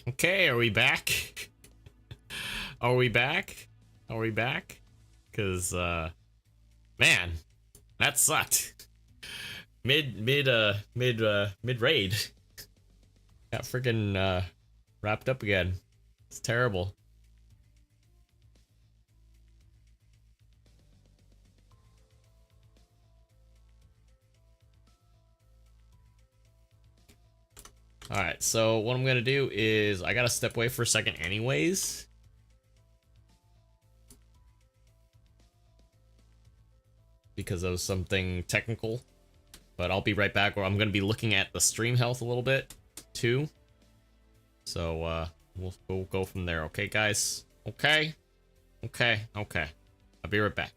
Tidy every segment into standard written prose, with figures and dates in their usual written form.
Okay, are we back? Are we back? Are we back? Cause man, that sucked. Mid raid. Got freaking wrapped up again. It's terrible. Alright, so what I'm gonna do is I gotta step away for a second anyways. Because of something technical. But I'll be right back, or I'm gonna be looking at the stream health a little bit too. So we'll go from there, okay guys? Okay? Okay, okay. I'll be right back.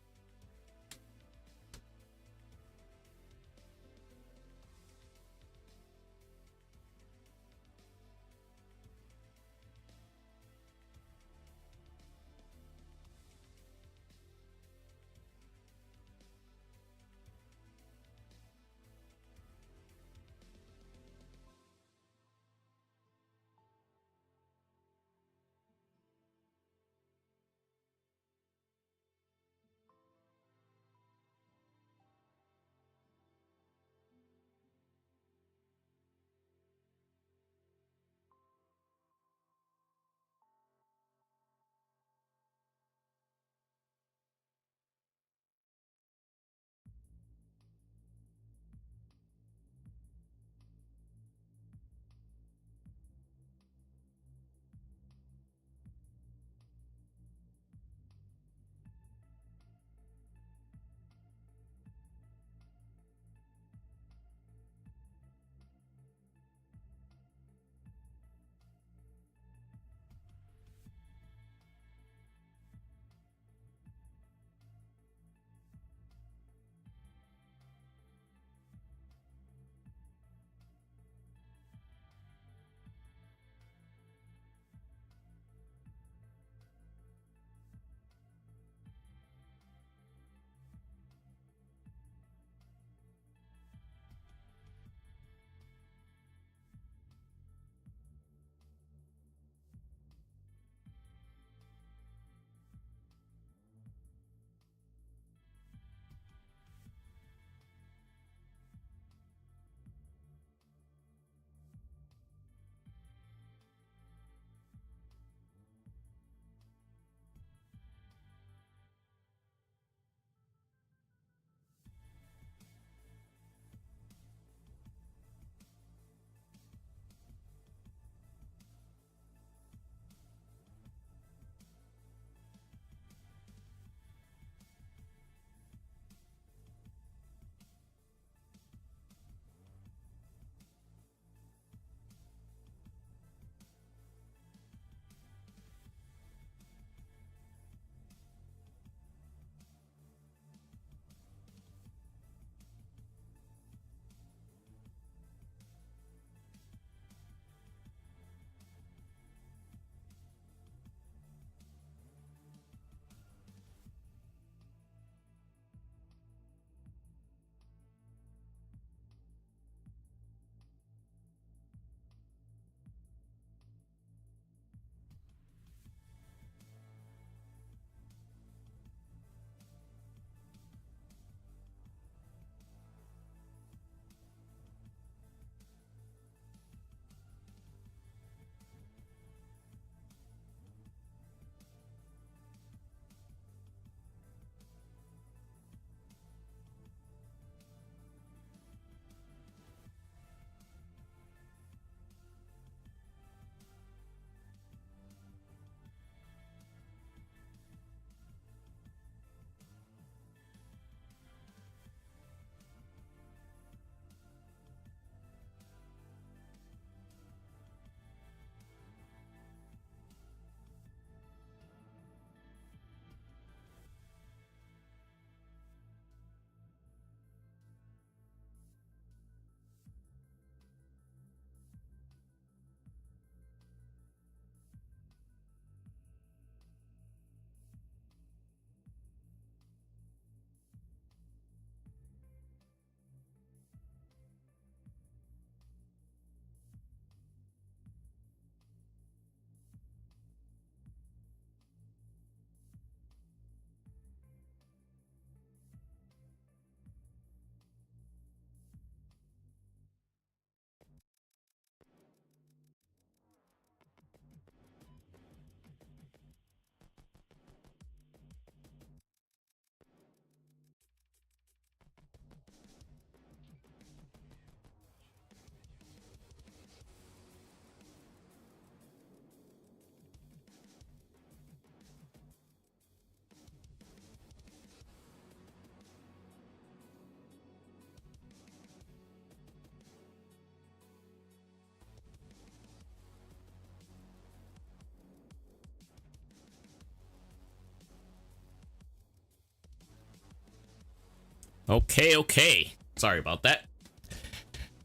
Okay. Sorry about that.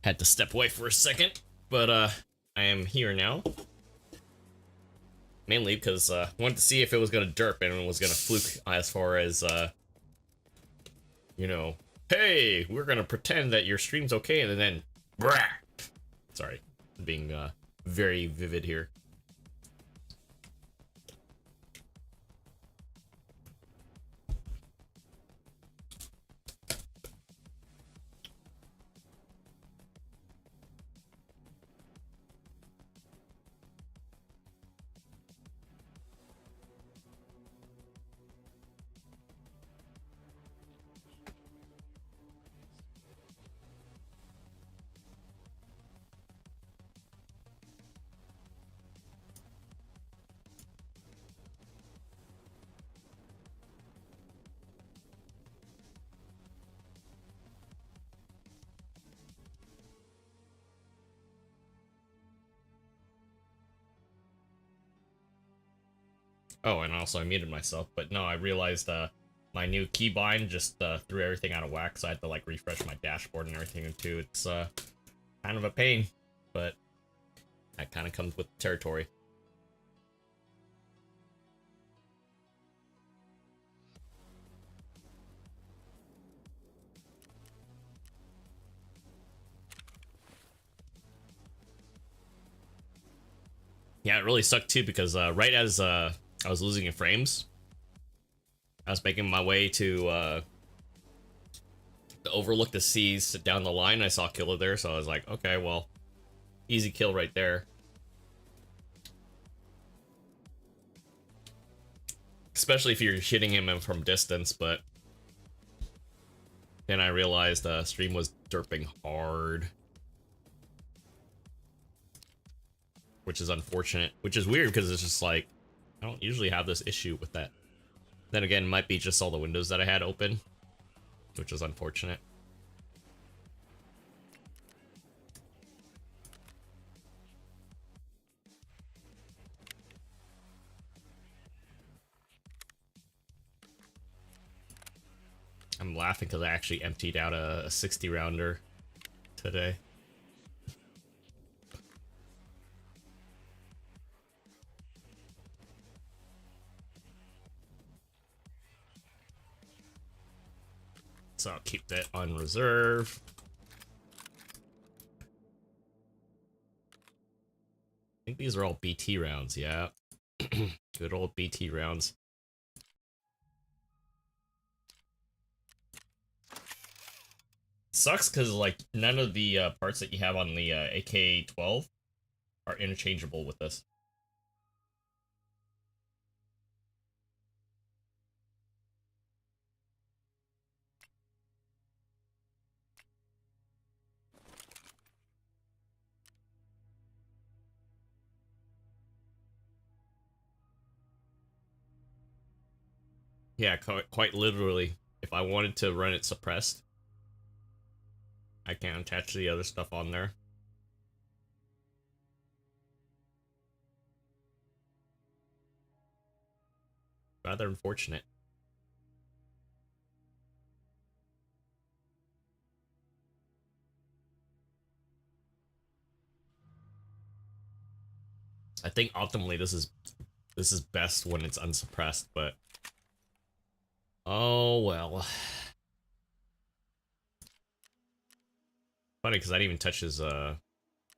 Had to step away for a second, but I am here now. Mainly because I wanted to see if it was gonna derp and it was gonna fluke as far as you know, hey, we're gonna pretend that your stream's okay, and then brah. Sorry, being very vivid here. Oh, and also I muted myself, but no, I realized my new keybind just threw everything out of whack, so I had to like refresh my dashboard and everything too. It's kind of a pain, but that kind of comes with the territory. Yeah, it really sucked too because right as I was losing in frames, I was making my way to overlook the seas down the line. I saw Killer there, so I was like, okay, well, easy kill right there. Especially if you're hitting him from distance, but then I realized the stream was derping hard. Which is unfortunate, which is weird because it's just like, I don't usually have this issue with that. Then again, it might be just all the windows that I had open, which is unfortunate. I'm laughing because I actually emptied out a 60 rounder today. So I'll keep that on reserve. I think these are all BT rounds, yeah. Good old BT rounds. Sucks because like none of the parts that you have on the AK-12 are interchangeable with this. Yeah, quite literally. If I wanted to run it suppressed, I can't attach the other stuff on there. Rather unfortunate. I think optimally this is best when it's unsuppressed, but oh well. Funny because I didn't even touch his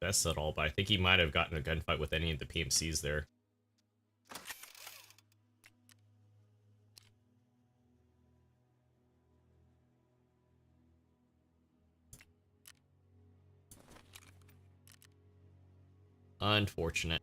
vest at all, but I think he might have gotten a gunfight with any of the PMCs there. Unfortunate.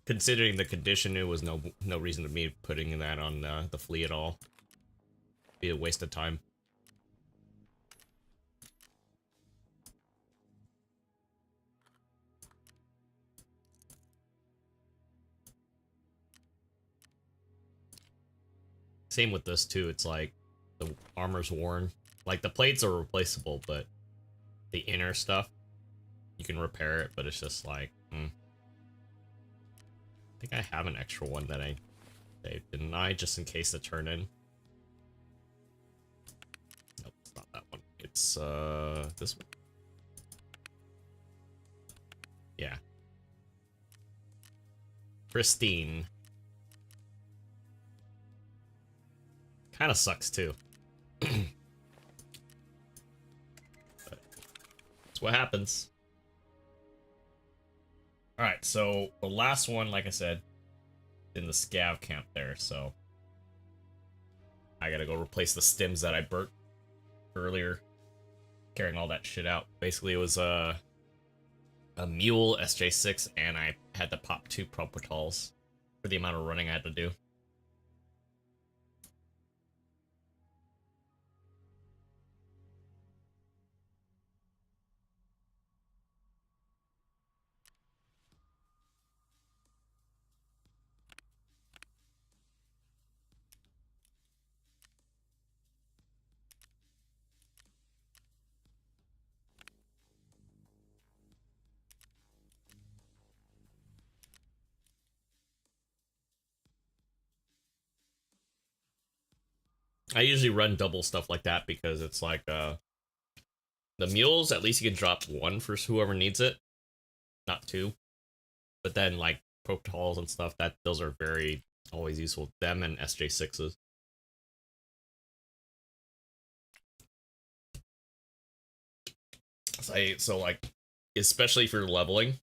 Considering the condition, it was no reason to me putting that on the flea at all. Be a waste of time. Same with this too. It's like the armor's worn. Like the plates are replaceable, but the inner stuff you can repair it. But it's just like, I think I have an extra one that I saved, didn't I? Just in case to turn in. Nope, it's not that one. It's this one. Yeah. Pristine. Kind of sucks too. But that's what happens. Alright, so the last one, like I said, in the scav camp there, so I gotta go replace the stims that I burnt earlier, carrying all that shit out. Basically, it was a mule SJ6, and I had to pop 2 propitals for the amount of running I had to do. I usually run double stuff like that because it's like, the mules, at least you can drop 1 for whoever needs it, not 2. But then, like, propitals and stuff, those are very always useful. Them and SJ6s. So like, especially if you're leveling,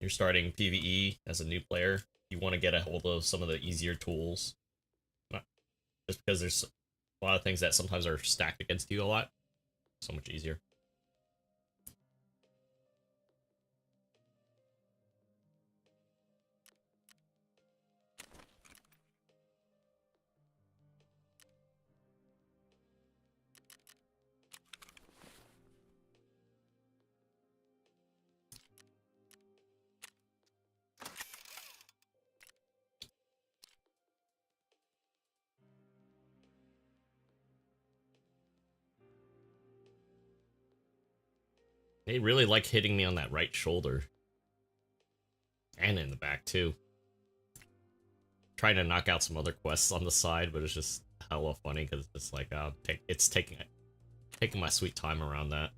you're starting PvE as a new player, you want to get a hold of some of the easier tools. Not just because there's a lot of things that sometimes are stacked against you a lot. So much easier. They really like hitting me on that right shoulder. And in the back, too. Trying to knock out some other quests on the side, but it's just hella funny because it's like, it's taking my sweet time around that.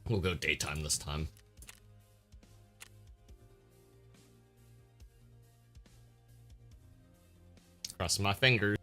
We'll go daytime this time. Crossing my fingers.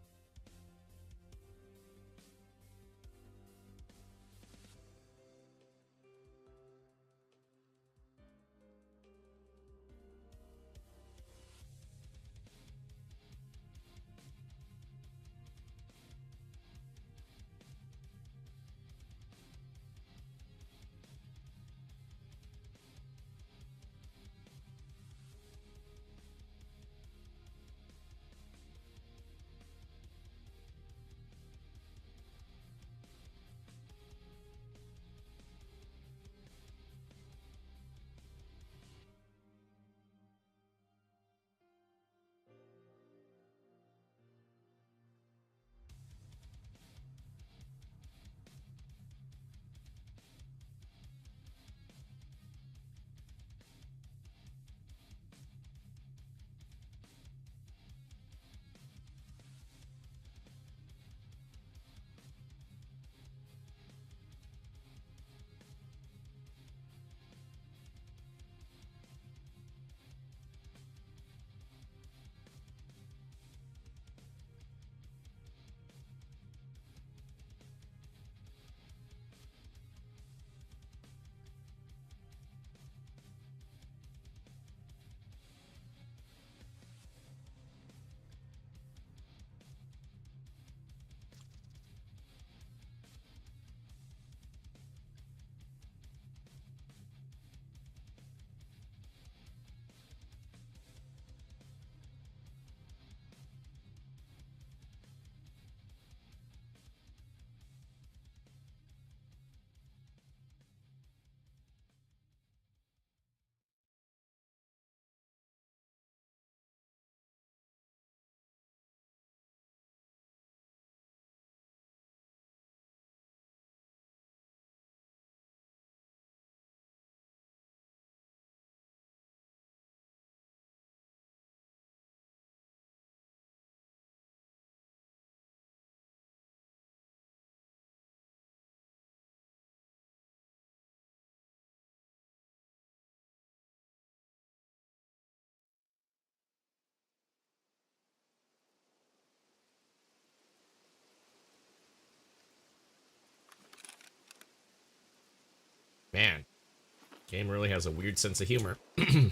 Game really has a weird sense of humor,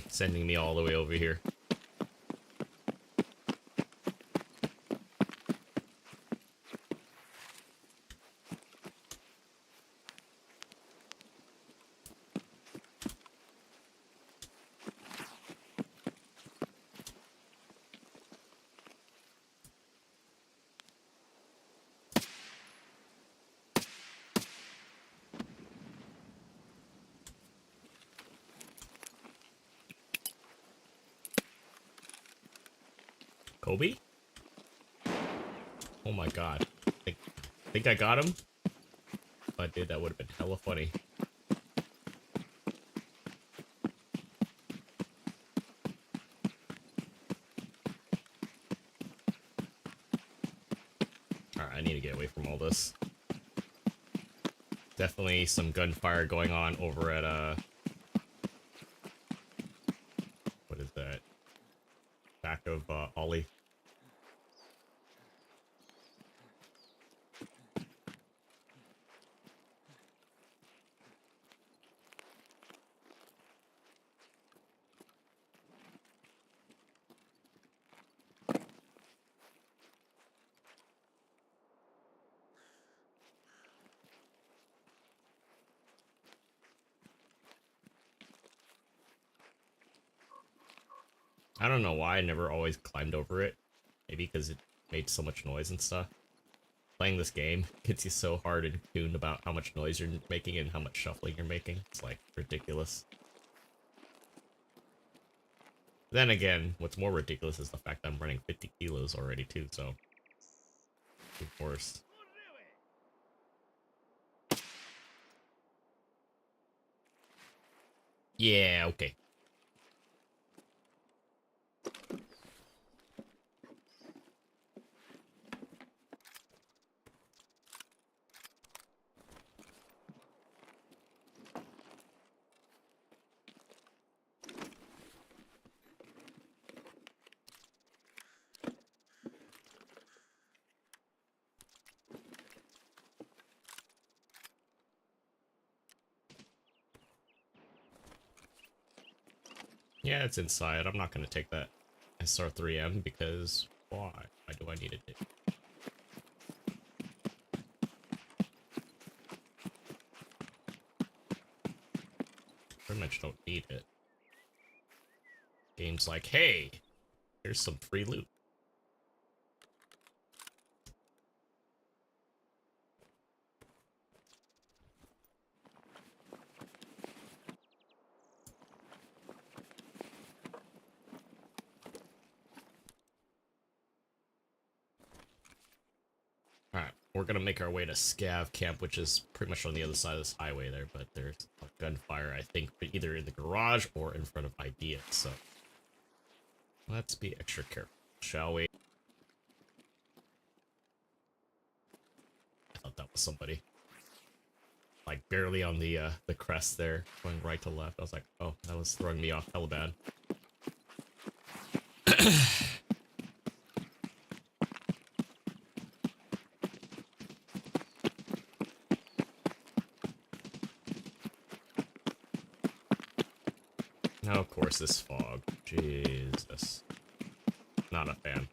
sending me all the way over here. Kobe? Oh my god. Think I got him? If I did, that would have been hella funny. Alright, I need to get away from all this. Definitely some gunfire going on over at, what is that? Back of, Ollie. I don't know why I never always climbed over it. Maybe because it made so much noise and stuff. Playing this game gets you so hard and tuned about how much noise you're making and how much shuffling you're making. It's like ridiculous. Then again, what's more ridiculous is the fact that I'm running 50 kilos already too, so of course. Yeah, okay. Yeah, it's inside. I'm not going to take that SR3M because why? Why do I need it? Pretty much don't need it. Game's like, hey, here's some free loot. Alright, we're gonna make our way to Scav Camp, which is pretty much on the other side of this highway there, but there's a gunfire, I think, either in the garage or in front of Ideas, so let's be extra careful, shall we? I thought that was somebody. Like, barely on the crest there, going right to left. I was like, oh, that was throwing me off hella bad. Now, of course, this fog. Jesus. Not a fan.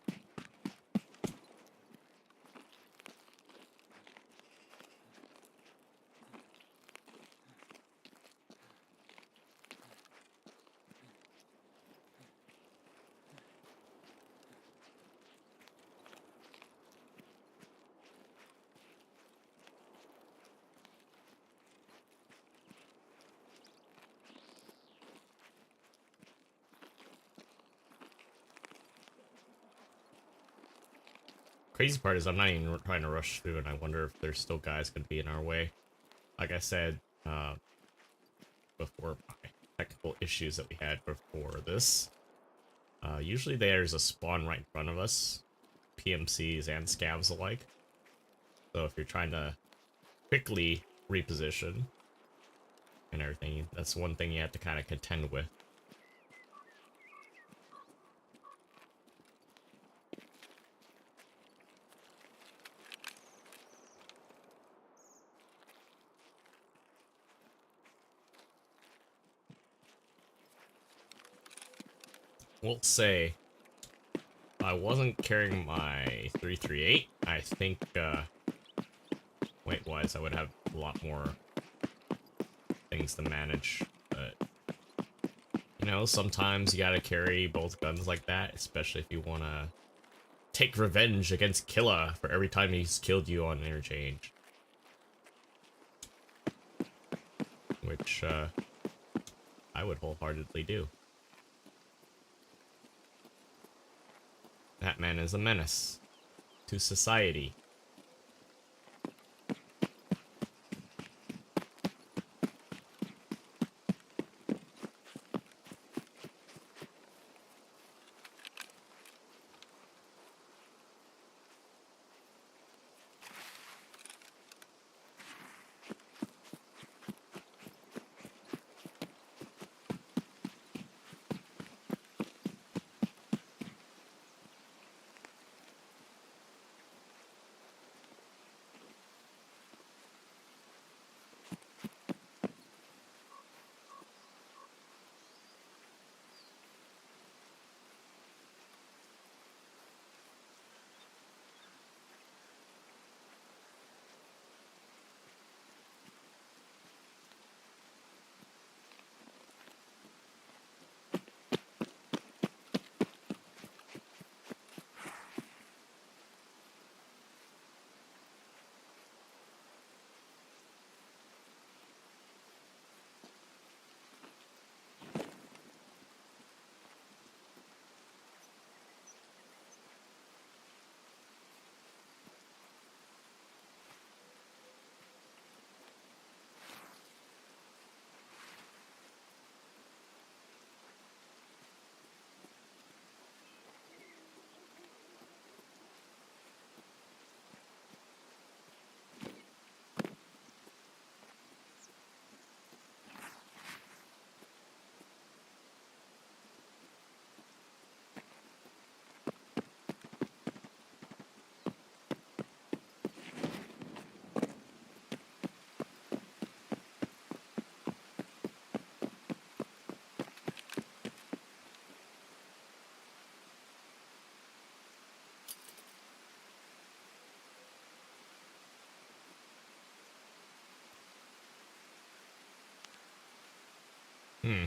Crazy part is I'm not even trying to rush through, and I wonder if there's still guys going to be in our way. Like I said before, my technical issues that we had before this. Usually there's a spawn right in front of us, PMCs and scavs alike. So if you're trying to quickly reposition and everything, that's one thing you have to kind of contend with. will say I wasn't carrying my 338. I think weight-wise I would have a lot more things to manage, but you know, sometimes you gotta carry both guns like that, especially if you wanna take revenge against Killa for every time he's killed you on interchange. Which, I would wholeheartedly do. That man is a menace to society. Hmm.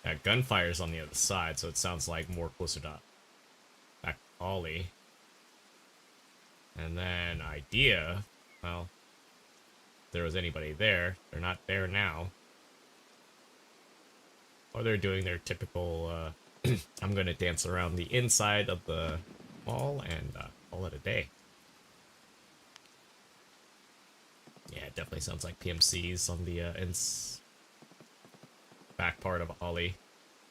Yeah, gunfire's on the other side, so it sounds like more closer to back to Ollie. And then idea, well, if there was anybody there. They're not there now. Or they're doing their typical, I'm gonna dance around the inside of the wall and call it a day. Yeah, it definitely sounds like PMCs on the back part of Ollie.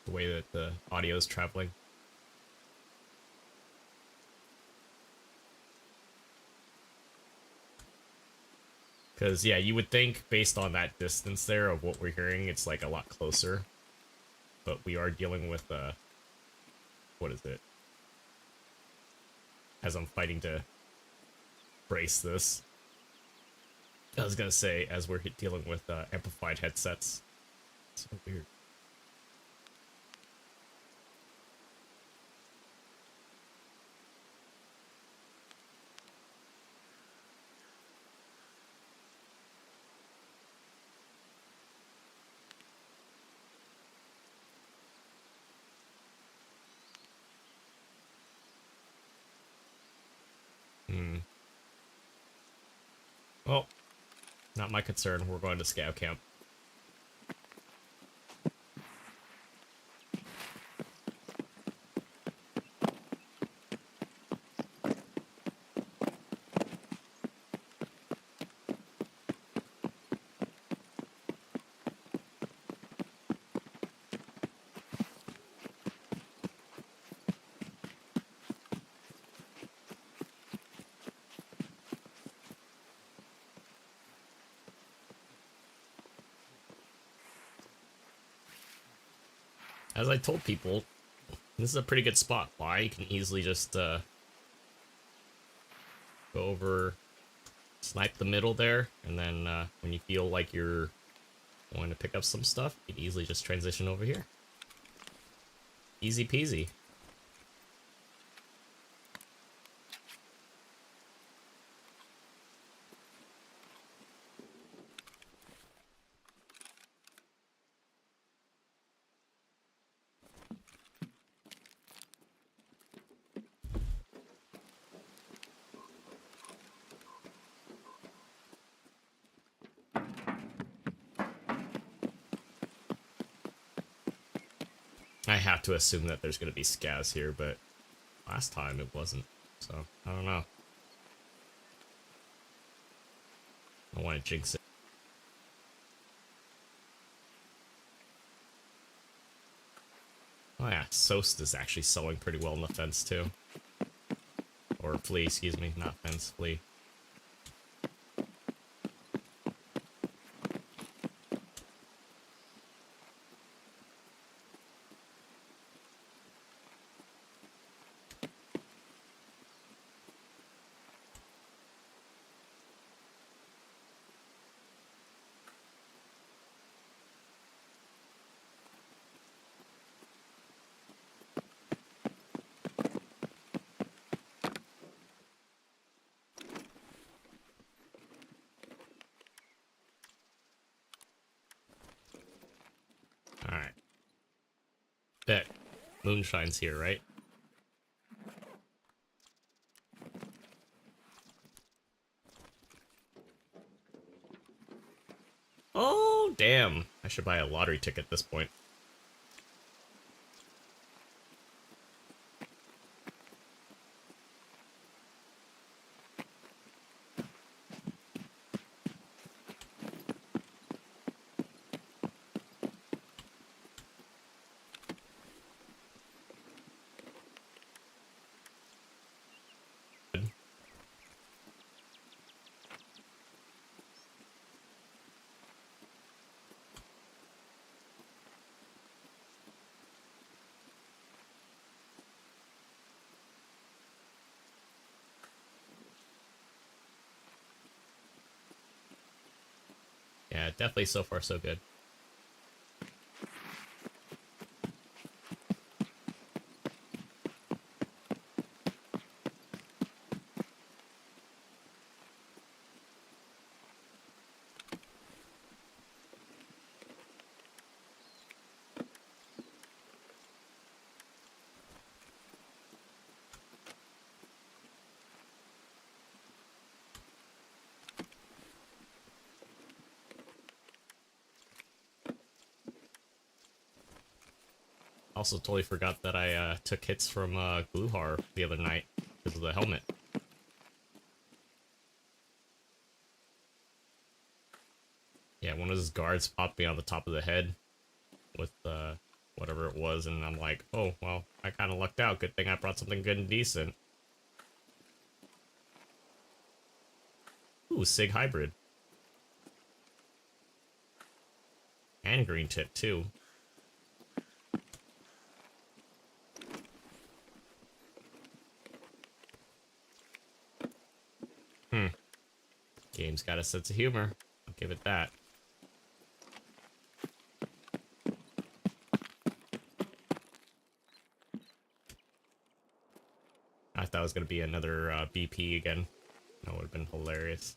The way that the audio is traveling. Because, yeah, you would think, based on that distance there of what we're hearing, it's, like, a lot closer. But we are dealing with, what is it? As I'm fighting to brace this. I was gonna say, as we're dealing with, amplified headsets. It's so weird. Hmm. Well, not my concern. We're going to scout camp. As I told people, this is a pretty good spot. Why? You can easily just, Go over, snipe the middle there, and then when you feel like you're going to pick up some stuff, you can easily just transition over here. Easy peasy. I have to assume that there's going to be scaz here, but last time it wasn't, so I don't know. I don't want to jinx it. Oh yeah, Soast is actually selling pretty well in the fence too. Or flea, excuse me, not fence, flea. Alright. Bet. Moonshine's here, right? Oh, damn. I should buy a lottery ticket at this point. Yeah, definitely so far so good. Also totally forgot that I took hits from Gluhar the other night because of the helmet. Yeah, one of his guards popped me on the top of the head with whatever it was, and I'm like, oh, well, I kind of lucked out. Good thing I brought something good and decent. Ooh, Sig Hybrid. And green tip, too. Game's got a sense of humor. I'll give it that. I thought it was going to be another BP again. That would have been hilarious.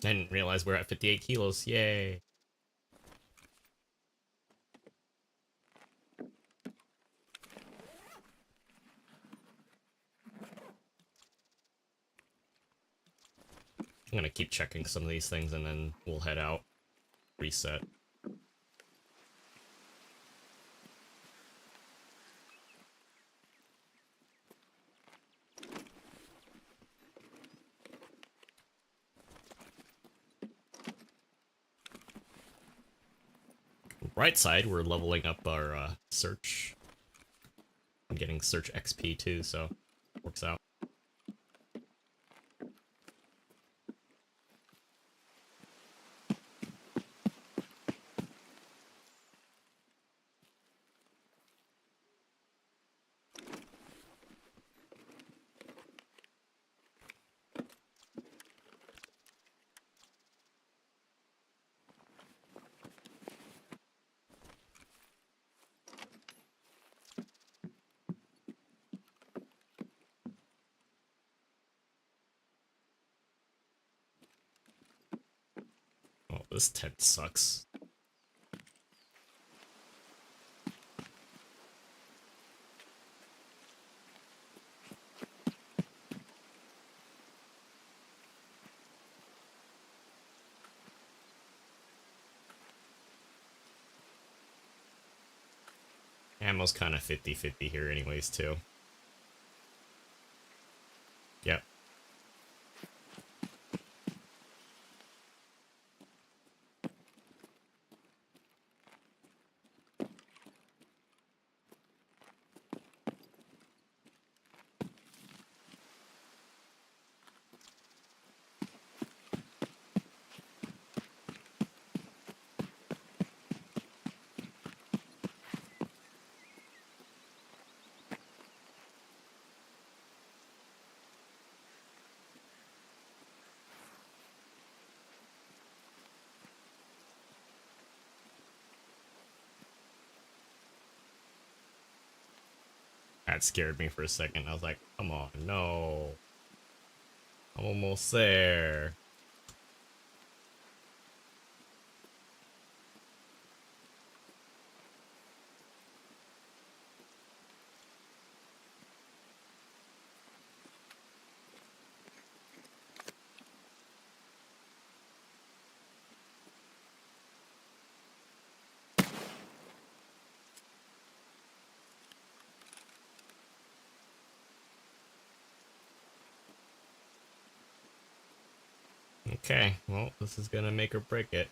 I didn't realize we're at 58 kilos. Yay. I'm gonna keep checking some of these things and then we'll head out. Reset. right side, we're leveling up our search. I'm getting search XP too, so works out. Oh, this tent sucks. Ammo's kind of 50-50 here anyways, too. Yep. That scared me for a second. I was like, come on, no. I'm almost there. Okay, well, this is gonna make or break it.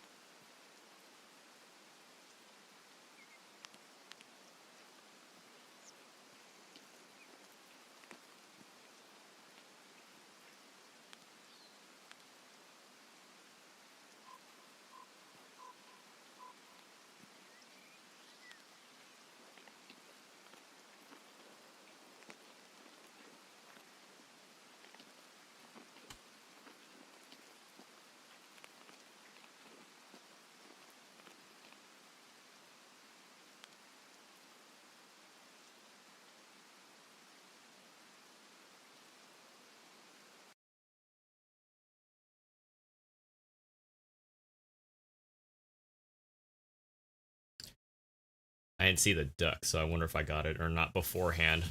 I didn't see the duck, so I wonder if I got it or not beforehand.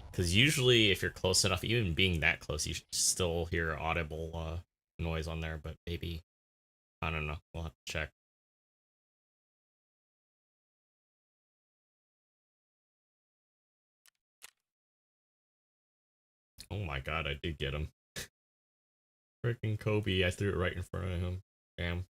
Because usually, if you're close enough, even being that close, you should still hear audible noise on there, but maybe, I don't know. We'll have to check. Oh my god, I did get him. Freaking Kobe, I threw it right in front of him. Damn.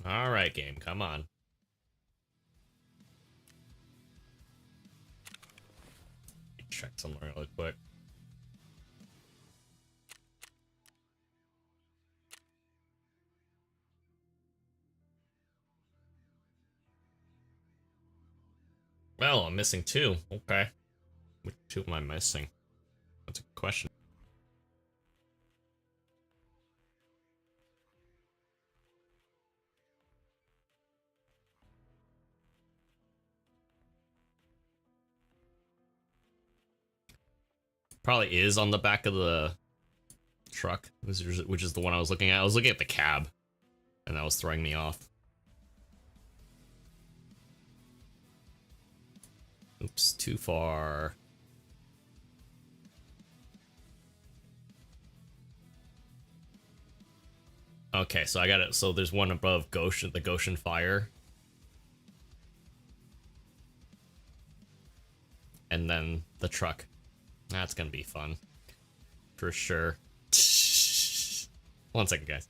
Alright, game, come on. Check somewhere really quick. Well, I'm missing two. Okay. Which two am I missing? That's a good question. Probably is on the back of the truck, which is the one I was looking at. I was looking at the cab, and that was throwing me off. Oops, too far. Okay, so I got it. So there's one above Goshen, the Goshen Fire. And then the truck. That's gonna be fun. For sure. 1 second, guys.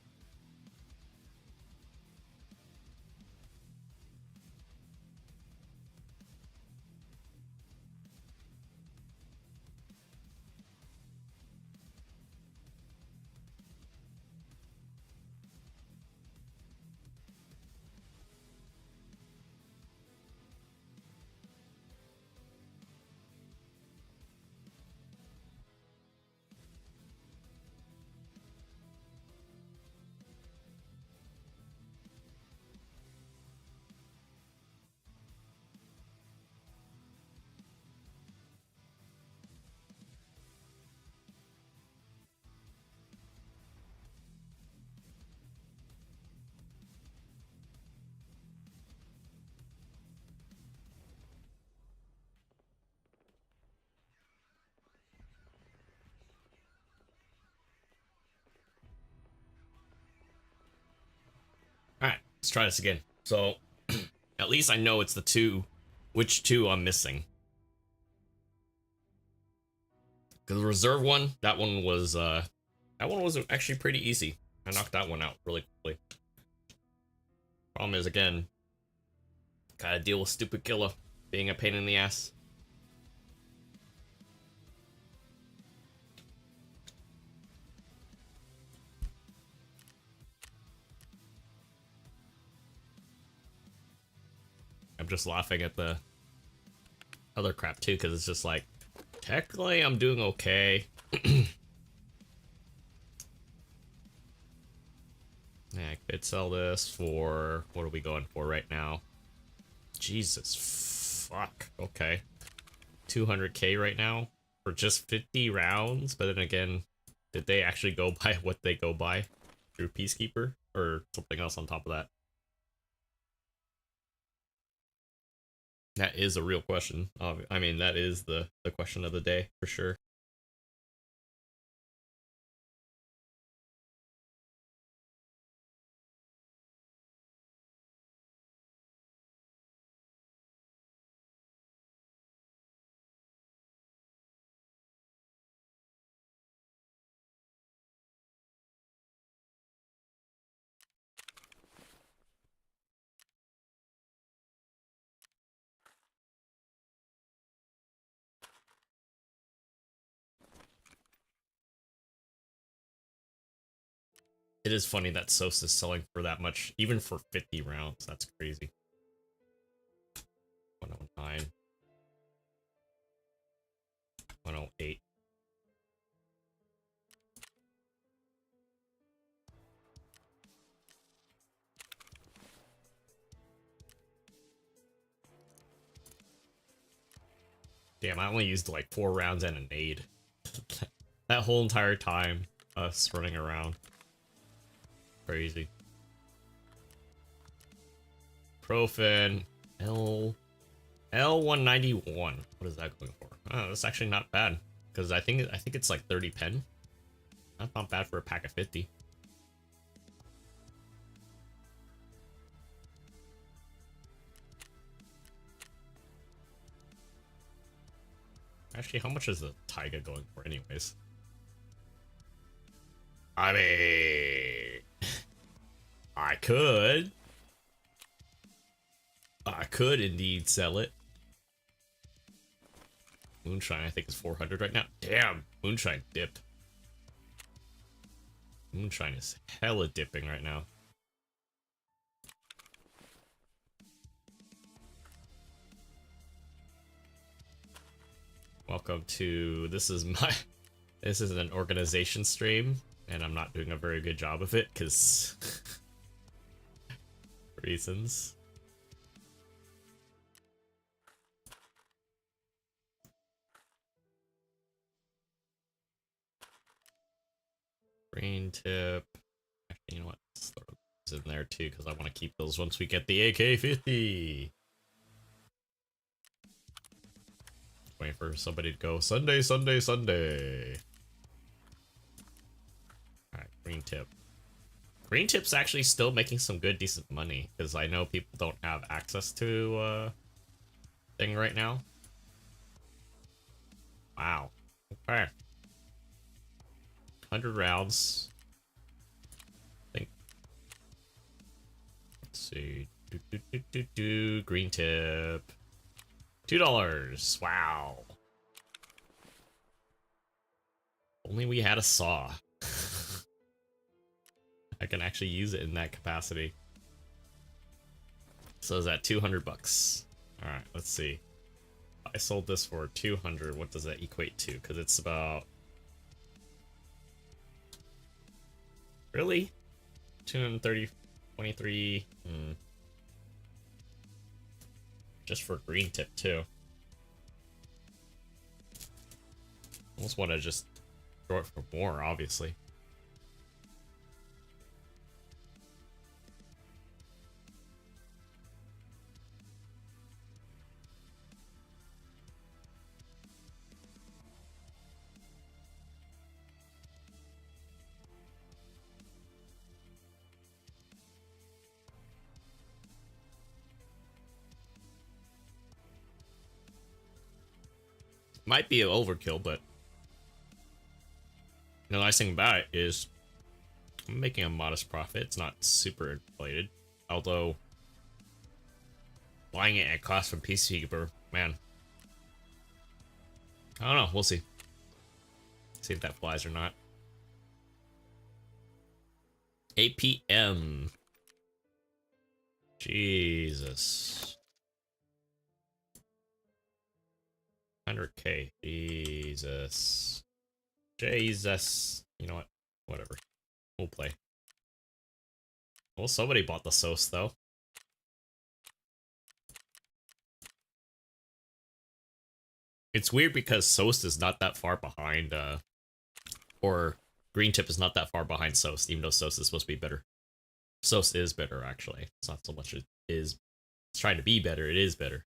Alright, let's try this again. So, at least I know it's the two. Which two I'm missing. Because the reserve one, that one was actually pretty easy. I knocked that one out really quickly. Problem is, again, gotta deal with stupid killer being a pain in the ass. I'm just laughing at the other crap too, because it's just like, technically I'm doing okay. Yeah, I could sell this for, what are we going for right now? Jesus, fuck, okay. 200k right now for just 50 rounds, but then again, did they actually go by what they go by through Peacekeeper, or something else on top of that? That is a real question. I mean, that is the question of the day, for sure. It is funny that Sos is selling for that much, even for 50 rounds. That's crazy. 109. 108. Damn, I only used like 4 rounds and a nade. That whole entire time, us running around. Crazy. Profin. L191. What is that going for? Oh, that's actually not bad. Because I think it's like 30 pen. That's not bad for a pack of 50. Actually, how much is the Taiga going for anyways? I mean, I could indeed sell it. Moonshine, I think, is 400 right now. Damn, Moonshine dipped. Moonshine is hella dipping right now. welcome to this is an organization stream, and I'm not doing a very good job of it because reasons. Green tip. Actually, you know what? Let's throw those in there too because I want to keep those once we get the AK-50. Waiting for somebody to go Sunday, Sunday, Sunday. Alright, green tip. Green tip's actually still making some good, decent money because I know people don't have access to thing right now. Wow. Okay. 100 rounds. I think. Let's see. Green tip. $2. Wow. Only we had a saw. I can actually use it in that capacity. So is that 200 bucks? All right, let's see. I sold this for 200. What does that equate to? Because it's about really 230, 23. Just for green tip too. Almost want to just throw it for more, obviously. Might be an overkill, but the nice thing about it is I'm making a modest profit. It's not super inflated, although buying it at cost from Peacekeeper, man. I don't know. We'll see. See if that flies or not. 8 p.m. Jesus. 100K. Jesus. Jesus. You know what? Whatever. We'll play. Well, somebody bought the sauce, though. It's weird because Soast is not that far behind, or Green Tip is not that far behind Soast, even though Soast is supposed to be better. Soast is better, actually. It's not so much it is. It's trying to be better, it is better.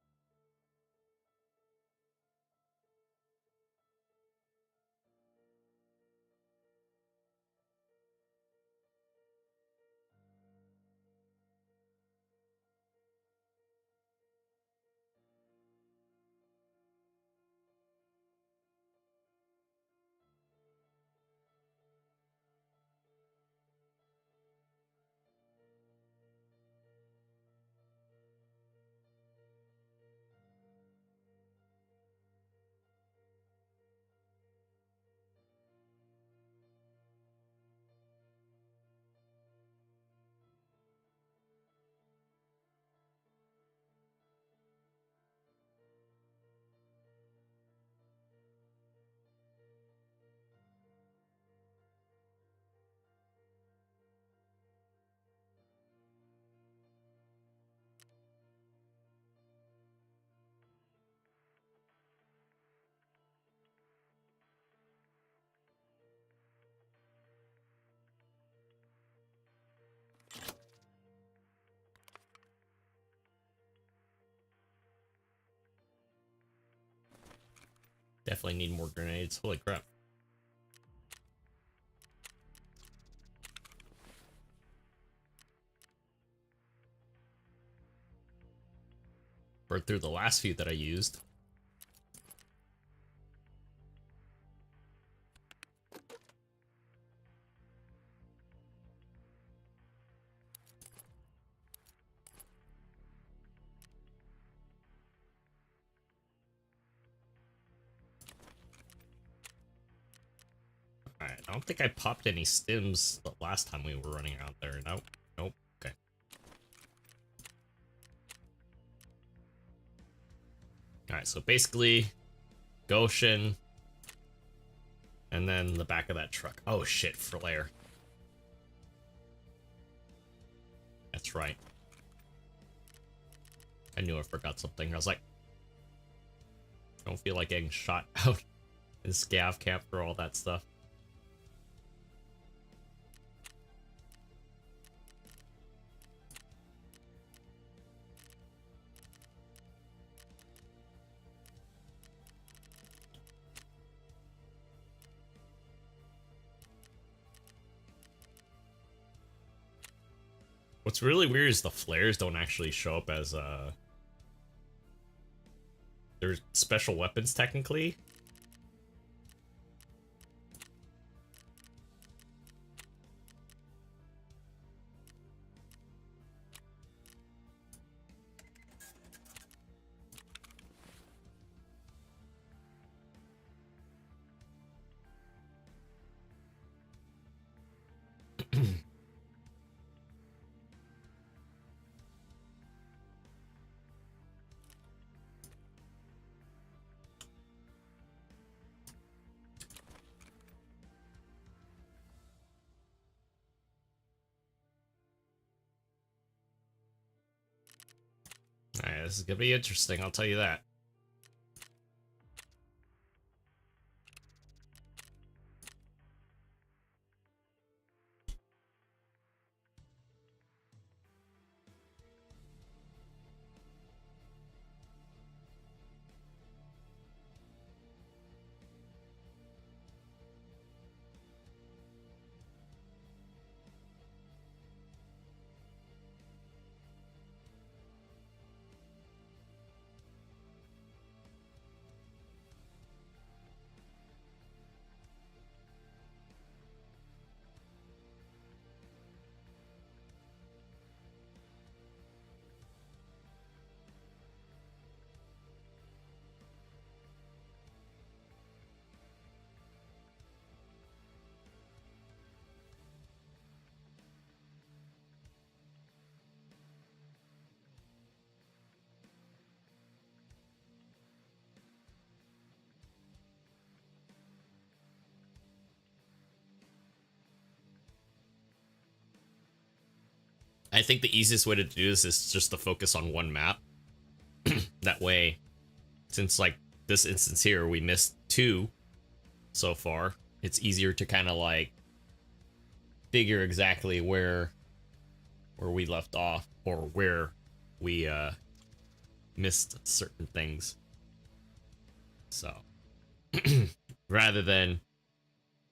Definitely need more grenades. Holy crap. Burned through the last few that I used. Alright, I don't think I popped any stims the last time we were running out there. Nope. Nope. Okay. Alright, so basically, Goshen. And then the back of that truck. Oh shit, flare. That's right. I knew I forgot something. I was like, I don't feel like getting shot out in scav camp for all that stuff. What's really weird is the flares don't actually show up as they're special weapons technically. Alright, this is gonna be interesting, I'll tell you that. I think the easiest way to do this is just to focus on one map. That way, since like this instance here, we missed 2 so far, it's easier to kind of like figure exactly where we left off or where we missed certain things. So rather than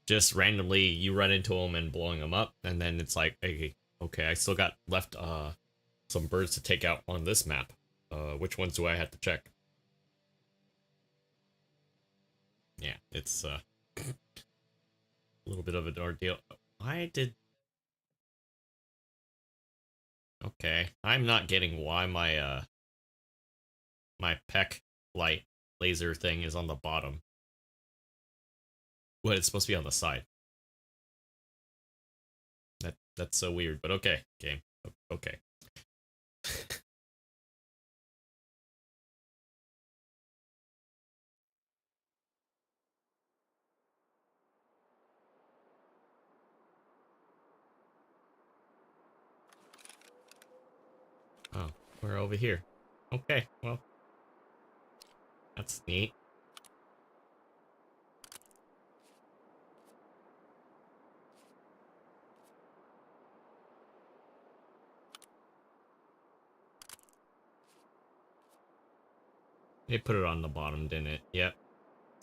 just randomly you run into them and blowing them up, and then it's like, hey, okay, I still got left some birds to take out on this map. Which ones do I have to check? Yeah, it's a little bit of an ordeal. Why did... Okay, I'm not getting why my my PEC light laser thing is on the bottom. Well, it's supposed to be on the side. That's so weird, but okay, game. Okay. Oh, we're over here. Okay, well, that's neat. It put it on the bottom, didn't it? Yep.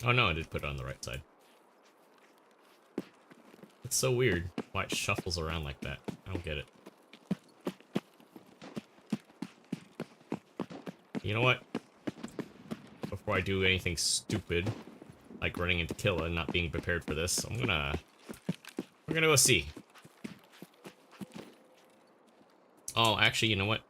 Oh no, I did put it on the right side. It's so weird why it shuffles around like that. I don't get it. You know what? Before I do anything stupid, like running into Killa and not being prepared for this, we're gonna go see. Oh, actually, you know what?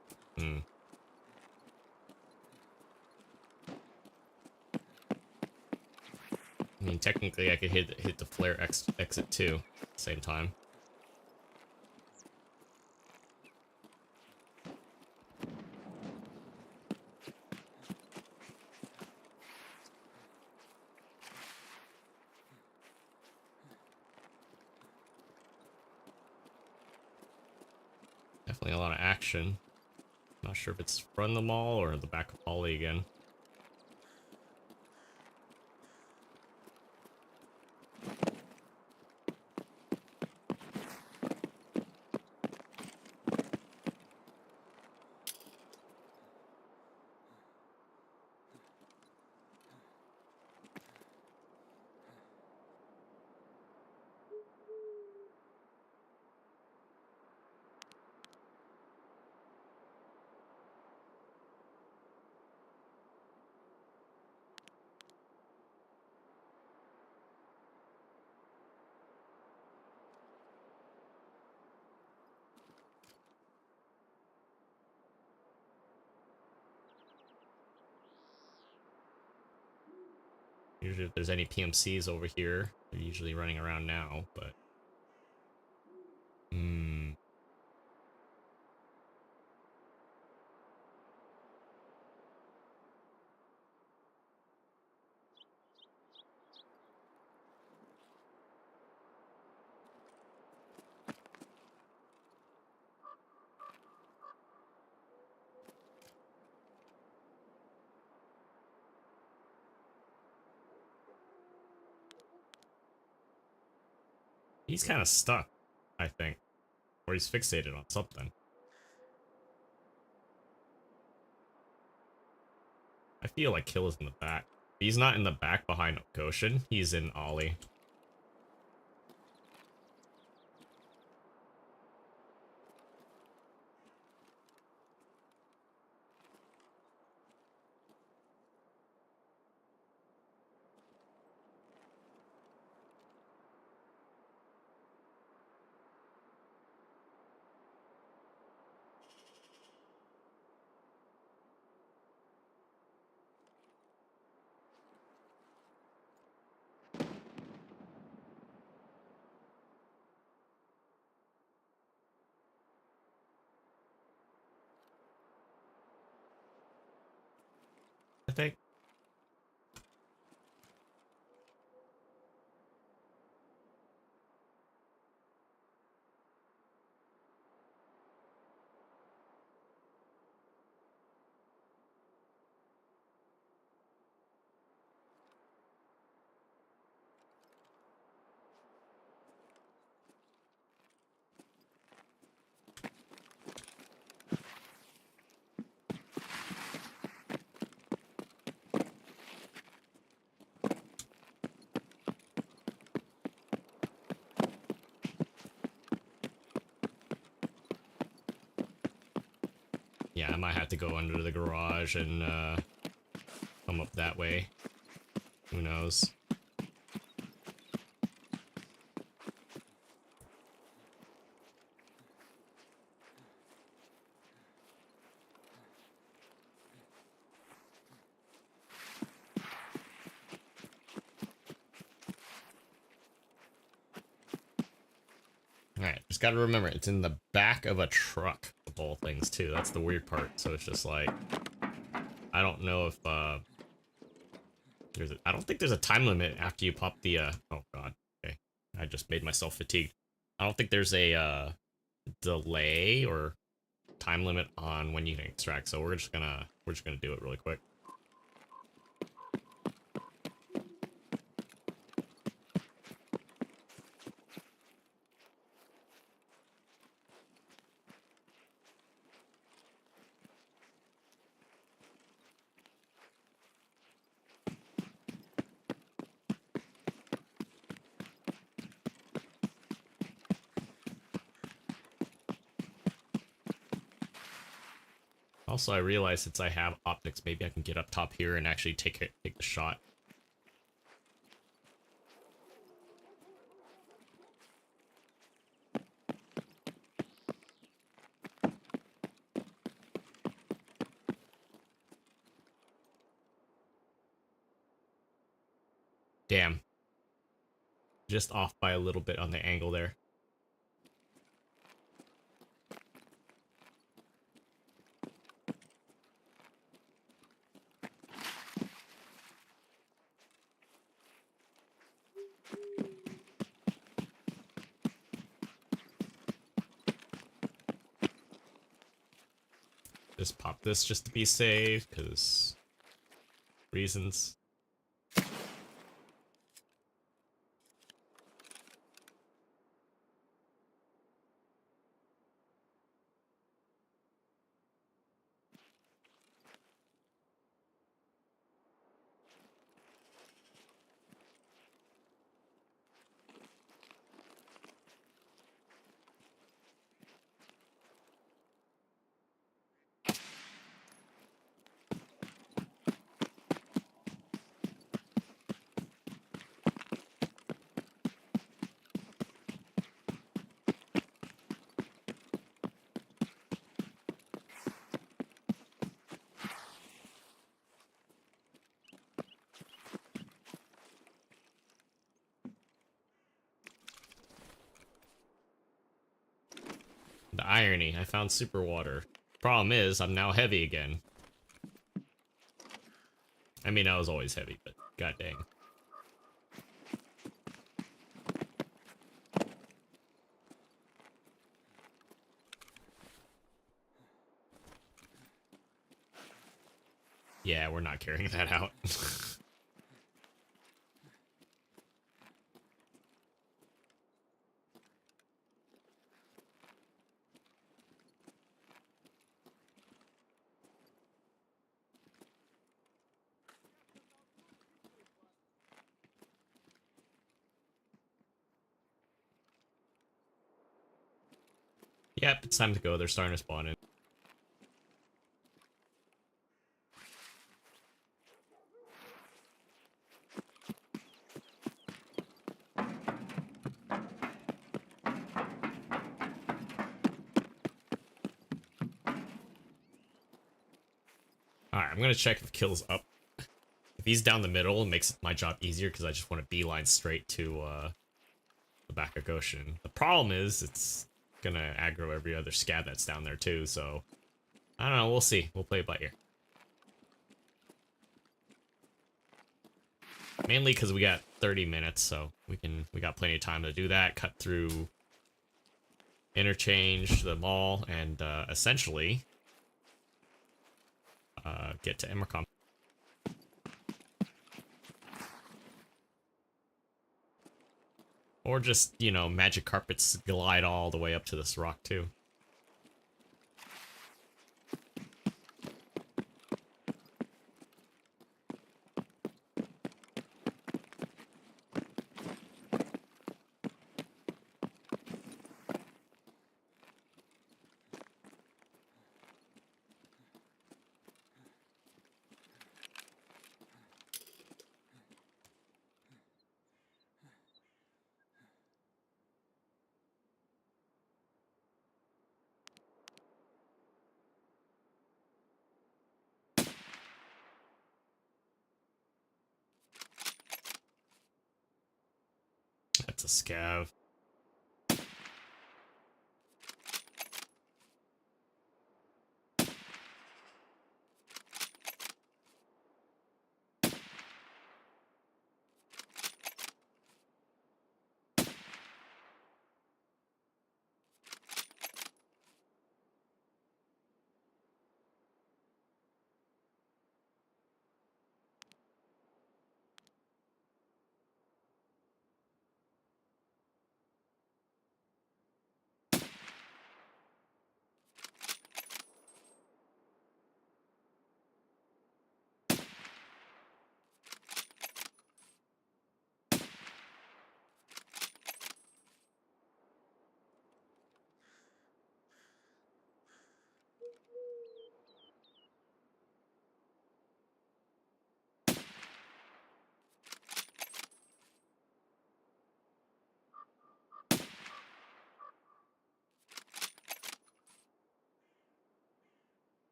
I mean, technically, I could hit the flare exit too, at the same time. direction. Not sure if it's front of the mall or the back of Poly again. Usually if there's any PMCs over here, they're usually running around now, but... He's kind of stuck, I think. Or he's fixated on something. I feel like Kill is in the back. He's not in the back behind Goshen. He's in Ollie. I think. Yeah, I might have to go under the garage and come up that way. Who knows? Alright, just gotta remember, it's in the back of a truck, of all things, too. That's the weird part. So it's just like... I don't know if, I don't think there's a time limit after you pop the, oh god. Okay. I just made myself fatigued. I don't think there's a, delay or time limit on when you can extract, so we're just gonna do it really quick. Also, I realized since I have optics, maybe I can get up top here and actually take the shot. Damn. Just off by a little bit on the angle there. Just pop this just to be safe, because reasons. The irony, I found super water. Problem is, I'm now heavy again. I mean, I was always heavy, but god dang. Yeah, we're not carrying that out. Yep, it's time to go. They're starting to spawn in. Alright, I'm gonna check if Kill's up. If he's down the middle, it makes my job easier because I just want to beeline straight to the back of Goshen. The problem is, it's gonna aggro every other scav that's down there too, so... I don't know, we'll see. We'll play it by ear. Mainly because we got 30 minutes, so we got plenty of time to do that, cut through interchange, the mall, and essentially get to Emercom. Or just, you know, magic carpets glide all the way up to this rock too. That's a scav.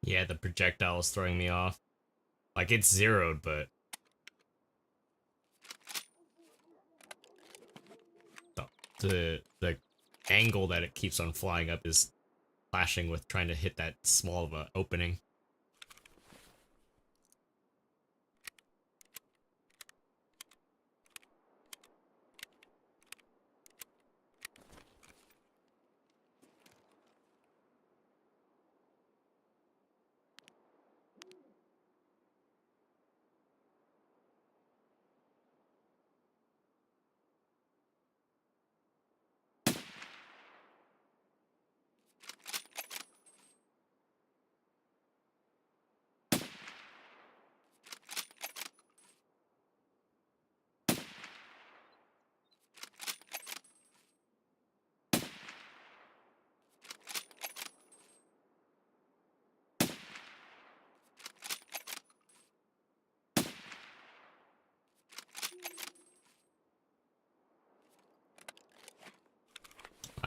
Yeah, the projectile is throwing me off. Like, it's zeroed, but... The angle that it keeps on flying up is clashing with trying to hit that small of a opening.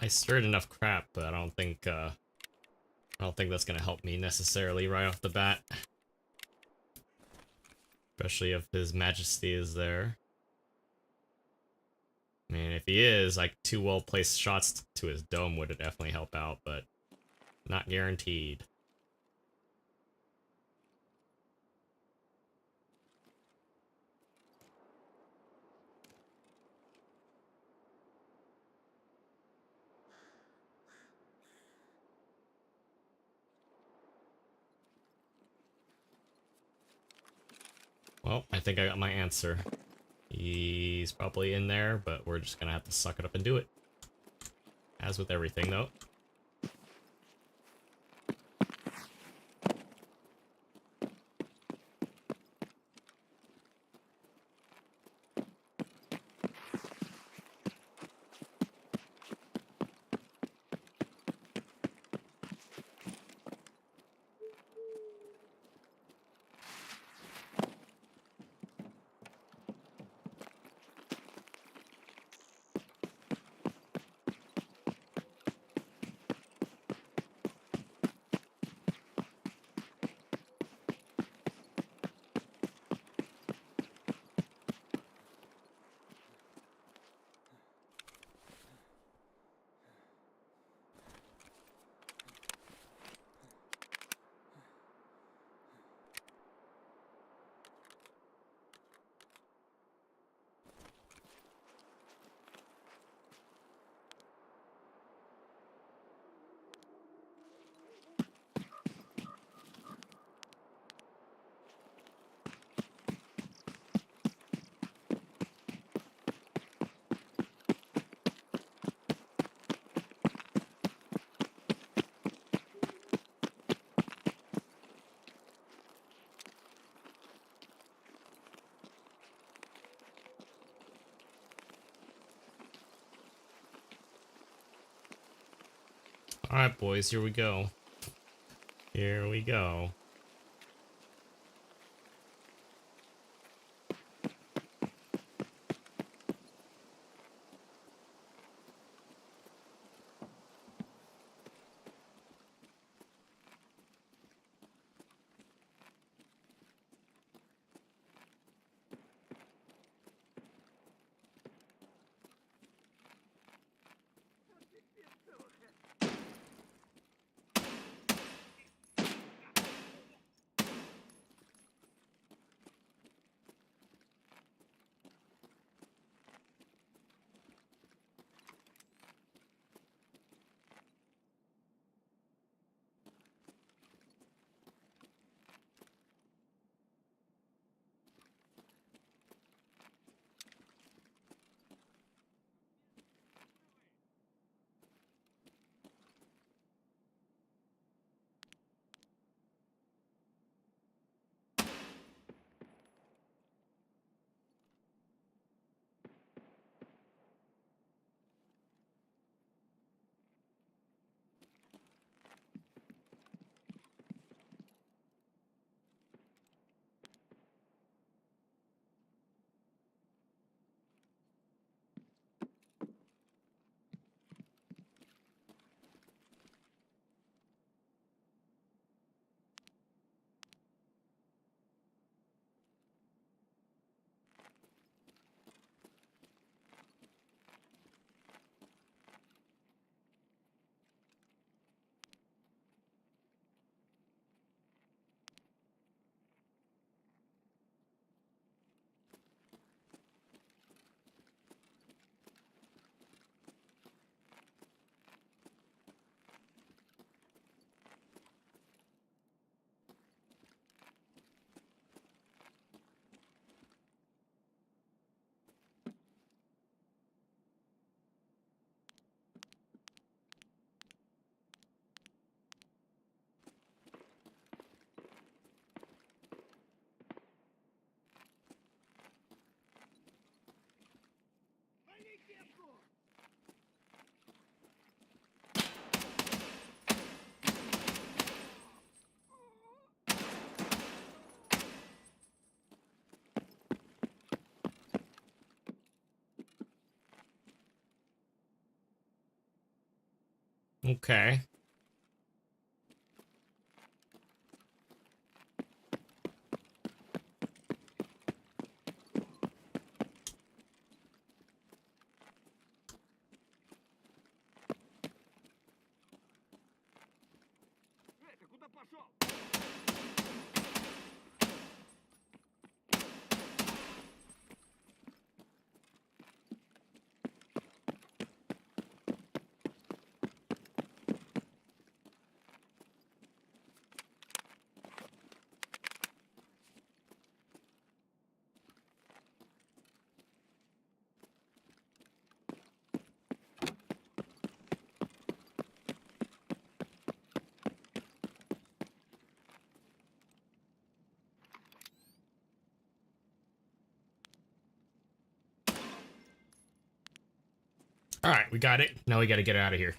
I stirred enough crap, but I don't think that's gonna help me necessarily right off the bat. Especially if His Majesty is there. I mean, if he is, like, 2 well-placed shots to his dome would definitely help out, but not guaranteed. Well, I think I got my answer. He's probably in there, but we're just gonna have to suck it up and do it. As with everything, though. Alright, boys, here we go. Here we go. Okay. All right, we got it. Now we got to get out of here.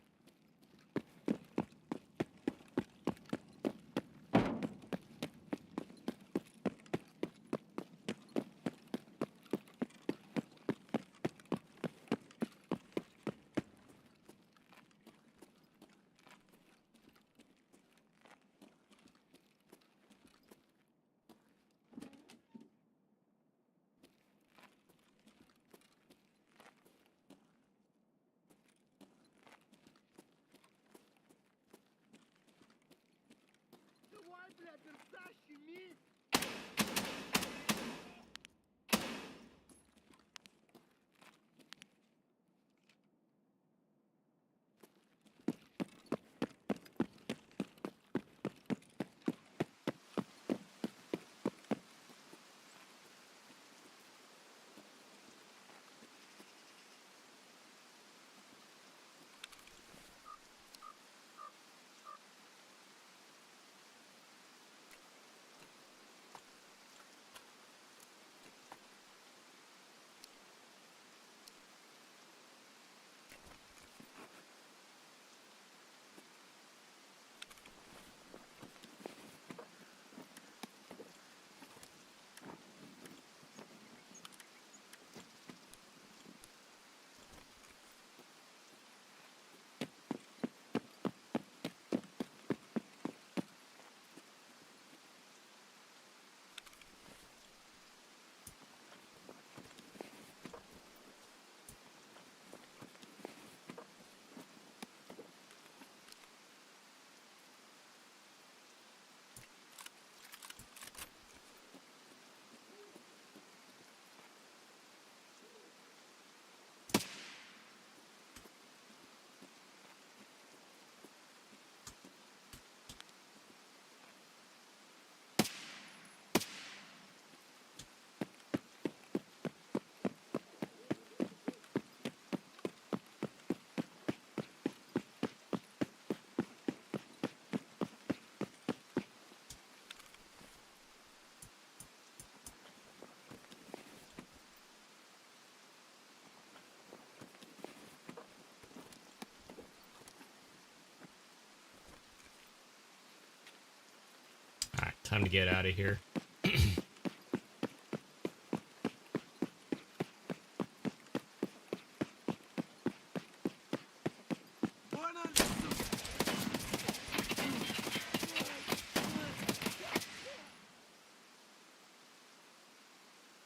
All right, time to get out of here.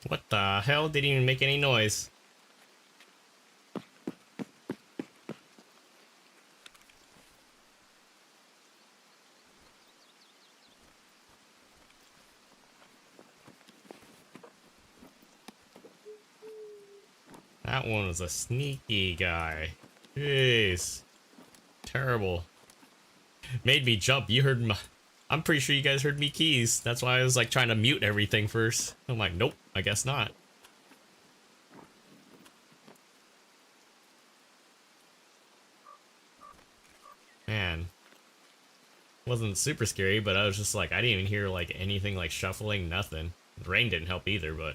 What the hell? Didn't even make any noise. That one was a sneaky guy. Jeez. Terrible. Made me jump. You heard my... I'm pretty sure you guys heard me keys. That's why I was like trying to mute everything first. I'm like, nope, I guess not. Man. Wasn't super scary, but I was just like, I didn't even hear like anything like shuffling, nothing. The rain didn't help either, but...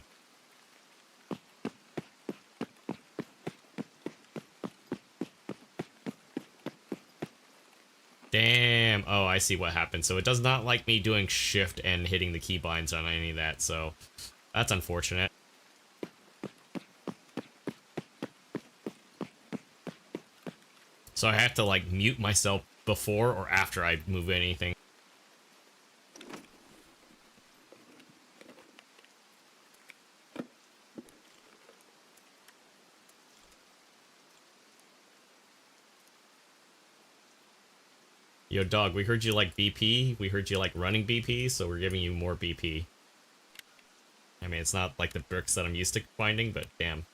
Damn. Oh, I see what happened. So it does not like me doing shift and hitting the keybinds on any of that, so that's unfortunate. So I have to like mute myself before or after I move anything. Yo, dog, we heard you like BP. We heard you like running BP, so we're giving you more BP. I mean, it's not like the bricks that I'm used to finding, but damn.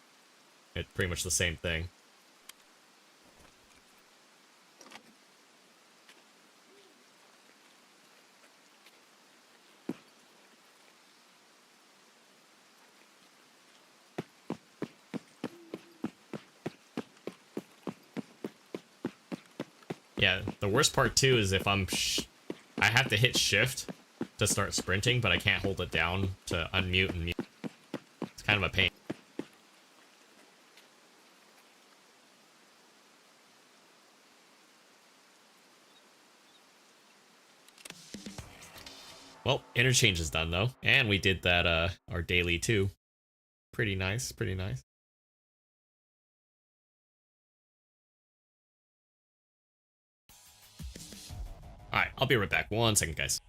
It's pretty much the same thing. Yeah, the worst part too is if I have to hit shift to start sprinting, but I can't hold it down to unmute and mute. It's kind of a pain. Well, interchange is done though, and we did that our daily too. Pretty nice, pretty nice. All right, I'll be right back. 1 second, guys.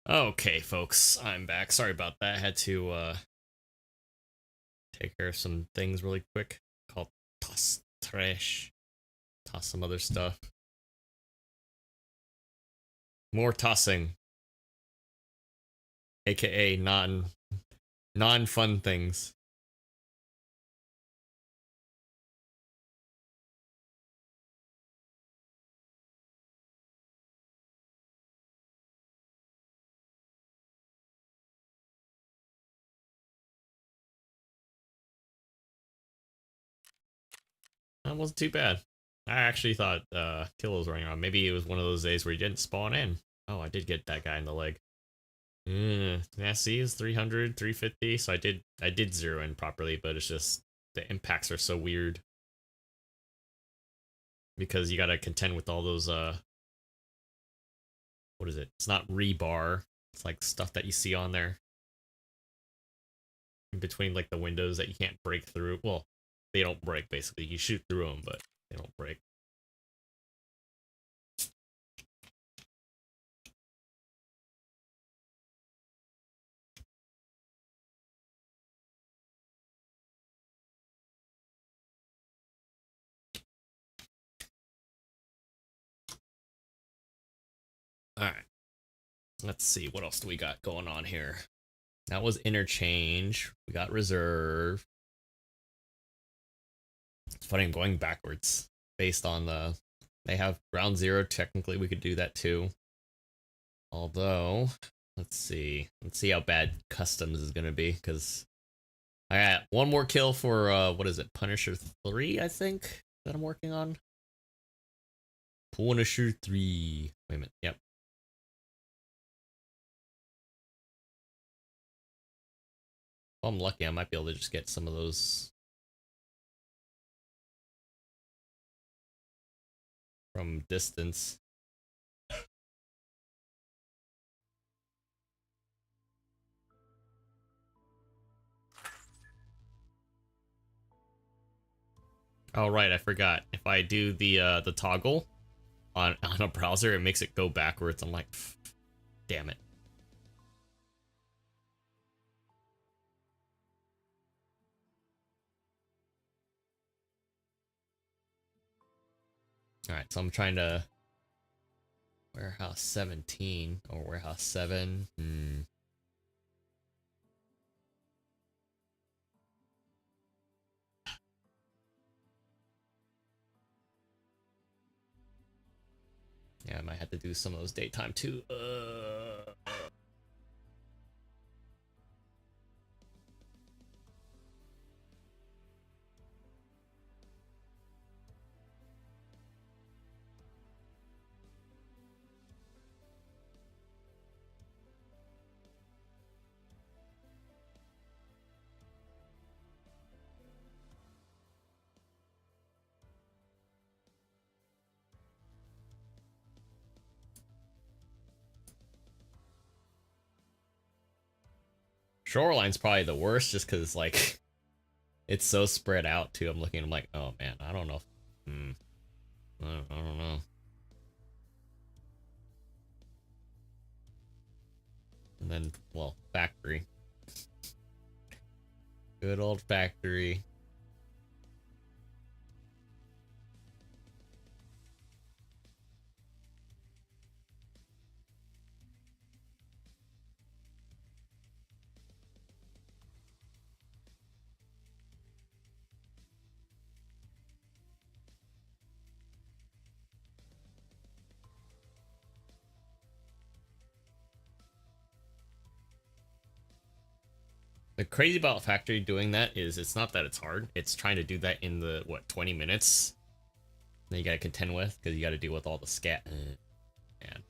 Okay, folks, I'm back. Sorry about that. I had to take care of some things really quick. Called toss trash. Toss some other stuff. More tossing. AKA non-fun things. That wasn't too bad. I actually thought Kill was running around. Maybe it was one of those days where he didn't spawn in. Oh, I did get that guy in the leg. Yeah, see, it's 300, 350. So I did zero in properly, but it's just the impacts are so weird because you gotta contend with all those what is it? It's not rebar. It's like stuff that you see on there in between like the windows that you can't break through. Well, they don't break basically. You shoot through them, but they don't break. All right. Let's see what else do we got going on here. That was interchange. We got reserve. It's funny, I'm going backwards based on the. They have ground zero. Technically, we could do that too. Although, let's see. Let's see how bad customs is gonna be because I got one more kill for what is it? Punisher 3, I think that I'm working on. Punisher 3. Wait a minute. Yep. If I'm lucky, I might be able to just get some of those from distance. Oh right, I forgot. If I do the toggle on a browser, it makes it go backwards. I'm like, damn it. All right, so I'm trying to warehouse 17 or warehouse 7. Yeah, I might have to do some of those daytime too. Shoreline's probably the worst just because like it's so spread out too. I'm looking, I'm like, oh man, I don't know. I don't know. And then, well, factory. Good old factory. The crazy about factory doing that is it's not that it's hard. It's trying to do that in the, what, 20 minutes? That you gotta contend with because you gotta deal with all the scat. Man.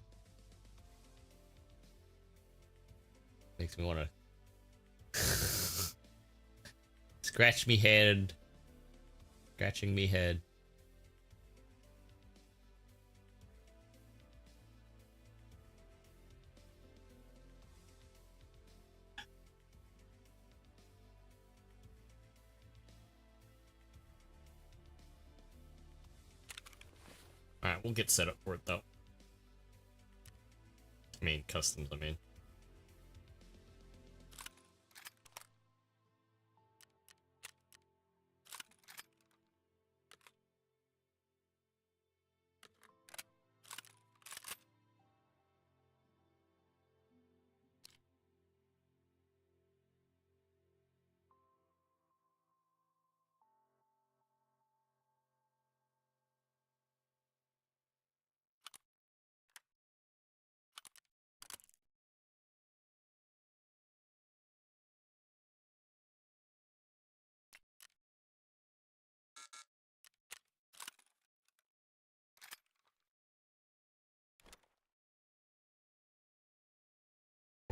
Makes me wanna scratch me head. Scratching me head. Alright, we'll get set up for it though. I mean, customs, I mean.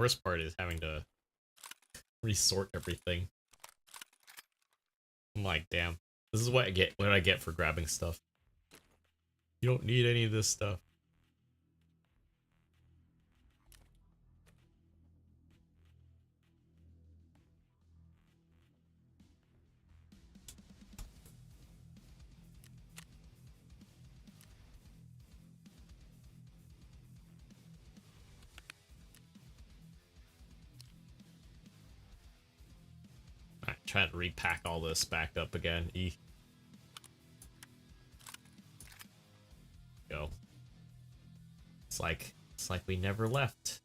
Worst part is having to resort everything. I'm like, damn. This is what I get for grabbing stuff. You don't need any of this stuff. Alright, try to repack all this back up again. Go. It's like we never left.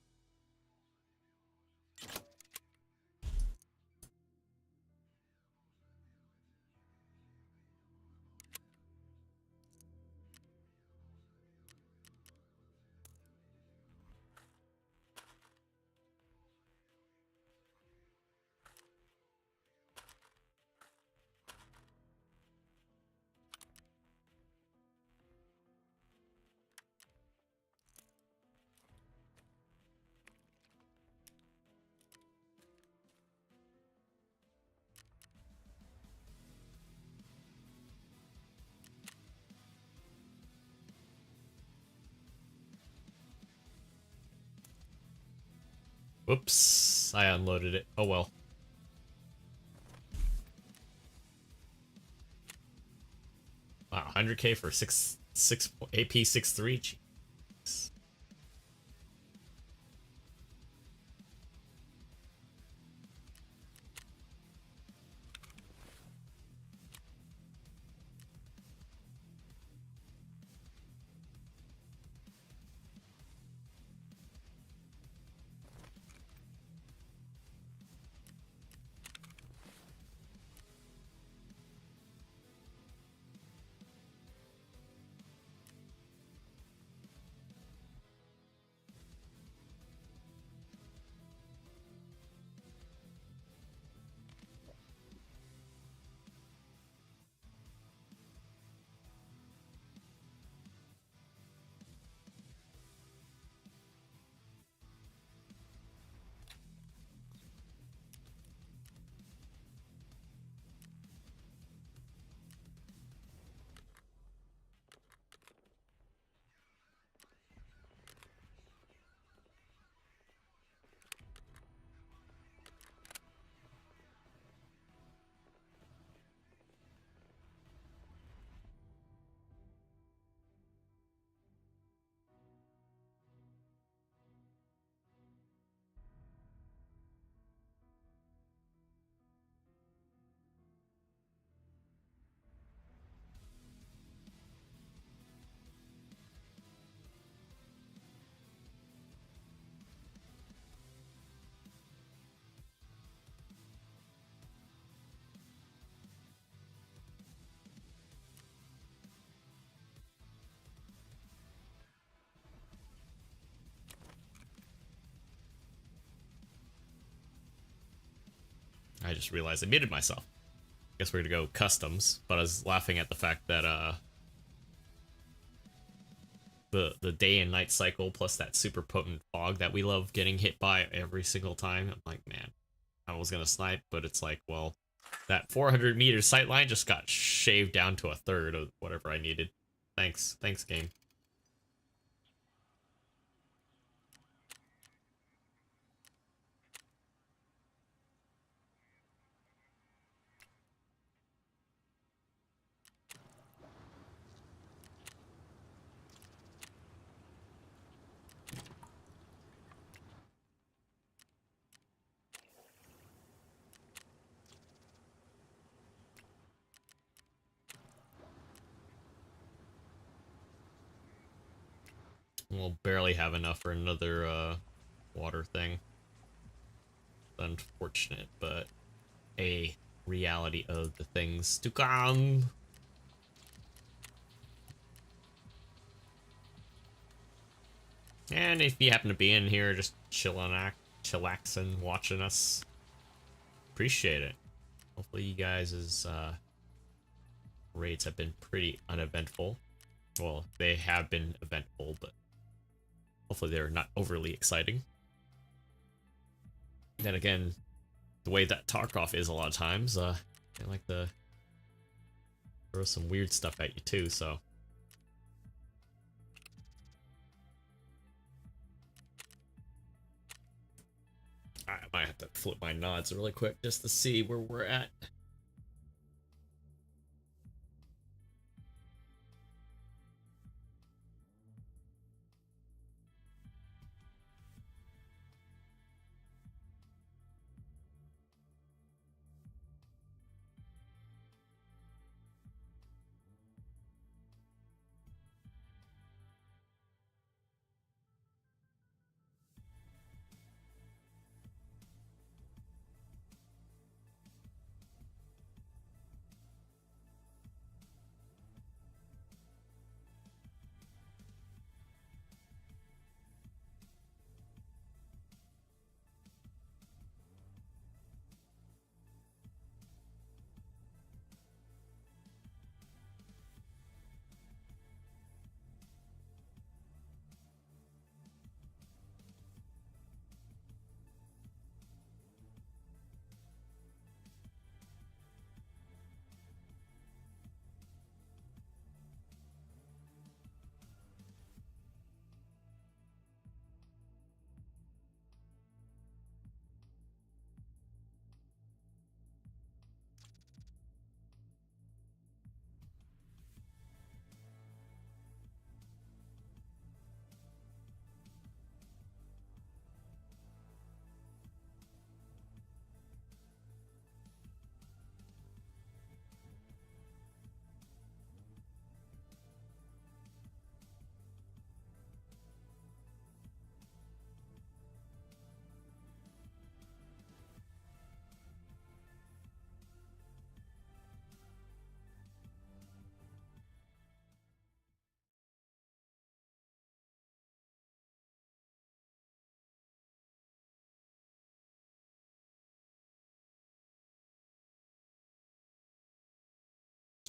Whoops, I unloaded it. Oh well. Wow, 100k for 6 AP 63. Jeez. I just realized I muted myself. Guess we're gonna go customs, but I was laughing at the fact that the day and night cycle plus that super potent fog that we love getting hit by every single time. I'm like, man, I was gonna snipe, but it's like, well, that 400-meter sight line just got shaved down to a third of whatever I needed. Thanks game. We'll barely have enough for another water thing. Unfortunate, but a reality of the things to come. And if you happen to be in here just chillaxing, watching us, appreciate it. Hopefully you guys' raids have been pretty uneventful. Well, they have been eventful, but hopefully they're not overly exciting. Then again, the way that Tarkov is a lot of times, they like to throw some weird stuff at you too, so. I might have to flip my nods really quick just to see where we're at.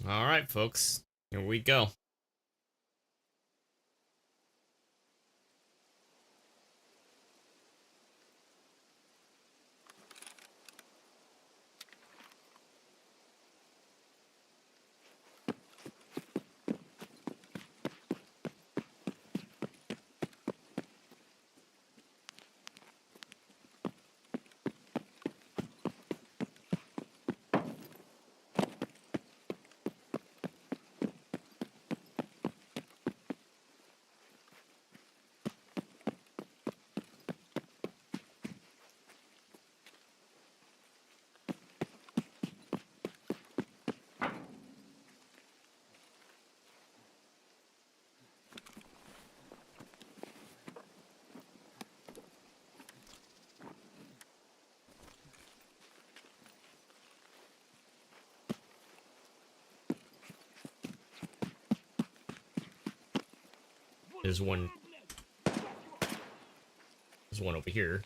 Alright, folks. Here we go. There's one. There's one over here.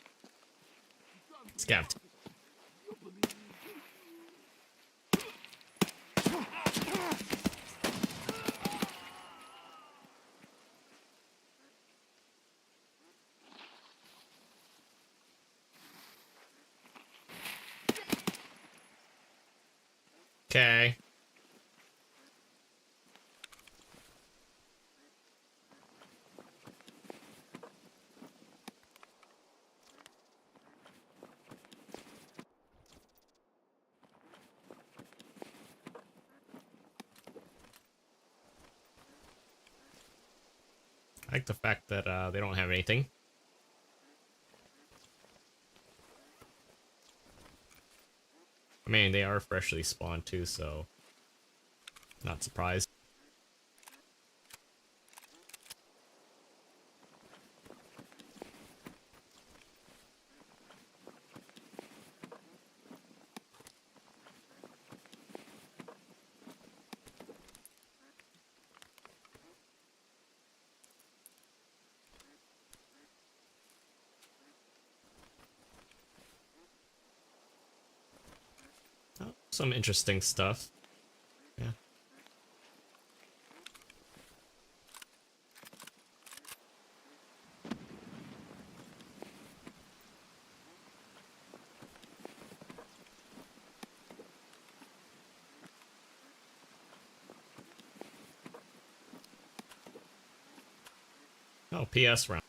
Scabbed. Okay. I like the fact that they don't have anything. I mean, they are freshly spawned too, so not surprised. Oh, some interesting stuff. Yeah. Oh, PS round.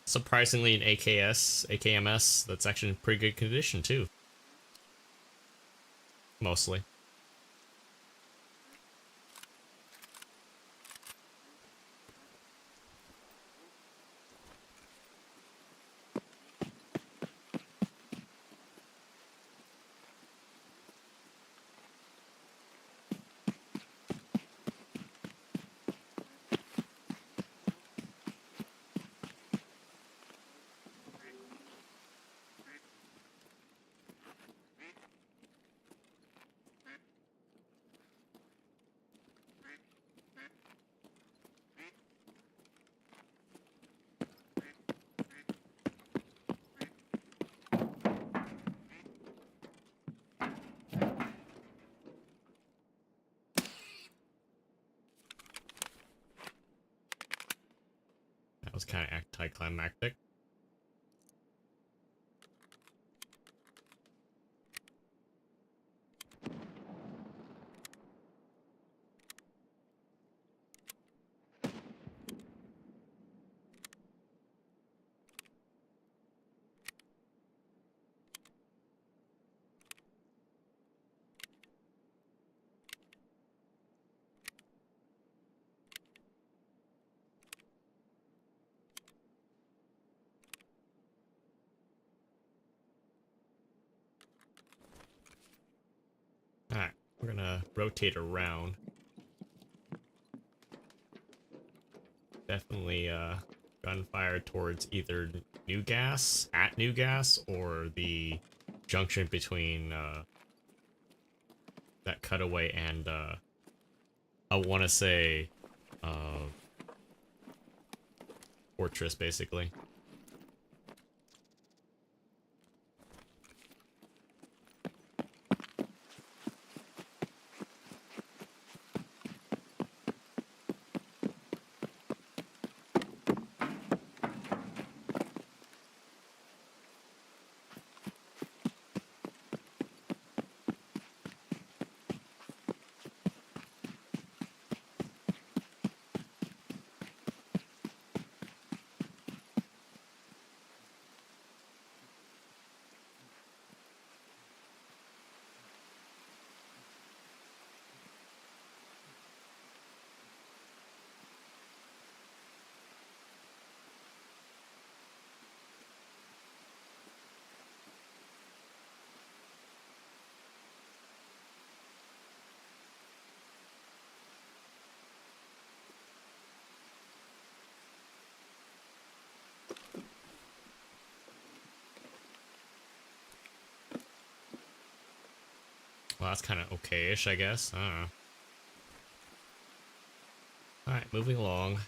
Surprisingly, in AKMS, that's actually in pretty good condition too. Mostly. That was kind of anticlimactic. Alright, we're gonna rotate around. Definitely gunfire towards either New Gas, at New Gas, or the junction between that cutaway and I want to say Fortress, basically. Well, that's kind of okay-ish, I guess. I don't know. Alright, moving along.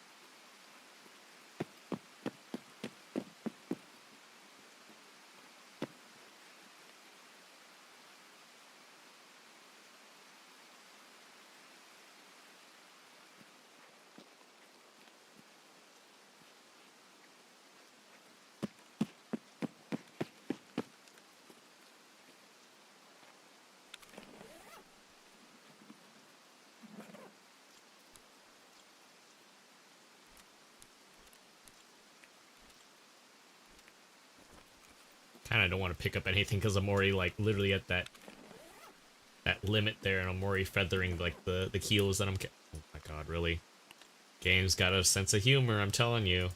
Kind of don't want to pick up anything because I'm already, like, literally at that limit there, and I'm already feathering, like, the kilos that I'm... Oh my god, really? Game's got a sense of humor, I'm telling you.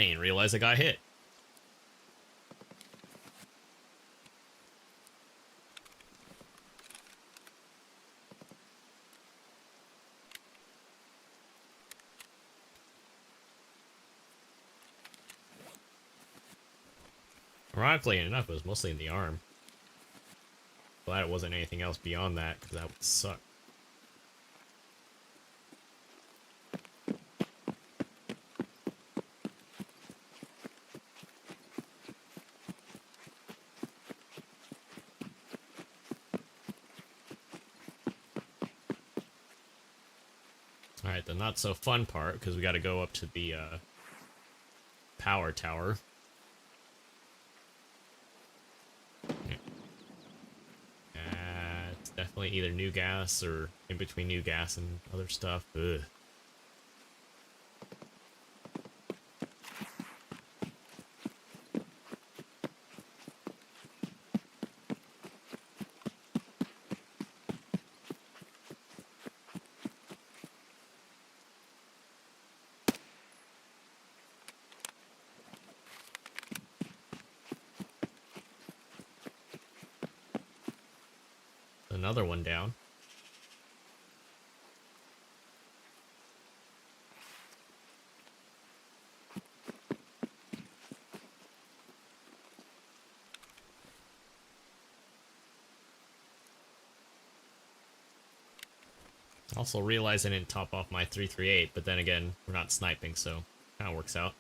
didn't realize I got hit. Ironically enough, it was mostly in the arm. Glad it wasn't anything else beyond that, because that would suck. Alright, the not so fun part, because we got to go up to the power tower. It's definitely either new gas or in between new gas and other stuff. Ugh. Another one down. Also realized I didn't top off my 338, but then again, we're not sniping, so kind of works out.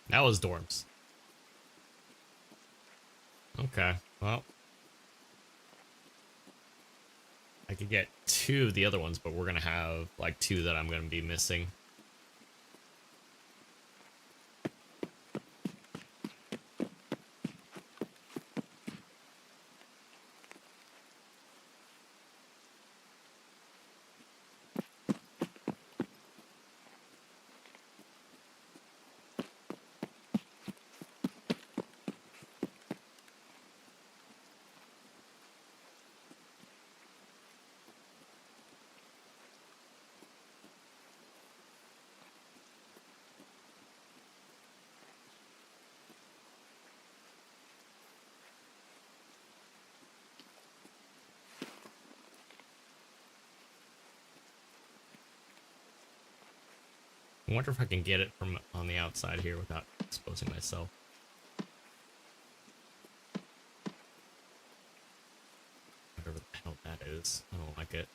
That was dorms. Okay, well. I could get 2 of the other ones, but we're gonna have, like, 2 that I'm gonna be missing. I wonder if I can get it from on the outside here without exposing myself. Whatever the hell that is. I don't like it.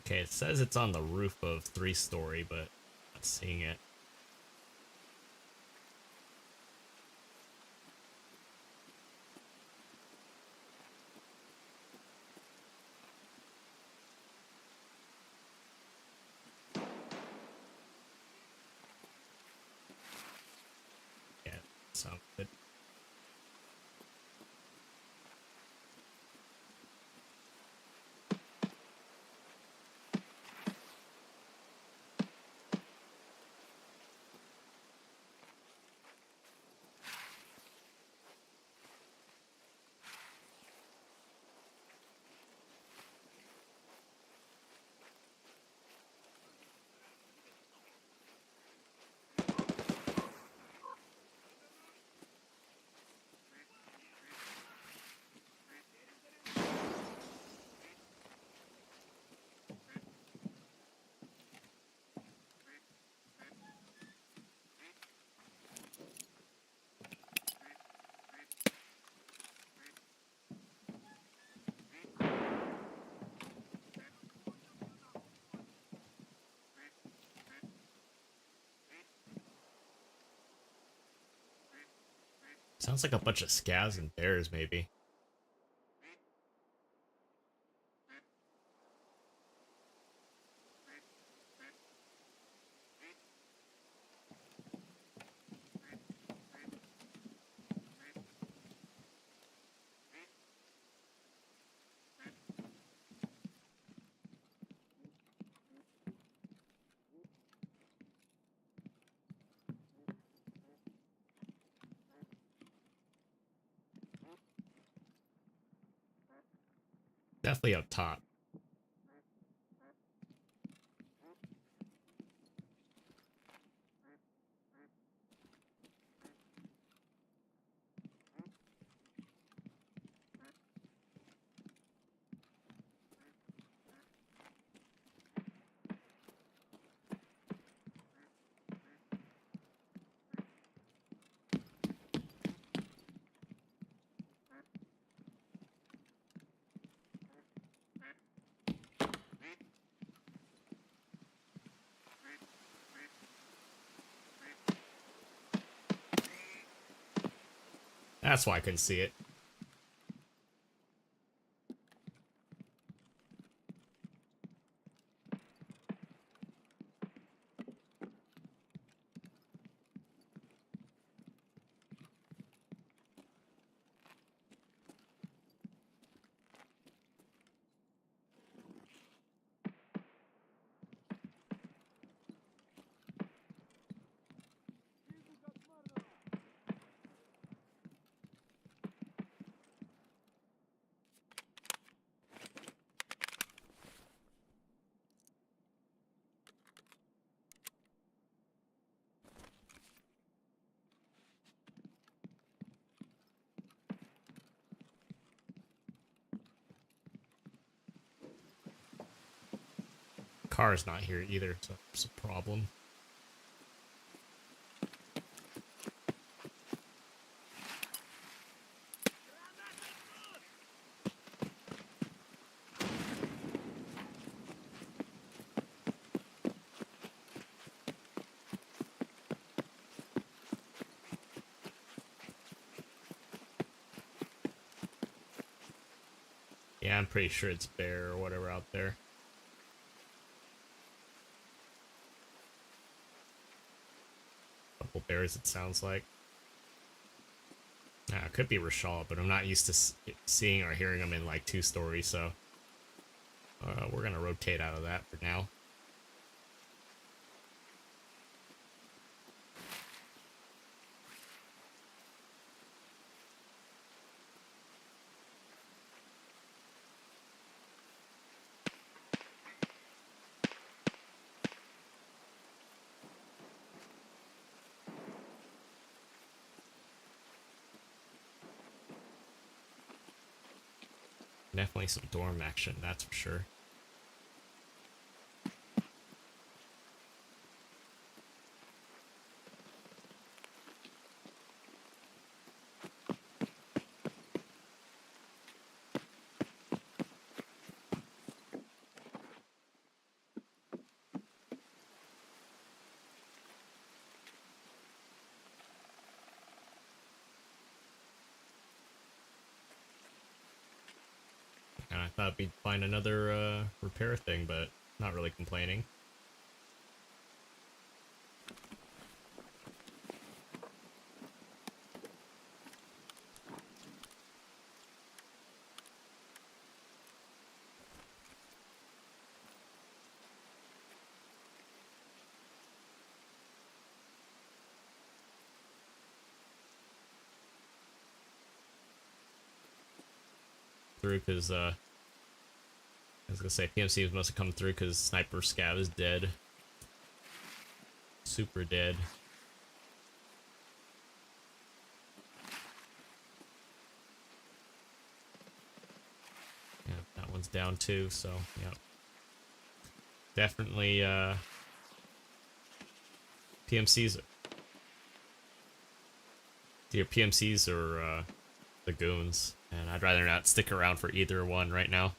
Okay, it says it's on the roof of 3-story, but not seeing it. Yeah, sounds good. Sounds like a bunch of scavs and bears, maybe. Definitely up top. That's why I couldn't see it. Car's not here either, so it's a problem. Yeah, I'm pretty sure it's bear or whatever out there. Couple bears, it sounds like. It could be Rashal, but I'm not used to seeing or hearing them in like 2-story, so we're gonna rotate out of that for now. Definitely some dorm action, that's for sure. thought we'd find another repair thing, but not really complaining. Through because I was gonna say PMCs must have come through because Sniper Scav is dead. Super dead. Yeah, that one's down too, so yeah. Definitely PMCs. Your PMCs are the goons, and I'd rather not stick around for either one right now.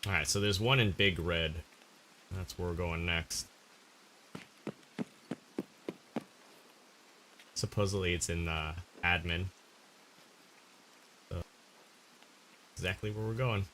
Alright, so there's one in Big Red. That's where we're going next. Supposedly it's in admin. So exactly where we're going.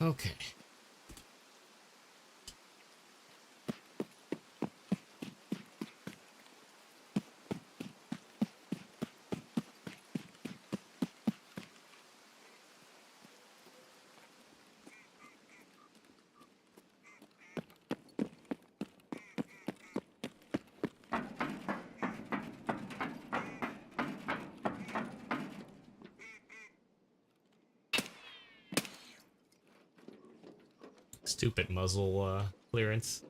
Okay. Stupid muzzle clearance.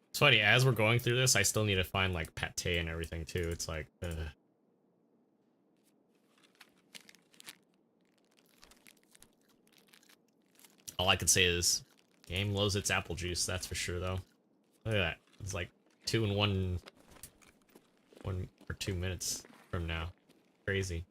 It's funny, as we're going through this, I still need to find like pate and everything too. It's like, all I can say is, game loves its apple juice. That's for sure, though. Look at that. It's like 2 in 1 or 2 minutes from now. Crazy.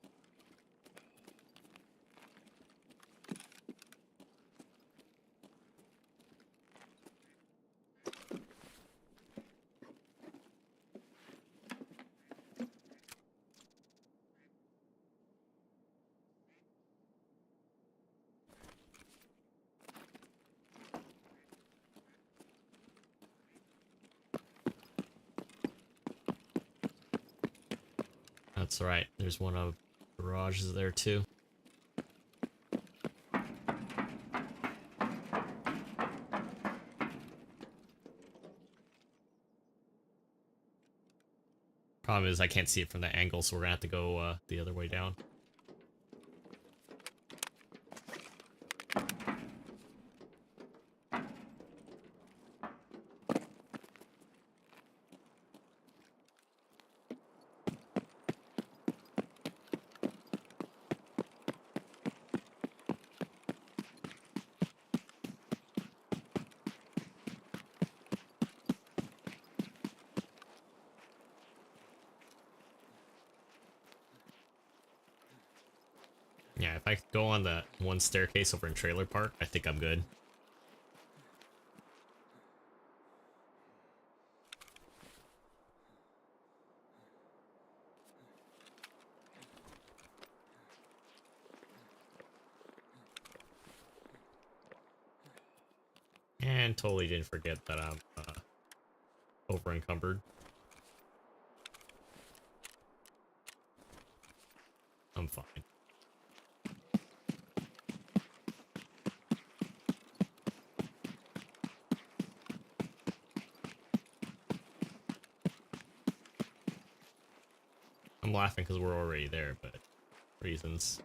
That's right. There's one of garages there too. Problem is I can't see it from that angle, so we're gonna have to go the other way down. Yeah, if I go on that one staircase over in Trailer Park, I think I'm good. And totally didn't forget that I'm over encumbered. I'm fine. I'm laughing because we're already there, but reasons.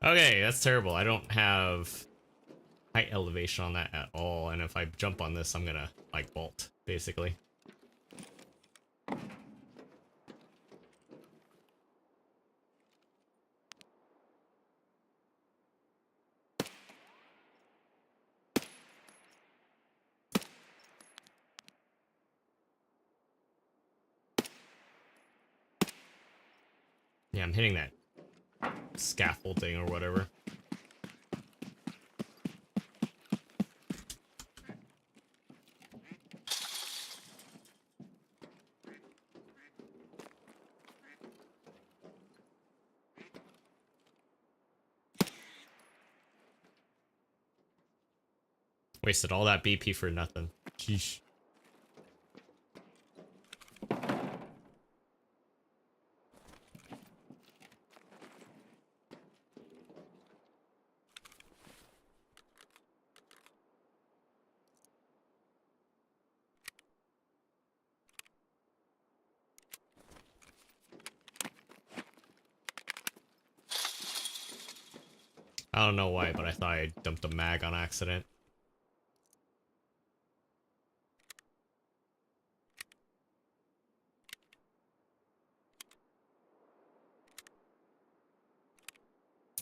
Okay, that's terrible. I don't have height elevation on that at all, and if I jump on this, I'm gonna, like, vault, basically. Yeah, I'm hitting that scaffolding or whatever. Wasted all that BP for nothing. Sheesh. I don't know why, but I thought I dumped a mag on accident.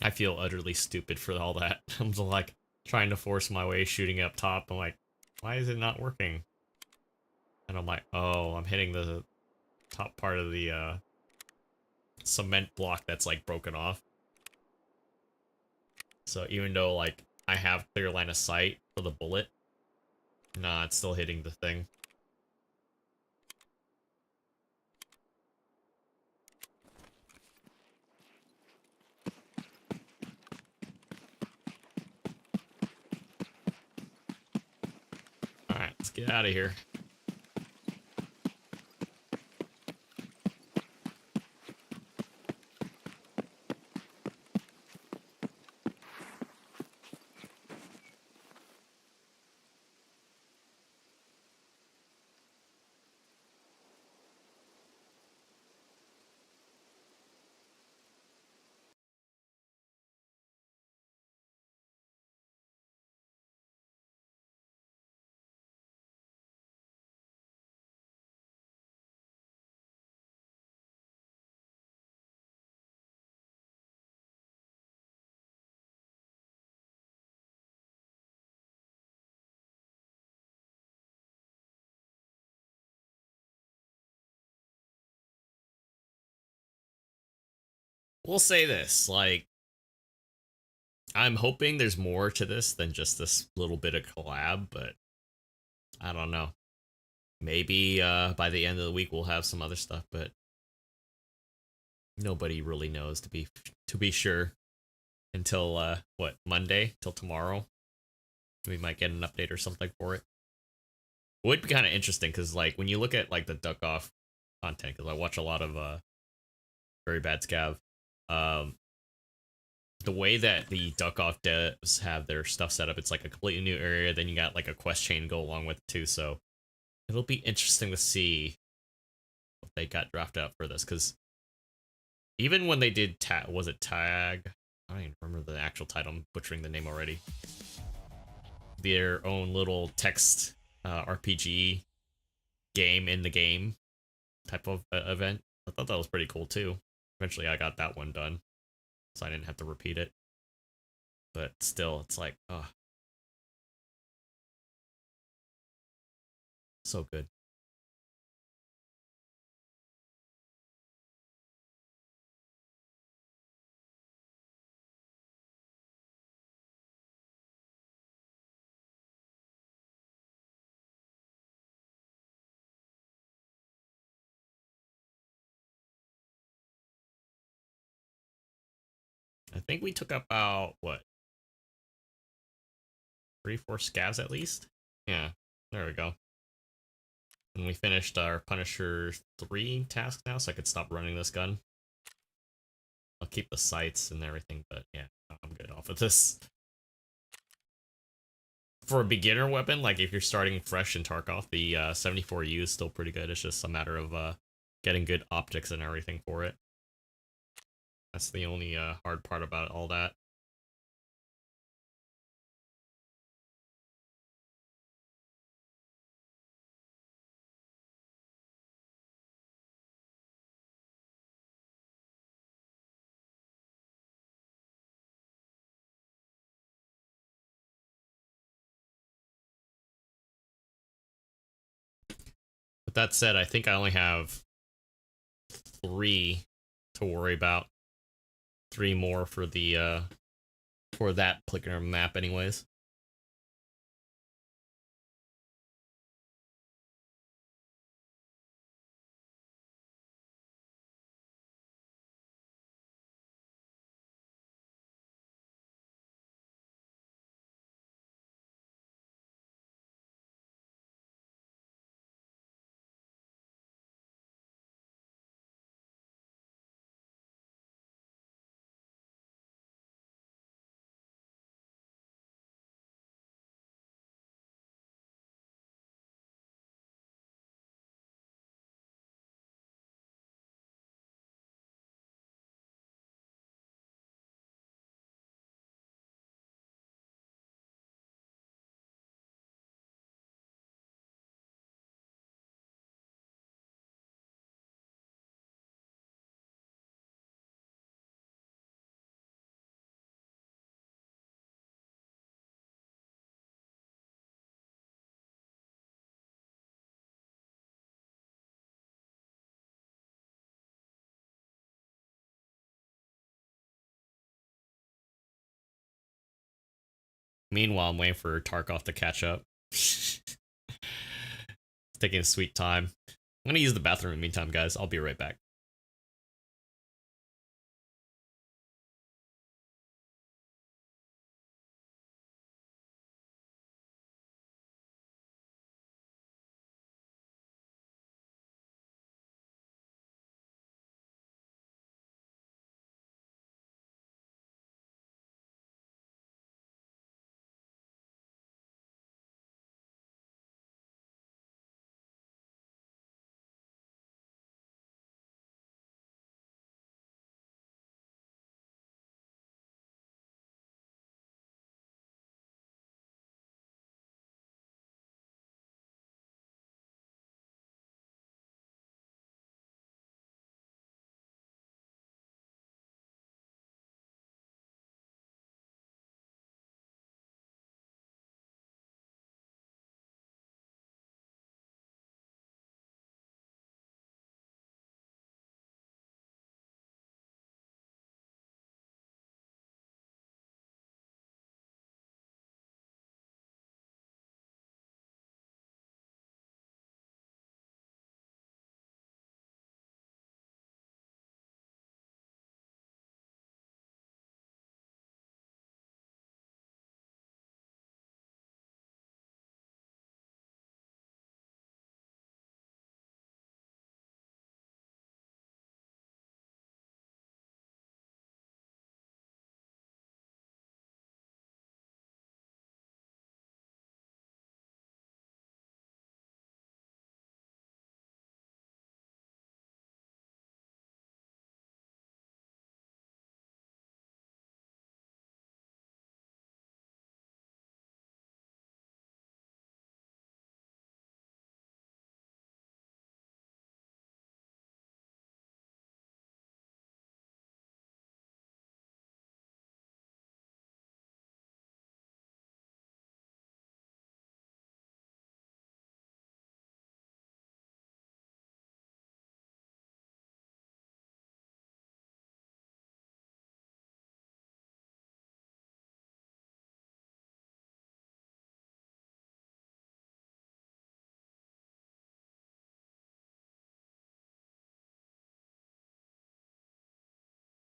I feel utterly stupid for all that. I'm just like trying to force my way shooting up top. I'm like, why is it not working? And I'm like, oh, I'm hitting the top part of the cement block that's like broken off. So even though like I have clear line of sight for the bullet, nah, it's still hitting the thing. Alright, let's get out of here. We'll say this, like, I'm hoping there's more to this than just this little bit of collab, but I don't know. Maybe by the end of the week we'll have some other stuff, but nobody really knows to be sure until what, Monday, till tomorrow. We might get an update or something for it. It would be kind of interesting because, like, when you look at like the Duckov content, because I watch a lot of Very Bad Scav, um, the way that the Duckov devs have their stuff set up, it's like a completely new area. Then you got like a quest chain go along with it too. So it'll be interesting to see what they got drafted up for this, because even when they did was it Tag? I don't even remember the actual title. I'm butchering the name already. Their own little text RPG game in the game type of event. I thought that was pretty cool too. Eventually, I got that one done, so I didn't have to repeat it. But still, it's like, oh, so good. I think we took about what, 3-4 scavs at least. Yeah, there we go. And we finished our Punisher 3 task now, so I could stop running this gun. I'll keep the sights and everything, but yeah, I'm good off of this. For a beginner weapon, like if you're starting fresh in Tarkov, the 74U is still pretty good. It's just a matter of getting good optics and everything for it. That's the only hard part about all that. With that said, I think I only have 3 to worry about. 3 more for the for that particular map anyways. Meanwhile, I'm waiting for Tarkov to catch up. It's taking a sweet time. I'm gonna use the bathroom in the meantime, guys. I'll be right back.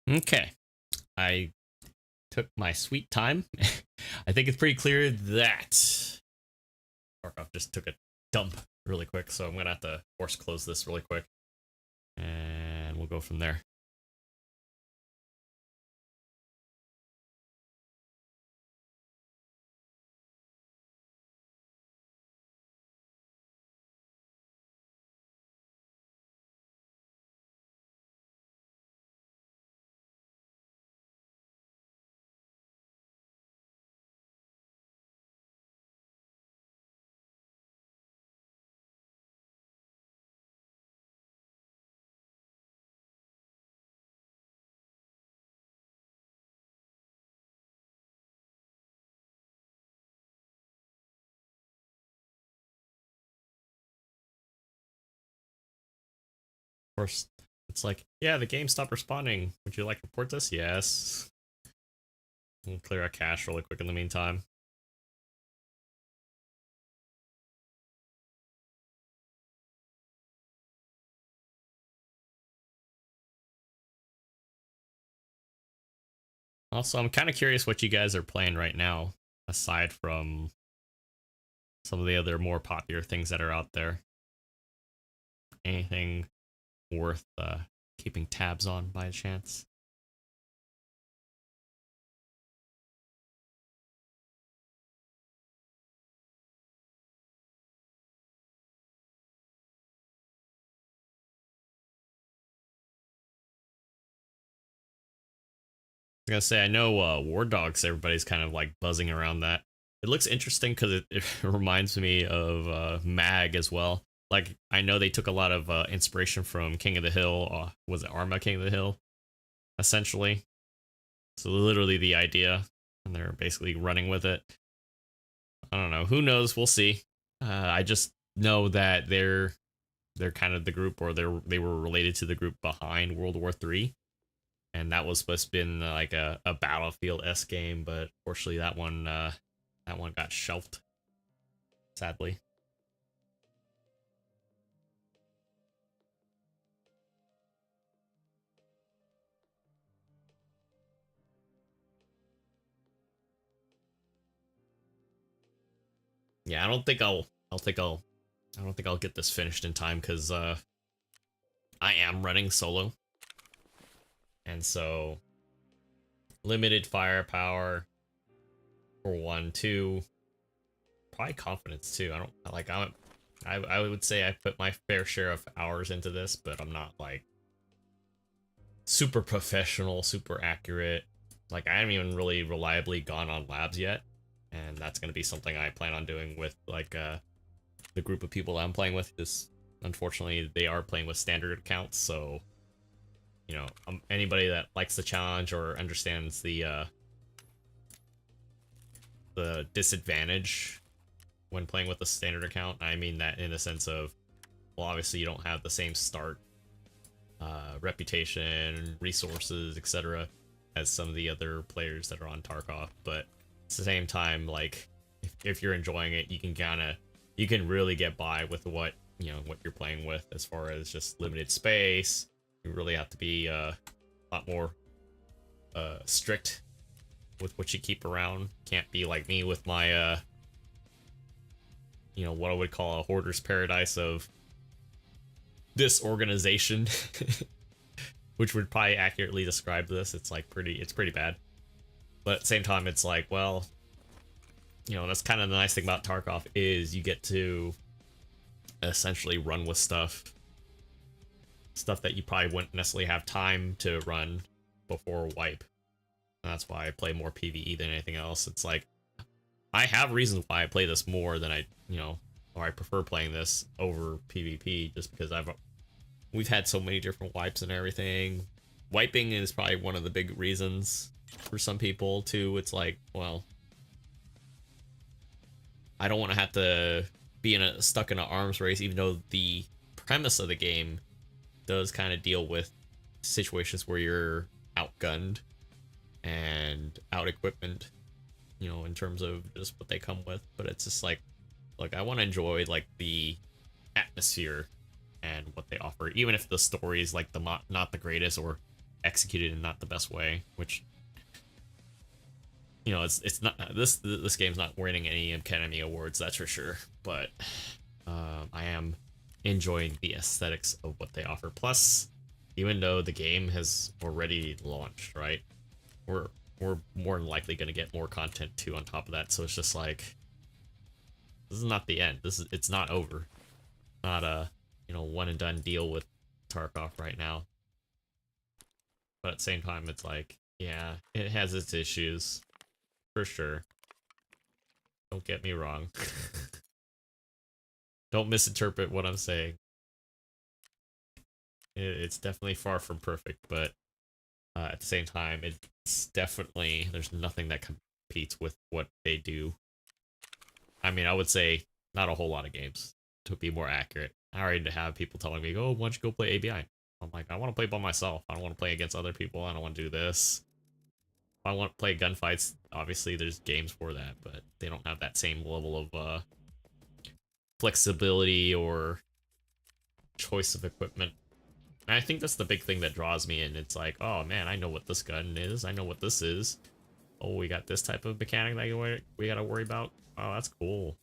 Okay, I took my sweet time. I think it's pretty clear that Tarkov just took a dump really quick, so I'm gonna have to force close this really quick, and we'll go from there. Of course, it's like, yeah, the game stopped responding. Would you like to report this? Yes. We'll clear our cache really quick in the meantime. Also, I'm kind of curious what you guys are playing right now, aside from some of the other more popular things that are out there. Anything worth keeping tabs on by chance? I was gonna say, I know War Dogs, everybody's kind of like buzzing around that. It looks interesting because it reminds me of Mag as well. Like, I know they took a lot of inspiration from King of the Hill. Was it Arma King of the Hill? Essentially. So literally the idea, and they're basically running with it. I don't know. Who knows? We'll see. I just know that they're kind of the group, or they were related to the group behind World War III, and that was supposed to be like a Battlefield-esque game, but fortunately that one got shelved, sadly. Yeah, I don't think I'll get this finished in time because I am running solo, and so limited firepower for one, two, probably confidence too. I don't like I would say I put my fair share of hours into this, but I'm not like super professional, super accurate. Like, I haven't even really reliably gone on labs yet, and that's going to be something I plan on doing with like the group of people I'm playing with. Is unfortunately they are playing with standard accounts, so anybody that likes the challenge or understands the disadvantage when playing with a standard account. I mean that in the sense of, well, obviously you don't have the same start reputation, resources, etc., as some of the other players that are on Tarkov. But at the same time, like, if you're enjoying it, you can really get by with what you're playing with, as far as just limited space. You really have to be a lot more strict with what you keep around. Can't be like me with my what I would call a hoarder's paradise of disorganization, which would probably accurately describe this. It's like it's pretty bad. But at the same time, it's like, well, that's kind of the nice thing about Tarkov, is you get to essentially run with stuff that you probably wouldn't necessarily have time to run before wipe. And that's why I play more PvE than anything else. It's like, I have reasons why I play this more than or I prefer playing this over PvP, just because we've had so many different wipes and everything. Wiping is probably one of the big reasons for some people too. It's like, well, I don't want to have to be stuck in an arms race, even though the premise of the game does kind of deal with situations where you're outgunned and out equipment, in terms of just what they come with. But it's just like, look, I want to enjoy like the atmosphere and what they offer, even if the story is like not the greatest, or executed in not the best way, which, you know, it's not, this game's not winning any Academy Awards, that's for sure, but I am enjoying the aesthetics of what they offer. Plus, even though the game has already launched, right, we're more than likely going to get more content too on top of that, so it's just like, this is not the end. It's not over. Not a, you know, one and done deal with Tarkov right now. But at the same time, it's like, yeah, it has its issues. For sure. Don't get me wrong. Don't misinterpret what I'm saying. It's definitely far from perfect, but at the same time, it's definitely, there's nothing that competes with what they do. I mean, I would say not a whole lot of games, to be more accurate. I already have people telling me, oh, why don't you go play ABI? I'm like, I want to play by myself. I don't want to play against other people. I don't want to do this. If I want to play gunfights, obviously there's games for that, but they don't have that same level of flexibility or choice of equipment. And I think that's the big thing that draws me in. It's like, oh man, I know what this gun is. I know what this is. Oh, we got this type of mechanic that we gotta worry about. Oh, that's cool.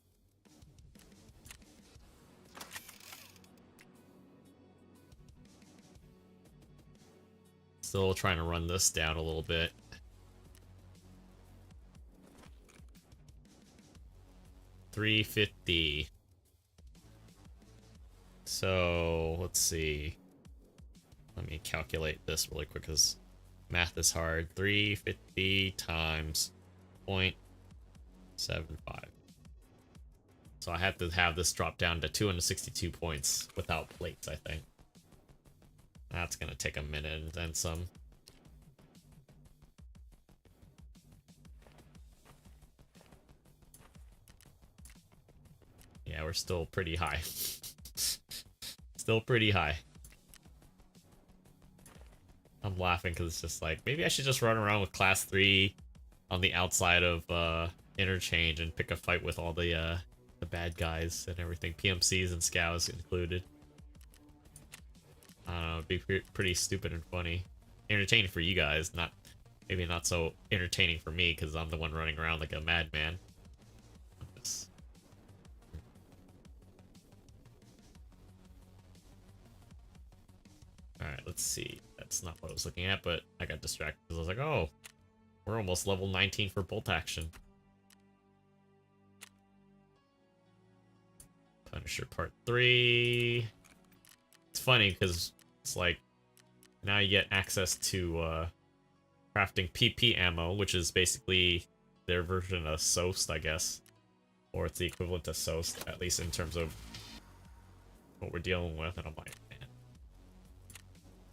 Still trying to run this down a little bit. $350. So let's see. Let me calculate this really quick because math is hard. 350 times 0.75. So I have to have this drop down to 262 points without plates, I think. That's gonna take a minute and then some. Yeah, we're still pretty high. Still pretty high. I'm laughing because it's just like, maybe I should just run around with class 3 on the outside of interchange and pick a fight with all the bad guys and everything, PMCs and scows included. I don't know, it'd be pretty stupid and funny. Entertaining for you guys, maybe not so entertaining for me because I'm the one running around like a madman. Alright, let's see. That's not what I was looking at, but I got distracted because I was like, oh, we're almost level 19 for bolt action. Punisher Part 3. It's funny because it's like, now you get access to crafting PP ammo, which is basically their version of SOST, I guess. Or it's the equivalent to SOST, at least in terms of what we're dealing with. And I'm like, man.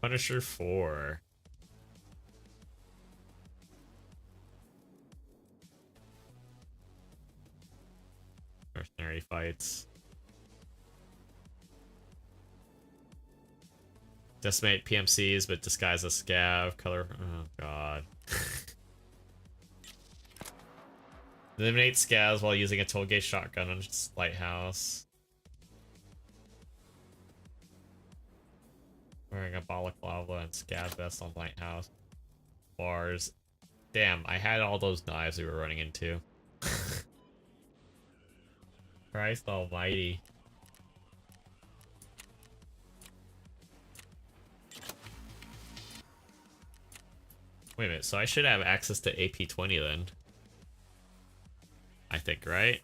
Punisher 4. Mercenary fights. Decimate PMCs, but disguise as scav. Color. Oh, God. Eliminate scavs while using a 12-gauge shotgun on lighthouse. Wearing a balaclava and scav vest on lighthouse. Bars. Damn, I had all those knives we were running into. Christ almighty. Wait a minute, so I should have access to AP-20 then. I think, right?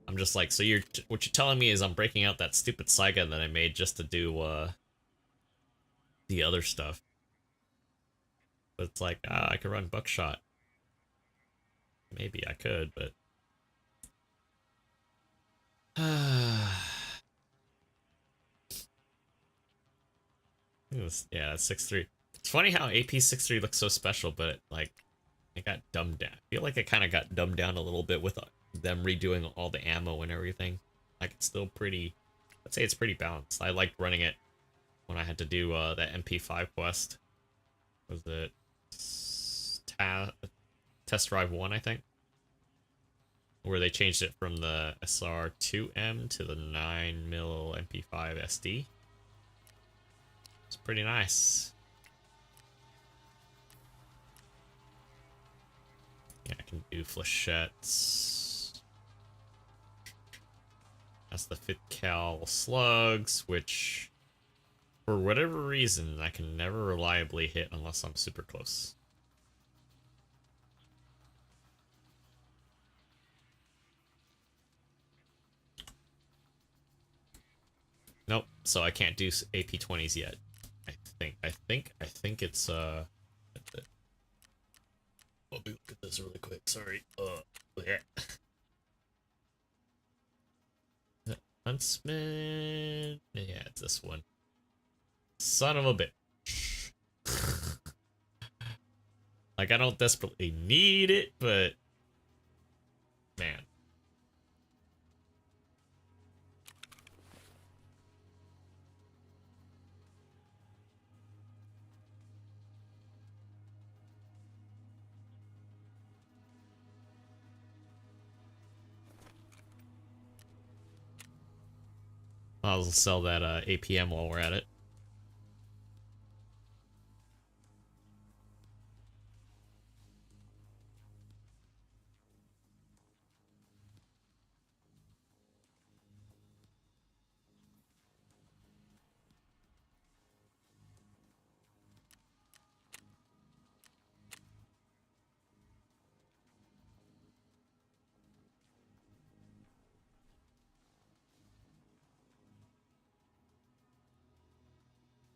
I'm just like, so what you're telling me is I'm breaking out that stupid Saiga that I made just to do the other stuff. But it's like, I could run buckshot. Maybe I could, but yeah, that's 6.3. It's funny how AP 6.3 looks so special, but like it got dumbed down. I feel like it kind of got dumbed down a little bit with them redoing all the ammo and everything. like it's still pretty, I'd say it's pretty balanced. I liked running it when I had to do that MP5 quest. Was it Test Drive 1, I think? Where they changed it from the SR2M to the 9mm MP5 SD. It's pretty nice. Yeah, I can do flechettes. That's the 5th cal slugs, which, for whatever reason, I can never reliably hit unless I'm super close. Nope, so I can't do AP20s yet. I think it's let me look at this really quick. Sorry. Yeah. Huntsman. Yeah, it's this one. Son of a bitch. Like, I don't desperately need it, but man. I'll sell that APM while we're at it.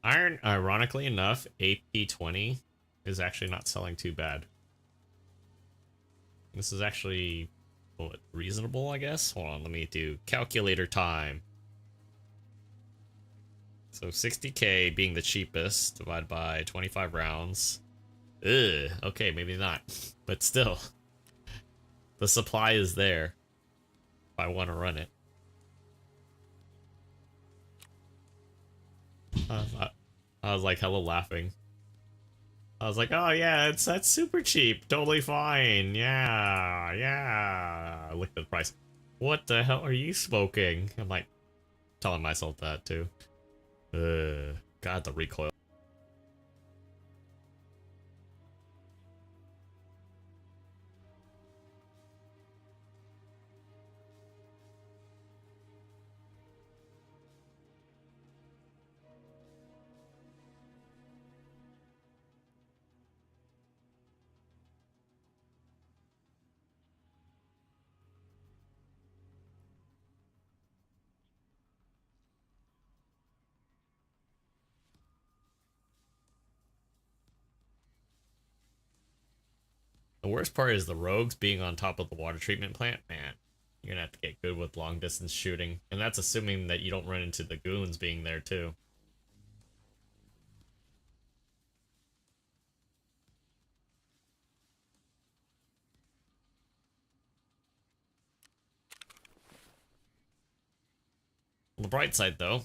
Iron, ironically enough, AP20 is actually not selling too bad. This is actually, well, reasonable, I guess. Hold on, let me do calculator time. So 60k being the cheapest, divided by 25 rounds. Ugh, okay, maybe not. But still, the supply is there if I want to run it. I was like hella laughing. I was like, oh yeah, that's super cheap, totally fine, yeah. I looked at the price. What the hell are you smoking? I'm like, telling myself that too. God, the recoil. The worst part is the rogues being on top of the water treatment plant. Man, you're gonna have to get good with long distance shooting. And that's assuming that you don't run into the goons being there too. On the bright side though,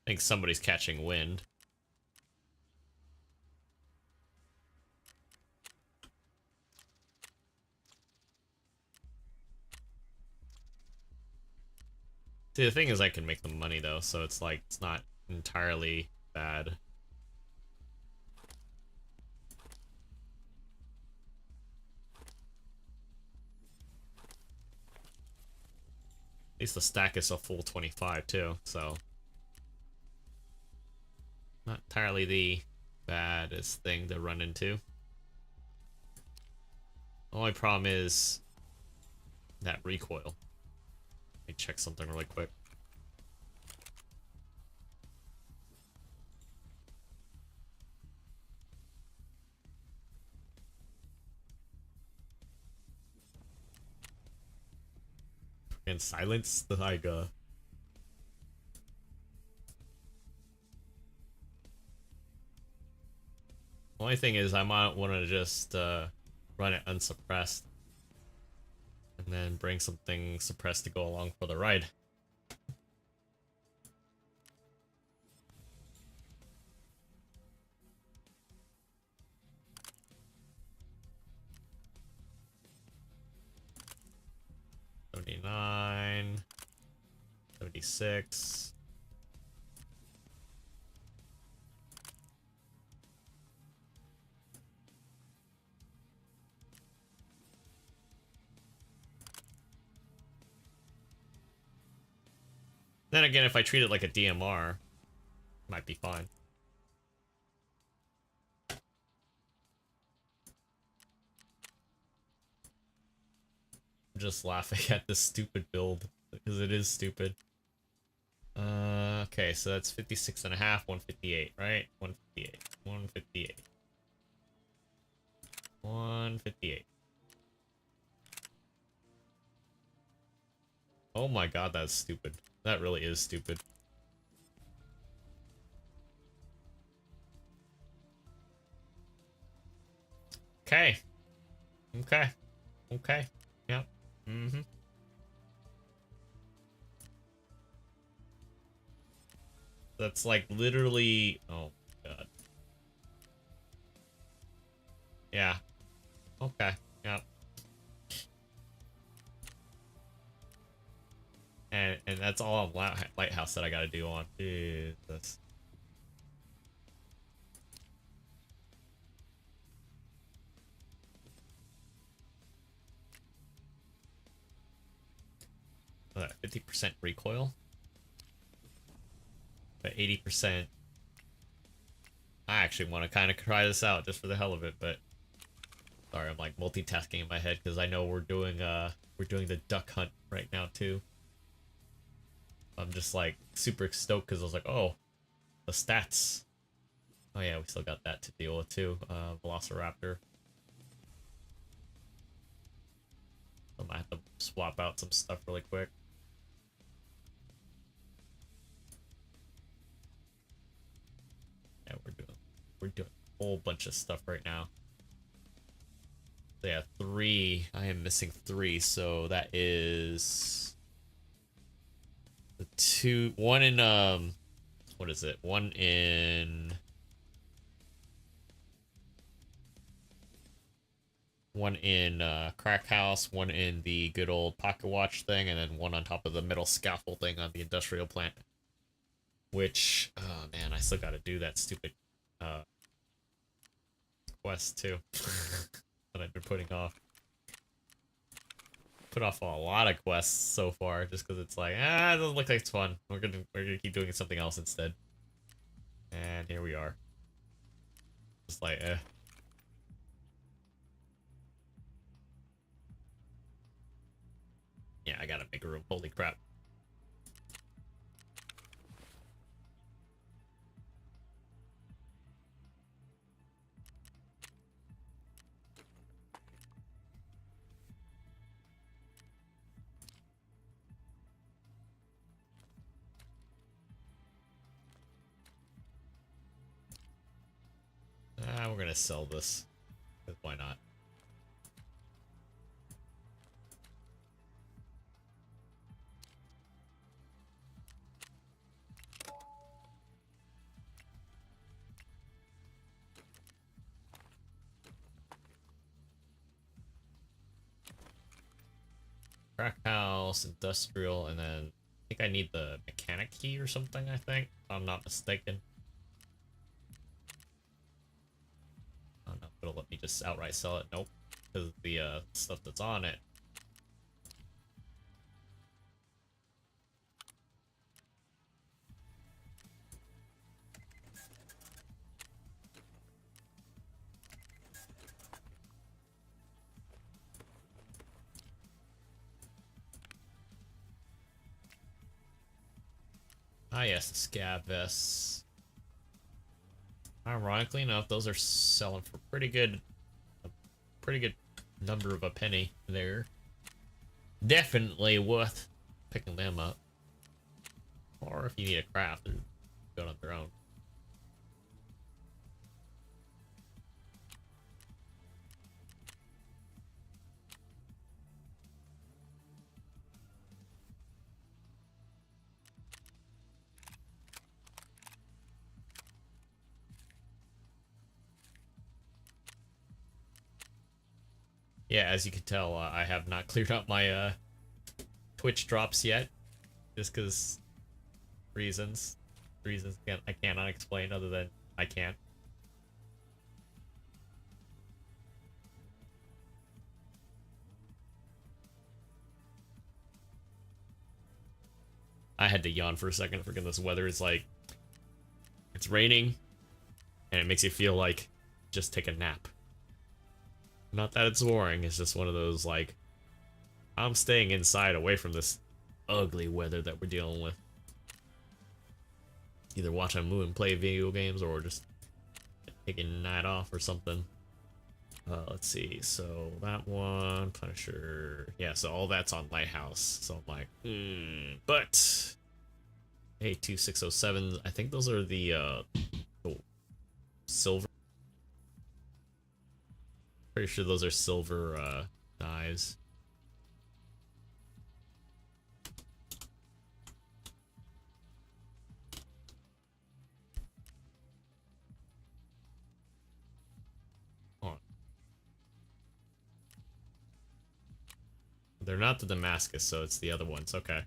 I think somebody's catching wind. See, the thing is I can make them money though, so it's like, it's not entirely bad. At least the stack is a full 25 too, so not entirely the baddest thing to run into. The only problem is that recoil. Let me check something really quick. And silence the Tiger. Only thing is I might want to just run it unsuppressed. And then bring something suppressed to go along for the ride. $79, $76. Then again, if I treat it like a DMR, it might be fine. I'm just laughing at this stupid build because it is stupid. Okay, so that's 56 and a half, 158, right? 158, 158, 158. Oh my god, that's stupid. That really is stupid. Okay. Okay. Okay. Yep. Mm-hmm. That's like literally... Oh, god. Yeah. Okay. Yep. And that's all on Lighthouse that I gotta do on. Jesus. Oh, that 50% recoil. But 80%. I actually want to kind of try this out just for the hell of it, but sorry, I'm like multitasking in my head because I know we're doing the duck hunt right now too. I'm just like super stoked because I was like, oh, the stats. Oh yeah, we still got that to deal with too. Velociraptor. I might have to swap out some stuff really quick. Yeah, we're doing a whole bunch of stuff right now. So yeah, 3. I am missing 3, so that is the 2. 1 in what is it? 1 in Crack House, 1 in the good old pocket watch thing, and then 1 on top of the metal scaffolding on the industrial plant. Which, oh man, I still gotta do that stupid quest too that I've been putting off. Put off a lot of quests so far just because it's like, it doesn't look like it's fun. We're gonna keep doing something else instead. And here we are. Just like, Yeah, I gotta make a room. Holy crap. We're gonna sell this. Why not? Crack house, industrial, and then I think I need the mechanic key or something, I think, if I'm not mistaken. I don't know if it'll let me just outright sell it. Nope. Because of the stuff that's on it. Ah yes, the scab vests. Ironically enough, those are selling for a pretty good number of a penny there. Definitely worth picking them up. Or if you need a craft, they're going on their own. Yeah, as you can tell, I have not cleared out my Twitch drops yet, just because reasons. I cannot explain other than I can't. I had to yawn for a second. Freaking this weather is like, it's raining, and it makes you feel like just take a nap. Not that it's boring, it's just one of those like, I'm staying inside away from this ugly weather that we're dealing with. Either watch a movie and play video games or just taking a night off or something. Let's see, so that one, Punisher, yeah, so all that's on Lighthouse, so I'm like, but, hey, 2607, I think those are the, silver, pretty sure those are silver, knives. They're not the Damascus, so it's the other ones. Okay.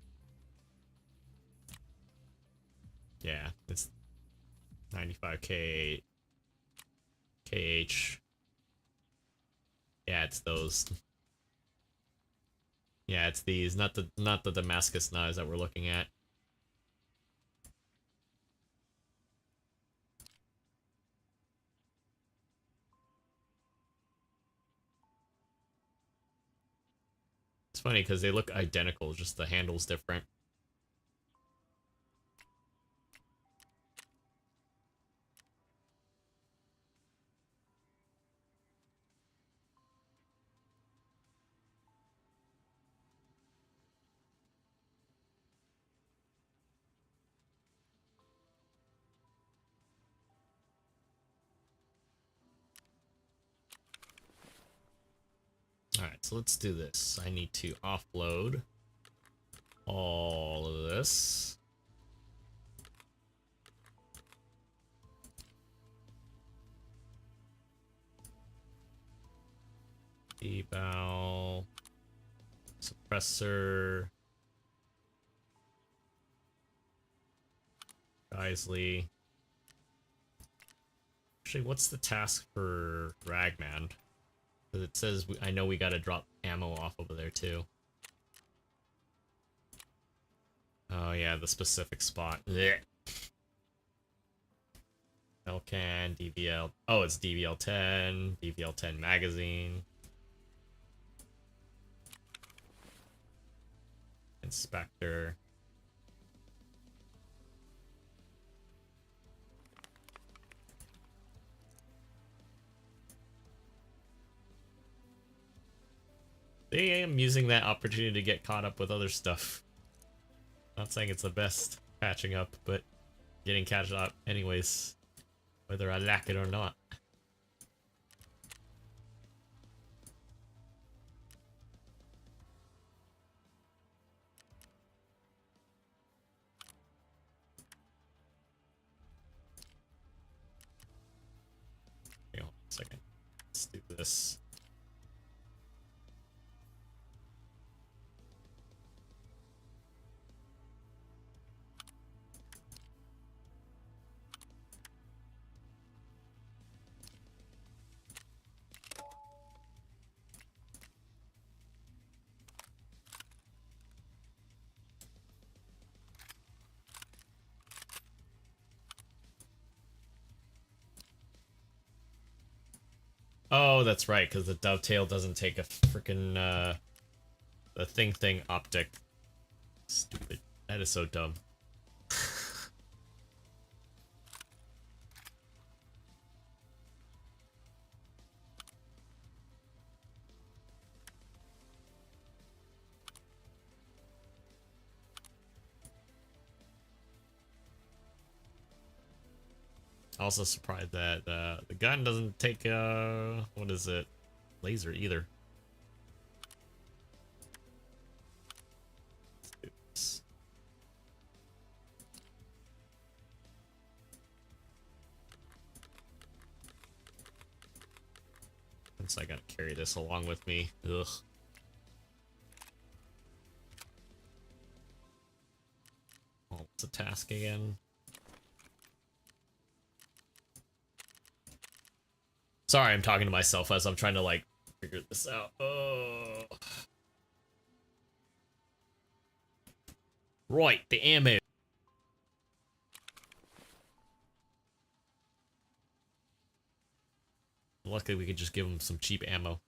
Yeah, it's 95k KH. Yeah, it's those. Yeah, it's these, not the Damascus knives that we're looking at. It's funny because they look identical, just the handle's different. Alright, so let's do this. I need to offload all of this. Debow. Suppressor. Geisley. Actually, what's the task for Ragman? Because it says, I know we gotta drop ammo off over there too. Oh yeah, the specific spot. Blech. Elcan, DVL. Oh, it's DVL-10, DVL-10 magazine. Inspector. I am using that opportunity to get caught up with other stuff. Not saying it's the best catching up, but getting catch up anyways, whether I lack it or not. Hang on a second. Let's do this. Oh, that's right, because the dovetail doesn't take a freaking, the thing optic. Stupid. That is so dumb. Also surprised that the gun doesn't take, what is it? Laser either. Since I gotta carry this along with me. Ugh. Oh, what's the task again? Sorry, I'm talking to myself as I'm trying to, like, figure this out. Oh. Right, the ammo. Luckily, we could just give him some cheap ammo.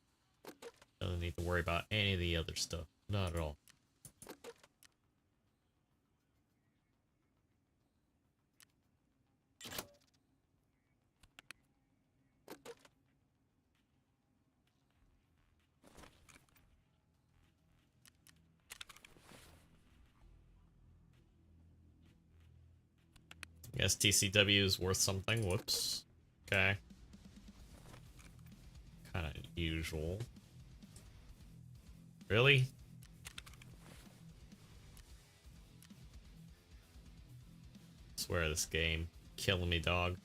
Doesn't need to worry about any of the other stuff. Not at all. I guess TCW is worth something. Whoops. Okay. Kind of usual. Really? I swear this game. Killing me, dog.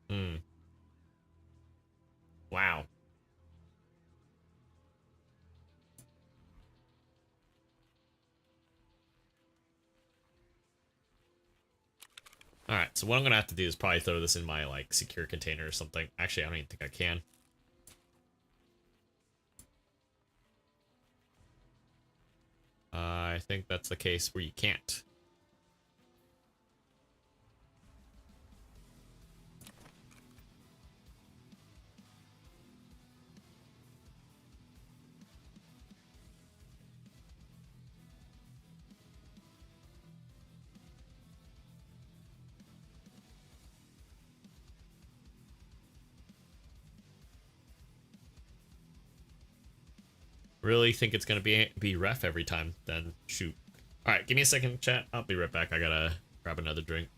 Hmm. Wow. Alright, so what I'm gonna have to do is probably throw this in my, like, secure container or something. Actually, I don't even think I can. I think that's the case where you can't. Really think it's gonna be ref every time? Then shoot. Alright, give me a second, chat. I'll be right back. I gotta grab another drink.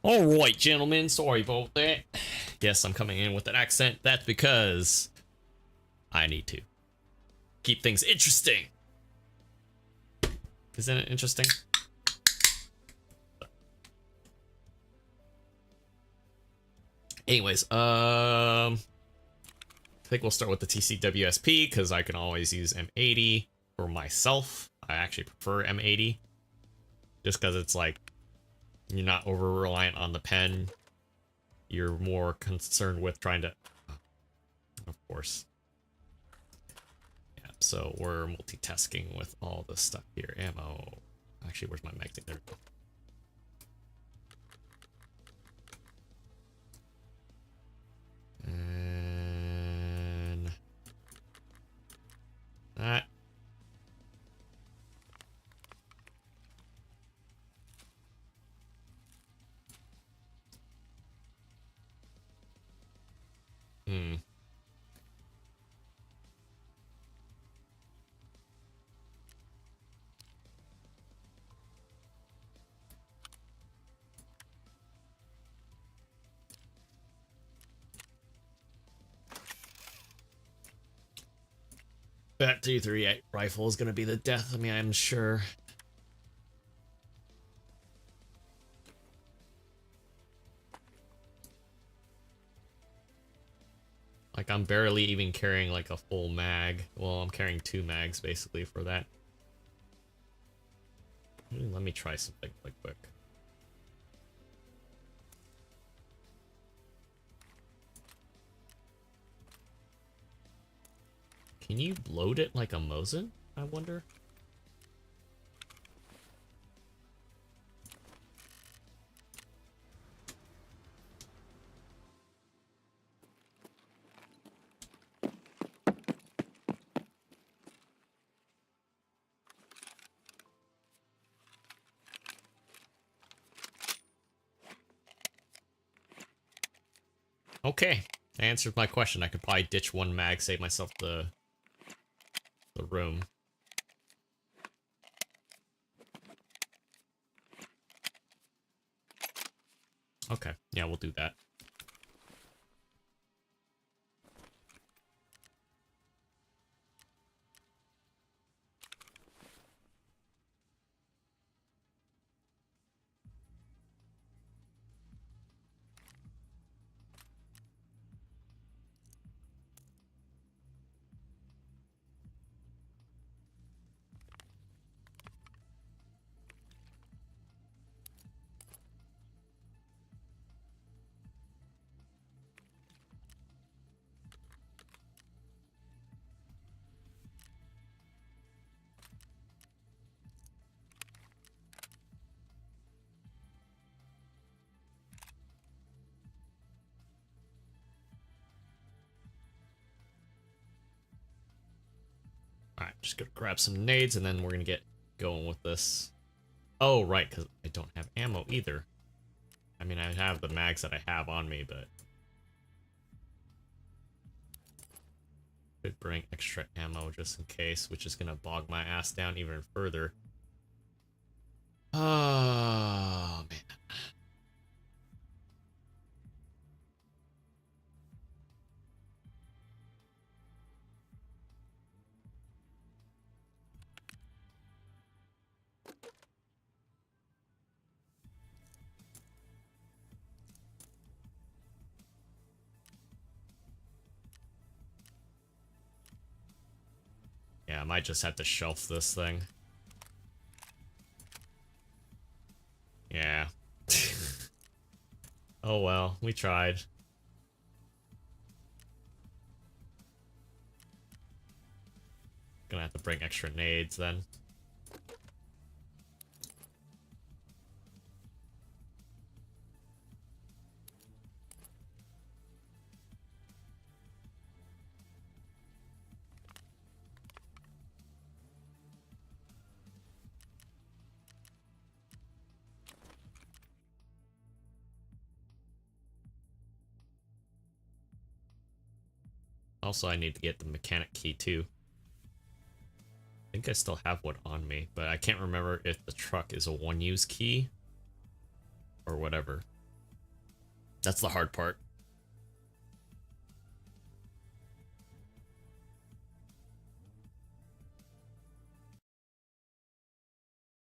Alright, gentlemen, sorry about that. Yes, I'm coming in with an accent. That's because I need to keep things interesting. Isn't it interesting? Anyways, I think we'll start with the TCWSP because I can always use M80 for myself. I actually prefer M80 just because it's like you're not over reliant on the pen. You're more concerned with trying to, of course. Yeah, so we're multitasking with all this stuff here. Ammo. Actually, where's my magazine? There we go. And that. That 238 rifle is gonna be the death of me, I'm sure. Like, I'm barely even carrying like a full mag. Well, I'm carrying 2 mags basically for that. Let me try something really quick. Can you load it like a Mosin, I wonder? Okay, answered my question. I could probably ditch 1 mag, save myself the room. Okay, yeah, we'll do that. Alright, just gonna grab some nades and then we're gonna get going with this. Oh, right, because I don't have ammo either. I mean, I have the mags that I have on me, but could bring extra ammo just in case, which is gonna bog my ass down even further. Oh, man. Yeah, I might just have to shelf this thing. Yeah. Oh well, we tried. Gonna have to bring extra nades then. Also, I need to get the mechanic key too. I think I still have one on me, but I can't remember if the truck is a one-use key or whatever. That's the hard part.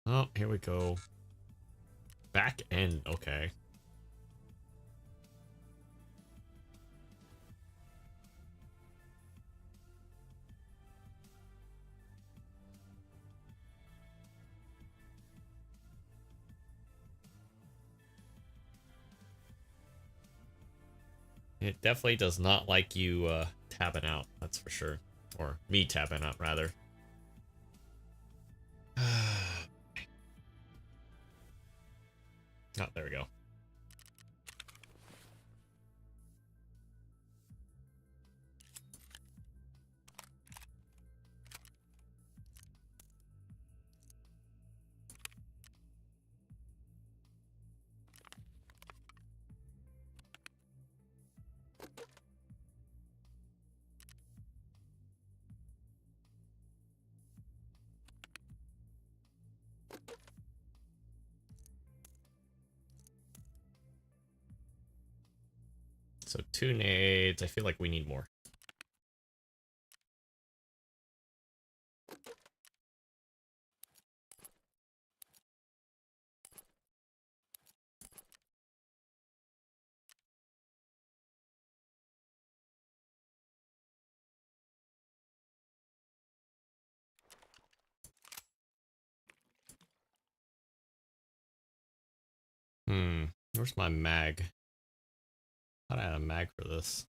Oh, here we go. Back end, okay. It definitely does not like you tabbing out, that's for sure. Or me tabbing out, rather. Oh, there we go. So 2 nades. I feel like we need more. Where's my mag? I thought I had a mag for this.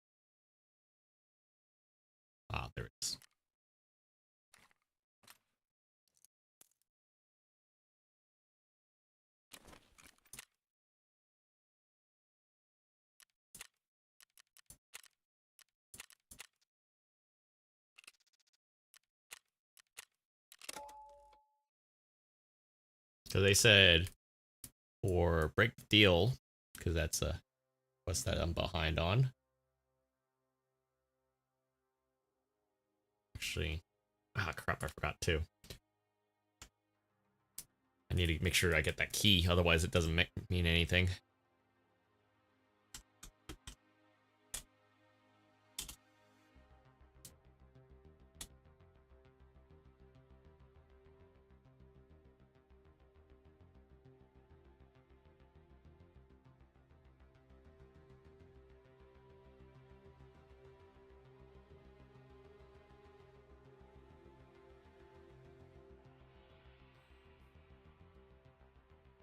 Ah, there it is. So they said for break the deal, because that's a quest that I'm behind on. Actually, ah, crap, I forgot too. I need to make sure I get that key, otherwise it doesn't mean anything.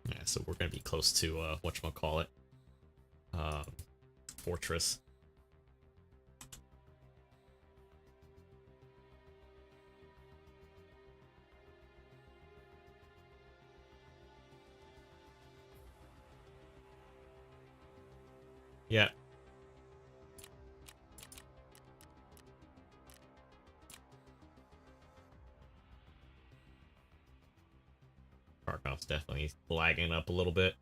Yeah, so we're gonna be close to whatchamacallit, fortress. Yeah. Tarkov's definitely lagging up a little bit.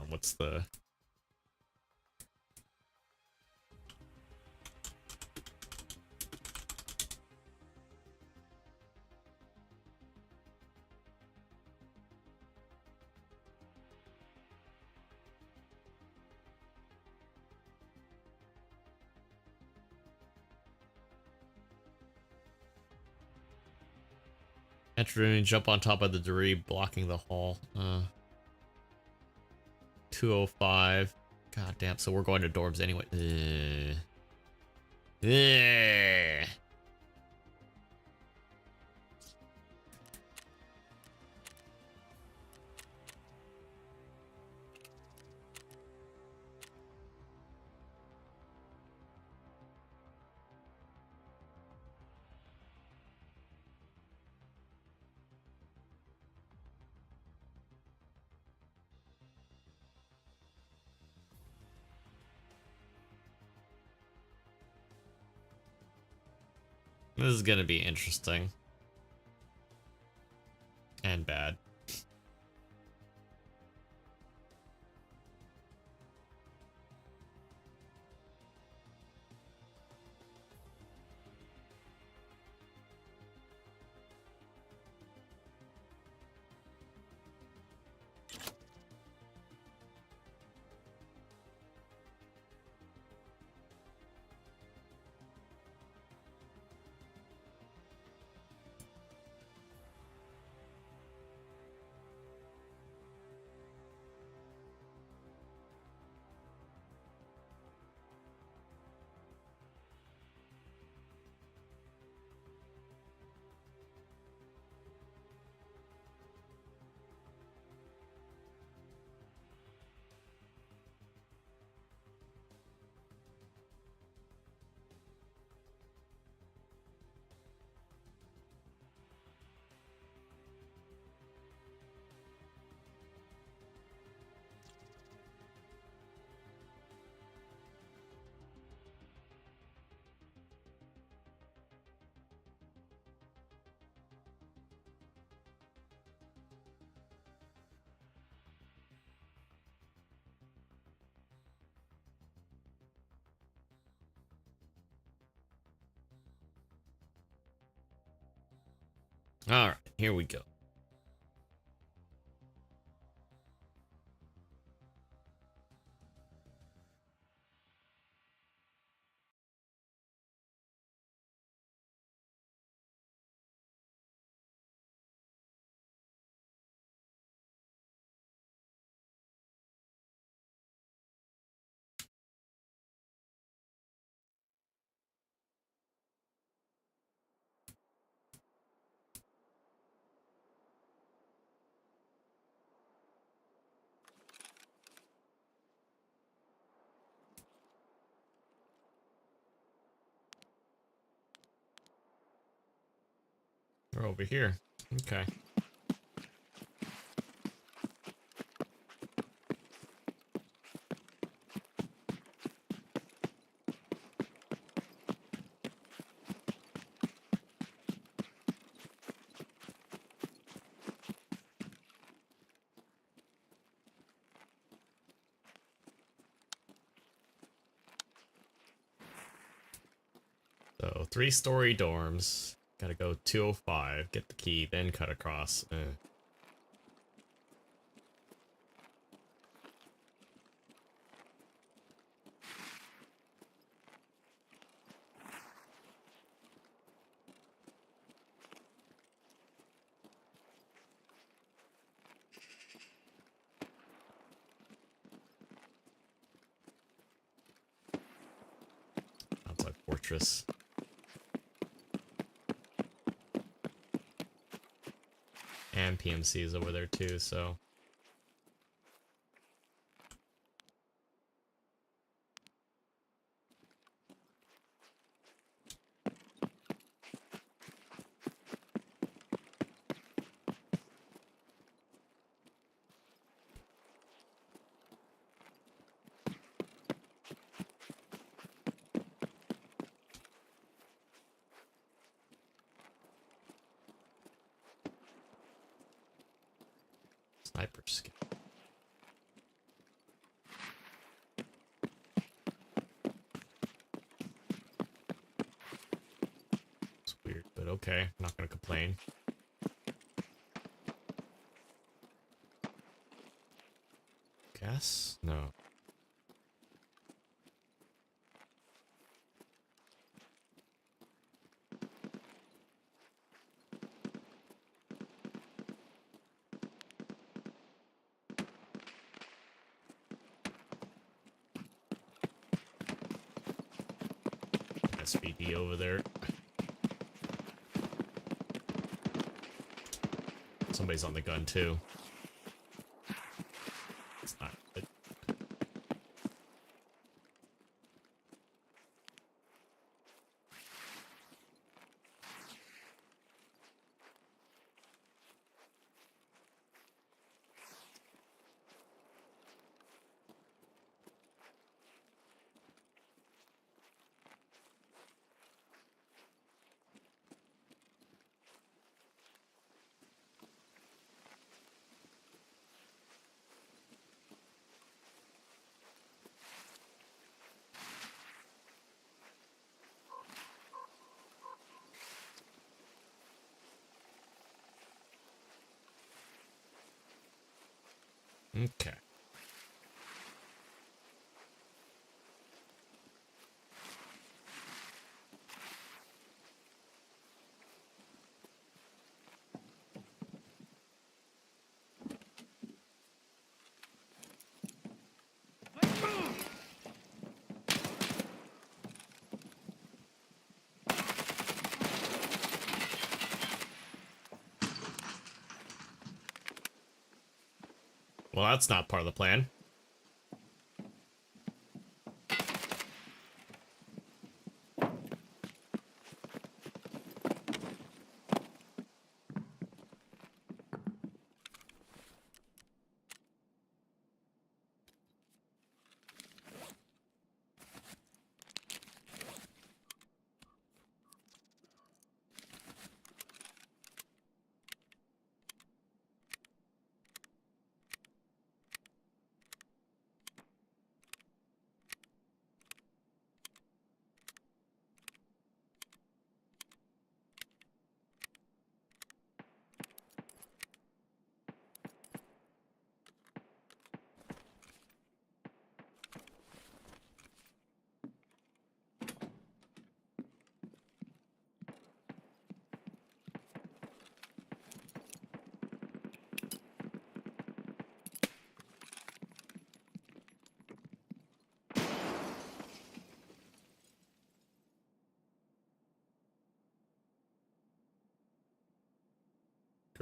What's the... Enter and jump on top of the debris, blocking the hall. 205. God damn, so we're going to dorms anyway. This is gonna be interesting. And bad. Alright, here we go. We're over here. Okay. So, 3-story dorms. Gotta go 205, get the key, then cut across. Outside fortress. And PMC is over there too, so. Sniper skill. It's weird, but okay. I'm not gonna complain. Gas? No. SVD over there. Somebody's on the gun too. It's not good. Okay. Well, that's not part of the plan.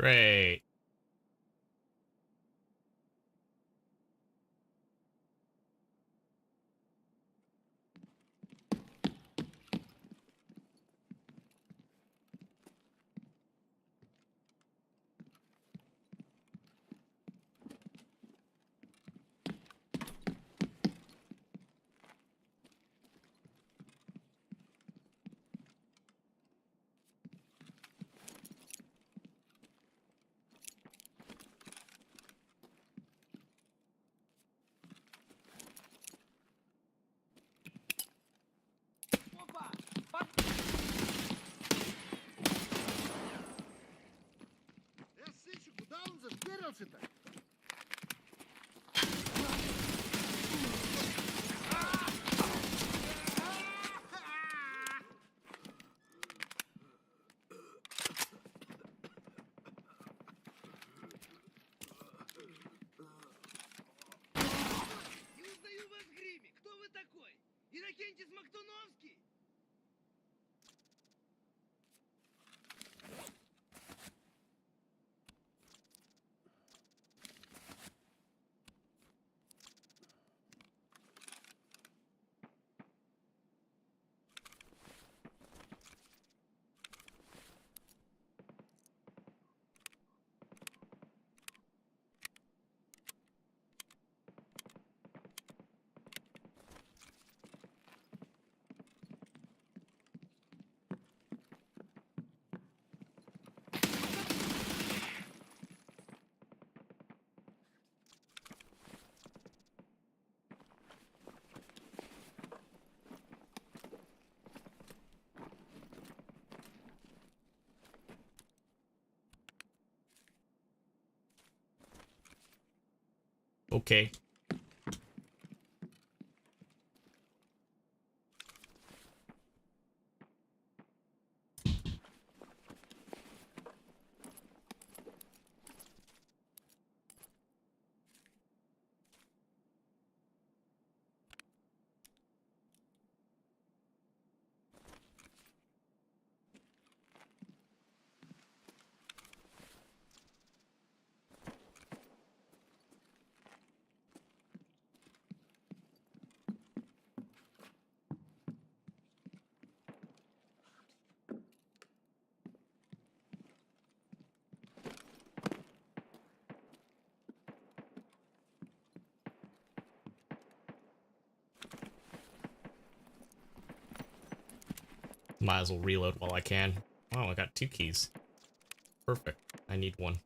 Great. Okay. Might as well reload while I can. Wow, I got 2 keys. Perfect. I need 1.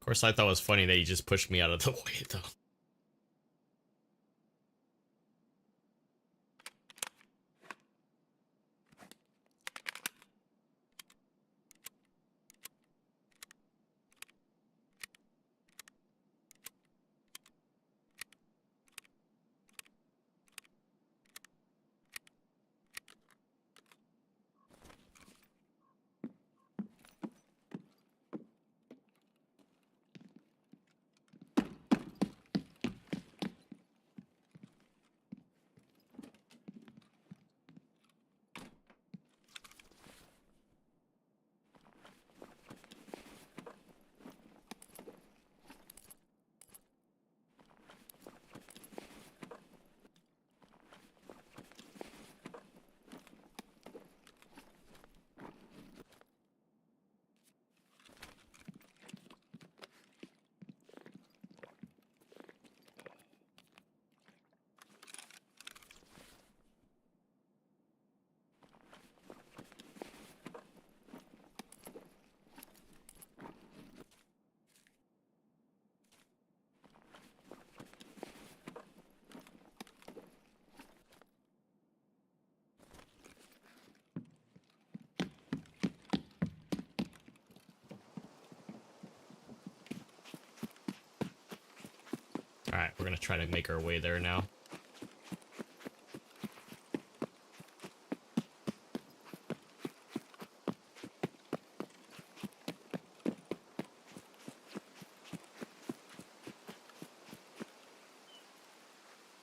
Of course, I thought it was funny that you just pushed me out of the way, though. We're gonna try to make our way there now.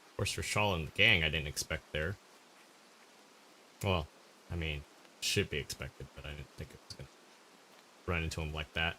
Of course, Rashal and the gang I didn't expect there. Well, I mean, should be expected, but I didn't think it was gonna run into him like that.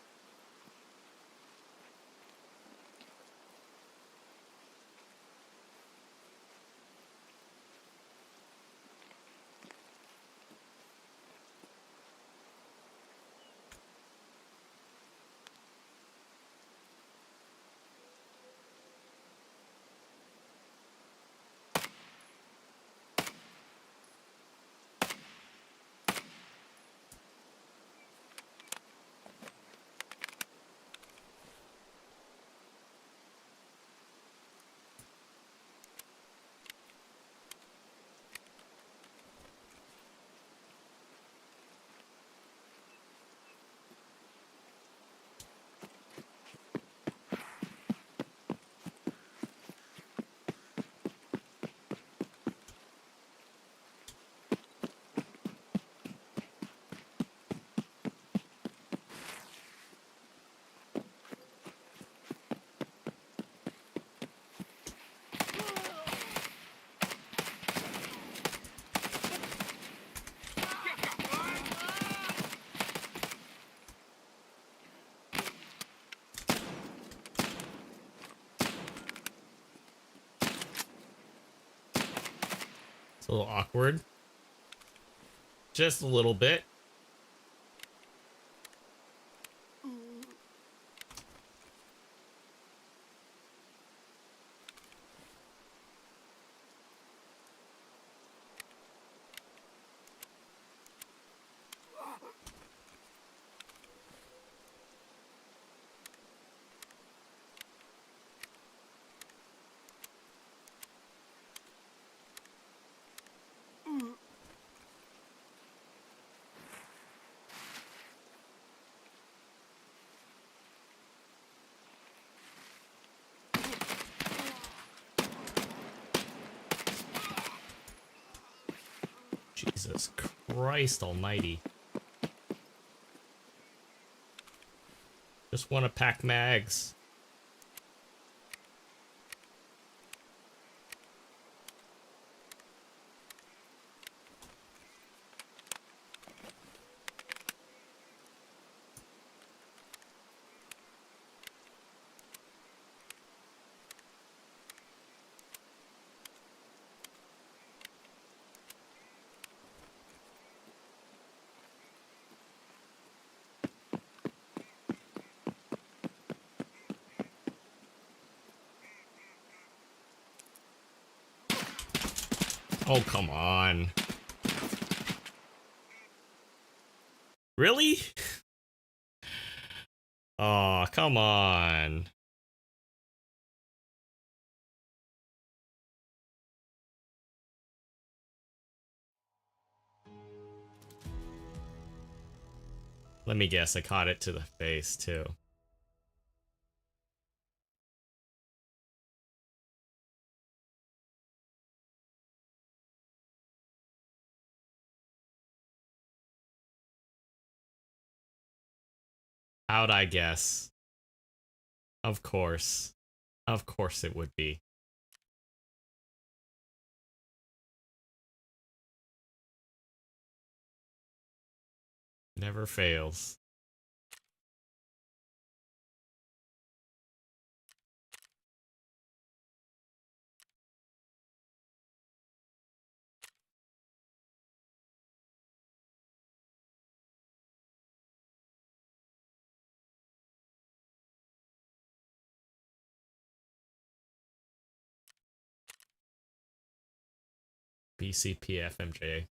It's a little awkward. Just a little bit. Jesus Christ almighty. Just want to pack mags. Oh, come on. Really? Oh, come on. Let me guess, I caught it to the face, too. How'd I guess? Of course. Of course it would be. Never fails. BCPFMJ.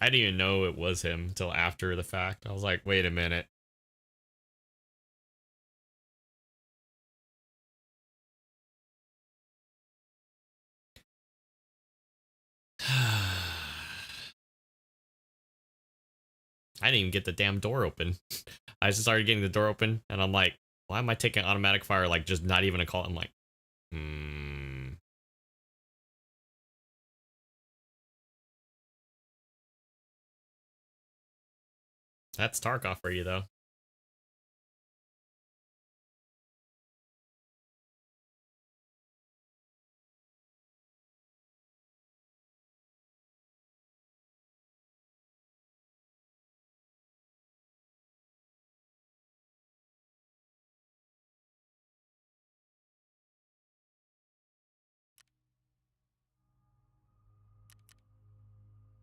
I didn't even know it was him until after the fact. I was like, wait a minute. I didn't even get the damn door open. I just started getting the door open, and I'm like, why am I taking automatic fire? Like, just not even a call. I'm like, That's Tarkov for you, though.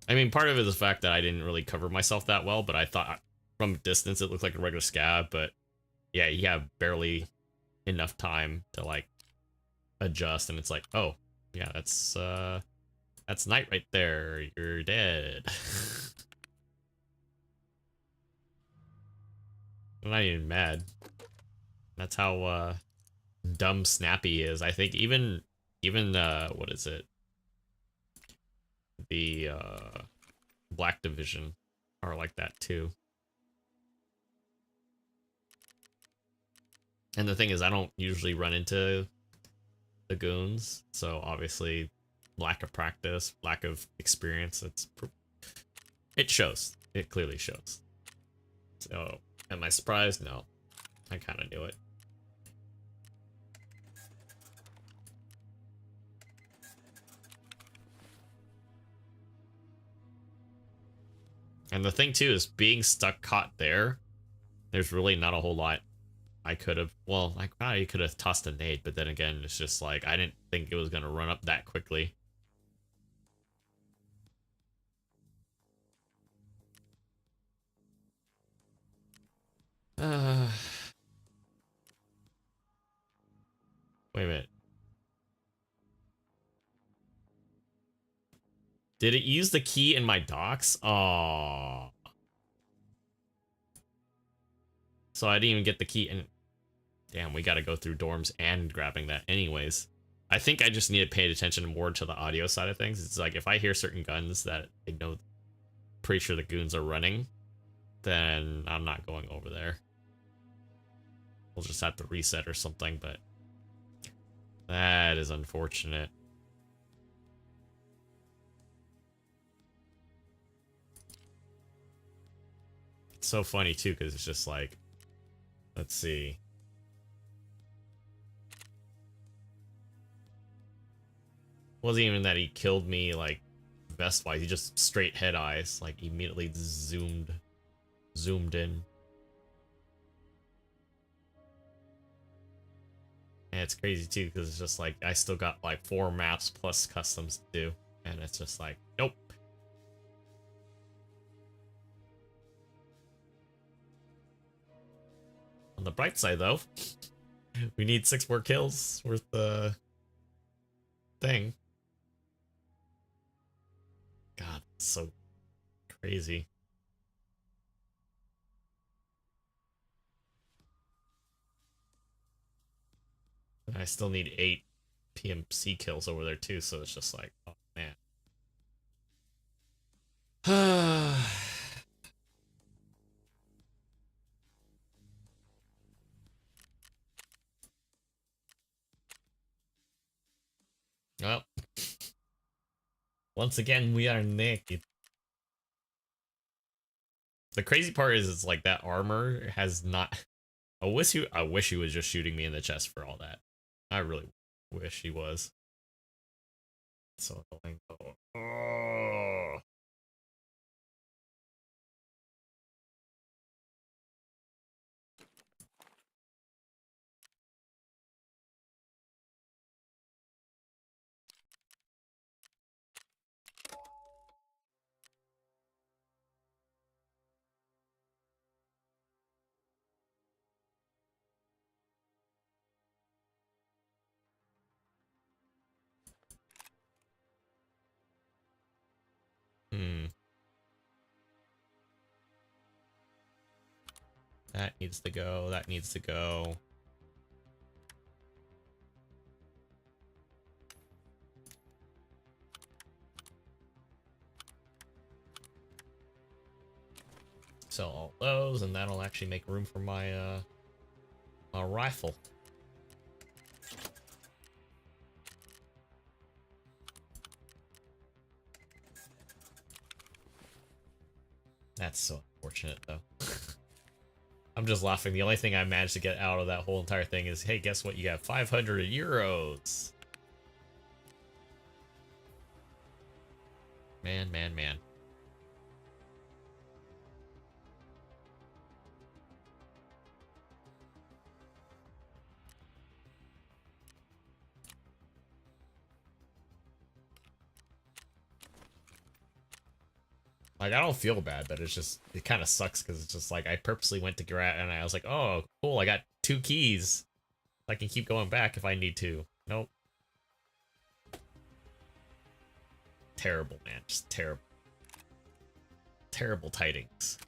I mean, part of it is the fact that I didn't really cover myself that well, but I thought from a distance it looked like a regular scab, but yeah, you have barely enough time to, like, adjust, and it's like, oh, yeah, that's night right there. You're dead. I'm not even mad. That's how dumb Snappy is. I think even what is it? The Black Division are like that too. And the thing is, I don't usually run into the goons, so obviously lack of practice, lack of experience, it shows. It clearly shows. So, am I surprised? No. I kind of knew it. And the thing too is being stuck caught there, there's really not a whole lot I could have, well, like, I could have tossed a nade, but then again, it's just like, I didn't think it was going to run up that quickly. Wait a minute. Did it use the key in my docks? Oh. So I didn't even get the key, and damn, we gotta go through dorms and grabbing that anyways. I think I just need to pay attention more to the audio side of things. It's like, if I hear certain guns that I know, pretty sure the goons are running, then I'm not going over there. We'll just have to reset or something, but that is unfortunate. It's so funny too, because it's just like, let's see. Wasn't even that he killed me like vest wise, he just straight head eyes, like immediately zoomed in. And it's crazy too, because it's just like, I still got like 4 maps plus customs to do, and it's just like, nope. On the bright side though, we need 6 more kills worth the thing. God, it's so crazy. And I still need 8 PMC kills over there too, so it's just like, oh man. Well, once again, we are naked. The crazy part is, it's like that armor has not. I wish he was just shooting me in the chest for all that. I really wish he was. So annoying. Oh. That needs to go. That needs to go. those, and that'll actually make room for my my rifle. That's so unfortunate, though. I'm just laughing. The only thing I managed to get out of that whole entire thing is, hey, guess what? You got 500 euros. Man, man, man. Like, I don't feel bad, but it's just, it kind of sucks because it's just like, I purposely went to grab and I was like, oh, cool, I got 2 keys. I can keep going back if I need to. Nope. Terrible, man. Just terrible. Terrible tidings.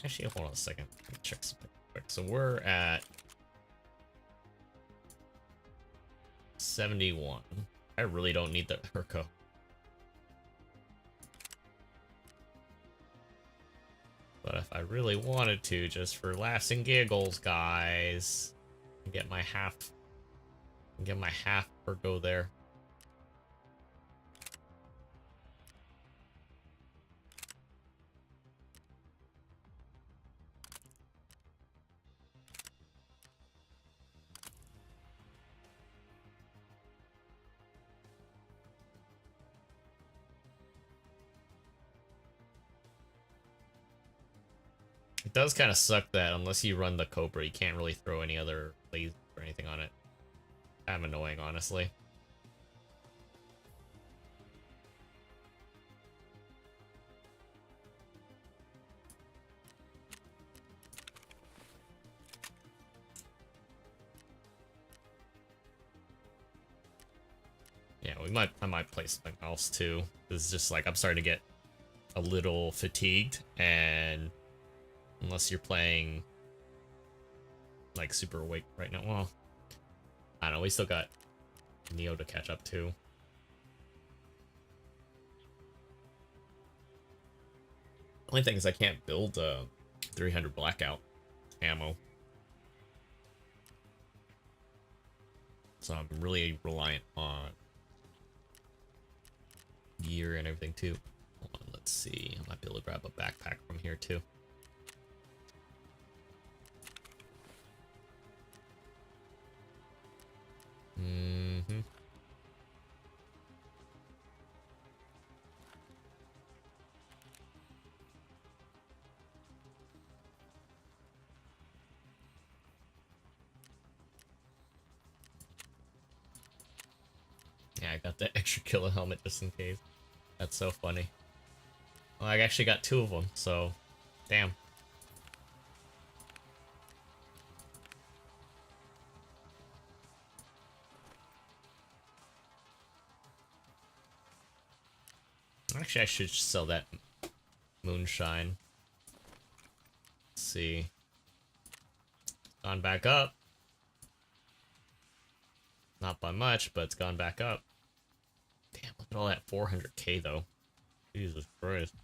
Actually, hold on a second. Let me check something quick. So we're at 71. I really don't need the Herco. But if I really wanted to, just for laughs and giggles, guys, get my half Herco there. It does kind of suck that unless you run the Cobra, you can't really throw any other lasers or anything on it. Kind of annoying, honestly. Yeah, I might play something else too. It's just like I'm starting to get a little fatigued, and unless you're playing like super awake right now, well, I don't know. We still got Nioh to catch up to. Only thing is I can't build 300 blackout ammo, so I'm really reliant on gear and everything too. Hold on, let's see. I might be able to grab a backpack from here too. Mm-hmm. Yeah, I got the extra killer helmet just in case. That's so funny. Well, I actually got 2 of them, so damn. Actually, I should sell that moonshine. Let's see. Gone back up. Not by much, but it's gone back up. Damn, look at all that 400k though. Jesus Christ.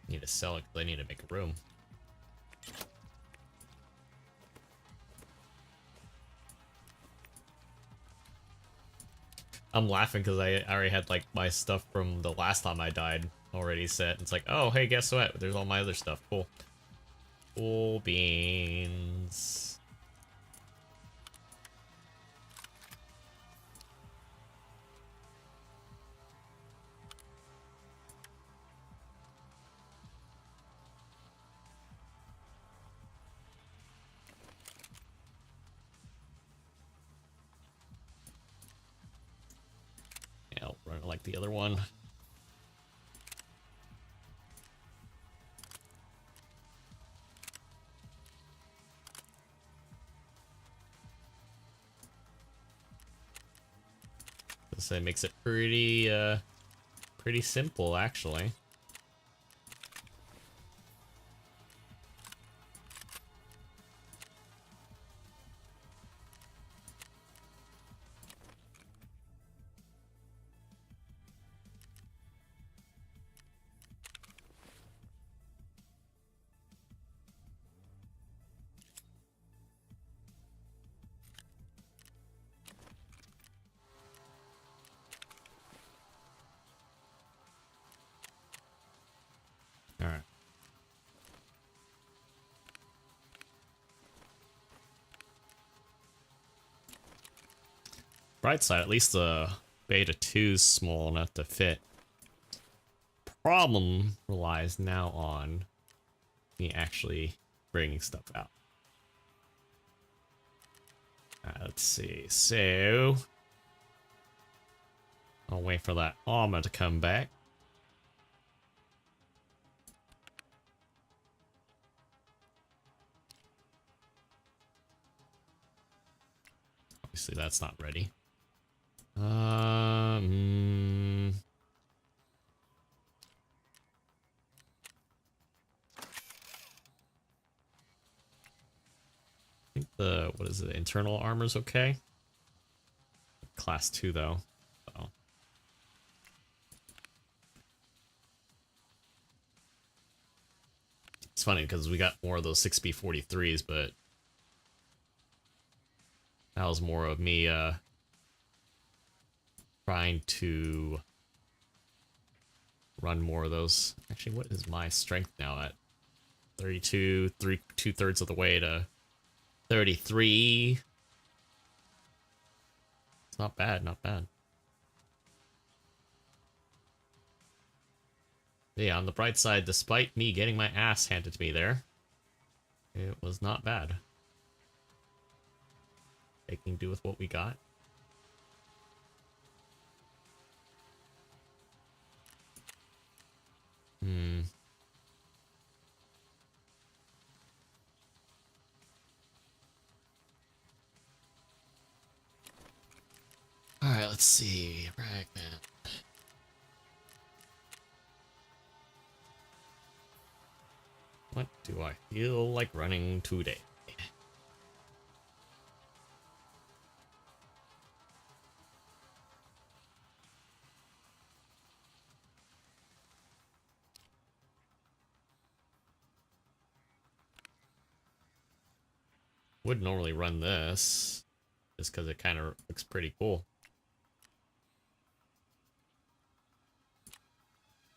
Need to sell it because I need to make room. I'm laughing because I already had like my stuff from the last time I died already set. It's like, oh, hey, guess what? There's all my other stuff. Cool. Cool beans. Yeah, I'll run it like the other one. So it makes it pretty simple, actually. All right. Bright side, at least the beta 2 is small enough to fit. Problem relies now on me actually bringing stuff out. Let's see. So I'll wait for that armor to come back. Obviously, that's not ready. I think the, what is it, internal armor's okay? Class 2 though. So. It's funny because we got more of those 6B43s, but that was more of me trying to run more of those. Actually, what is my strength now at? 32, 2/3 of the way to 33. It's not bad, not bad. Yeah, on the bright side, despite me getting my ass handed to me there, it was not bad. Making do with what we got. Alright, let's see. Ragman. What do I feel like running today? Would normally run this, just because it kind of looks pretty cool.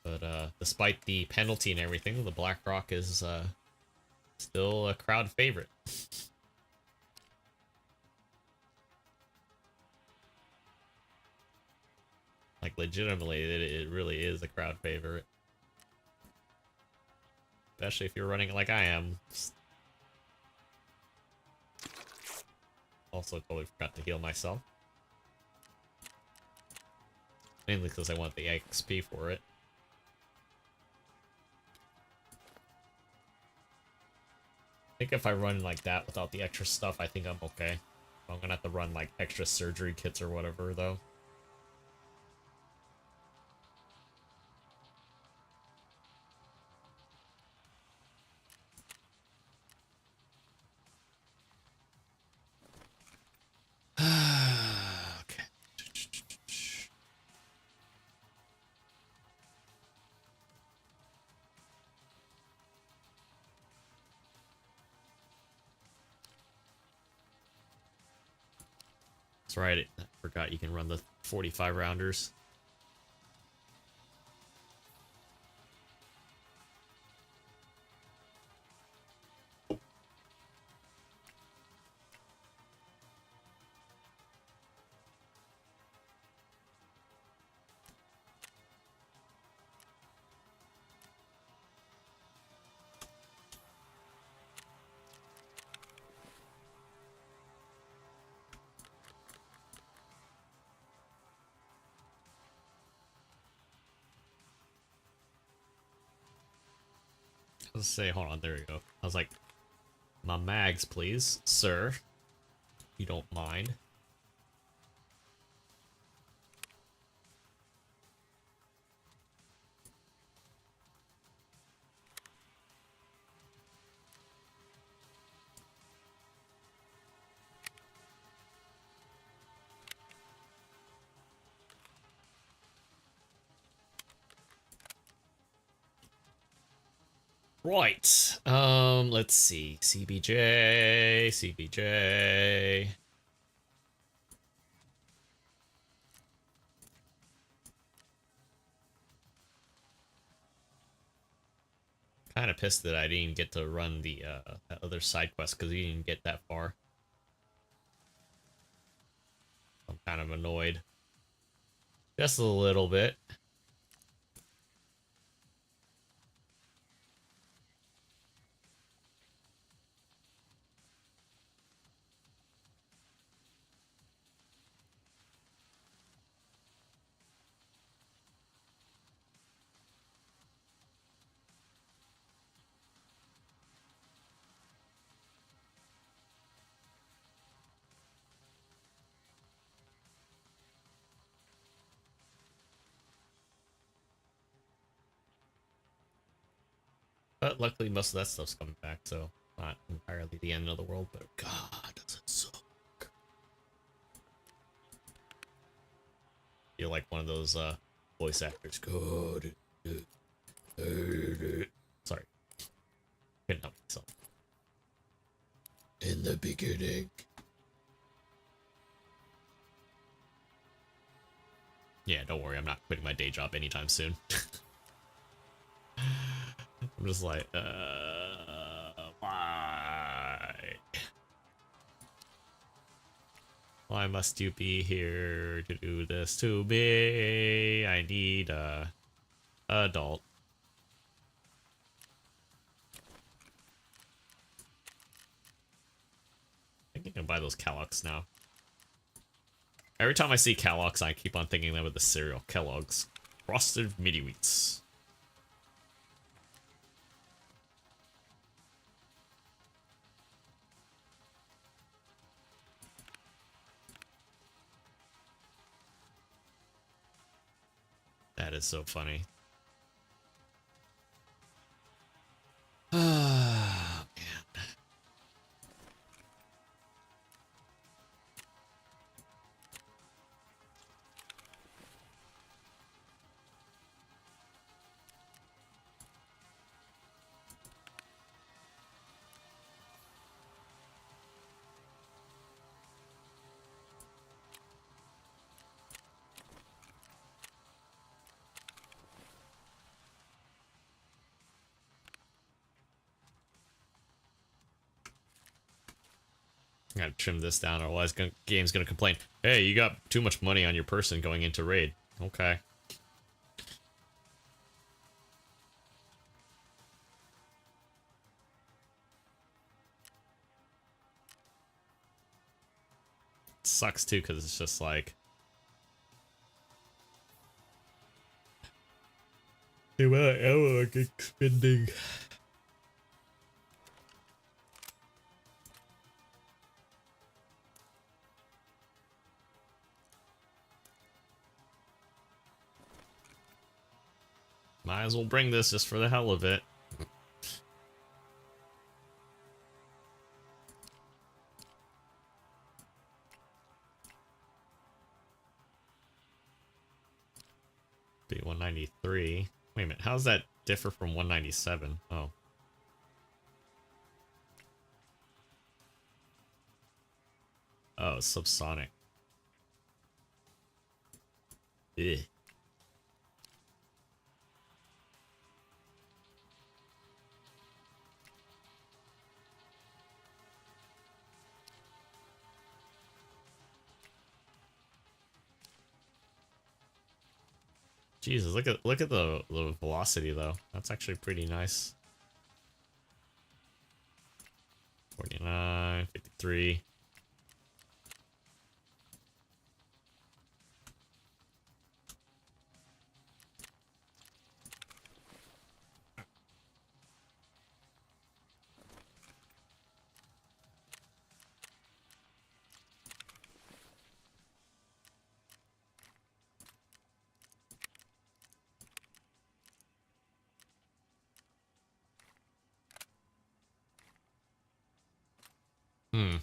But despite the penalty and everything, the BlackRock is still a crowd favorite. Like, legitimately, it really is a crowd favorite. Especially if you're running it like I am. Also, totally forgot to heal myself. Mainly because I want the XP for it. I think if I run like that without the extra stuff, I think I'm okay. I'm gonna have to run like extra surgery kits or whatever, though. Okay. That's right. I forgot you can run the 45 rounders. Let's say, hold on, there we go. I was like, my mags, please, sir. If you don't mind. Right. Let's see. CBJ. Kind of pissed that I didn't get to run the that other side quest because we didn't get that far. I'm kind of annoyed. Just a little bit. But luckily most of that stuff's coming back, so not entirely the end of the world, but God, does it suck. You're like one of those voice actors. God. Sorry. Couldn't help myself. In the beginning. Yeah, don't worry, I'm not quitting my day job anytime soon. I'm just like, why? Why must you be here to do this to me? I need a adult. I think you can buy those Kellogg's now. Every time I see Kellogg's, I keep on thinking them with the cereal. Kellogg's. Frosted Mini Wheats. That is so funny. Ah, man. I gotta trim this down, otherwise game's gonna complain. Hey, you got too much money on your person going into raid. Okay. It sucks too, because it's just like... the amount of ammo I get spending. Might as well bring this just for the hell of it. Be 193. Wait a minute, how does that differ from 197? Oh. Oh, it's subsonic. Ugh. Jesus, look at the velocity though. That's actually pretty nice. 49, 53. Hmm.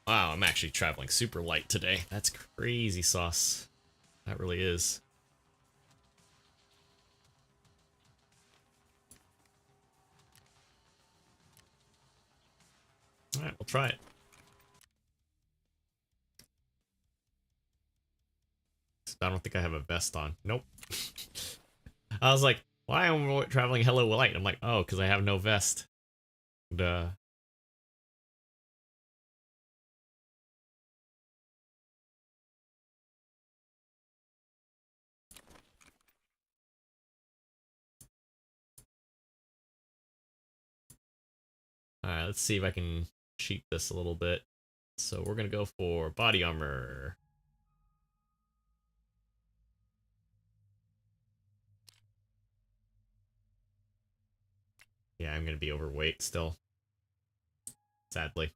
Wow, I'm actually traveling super light today. That's crazy sauce. That really is. Alright, we'll try it. I don't think I have a vest on. Nope. I was like, why am I traveling hella light? I'm like, oh, because I have no vest. Duh. Alright, let's see if I can cheat this a little bit. So we're gonna go for body armor. Yeah, I'm gonna be overweight still. Sadly.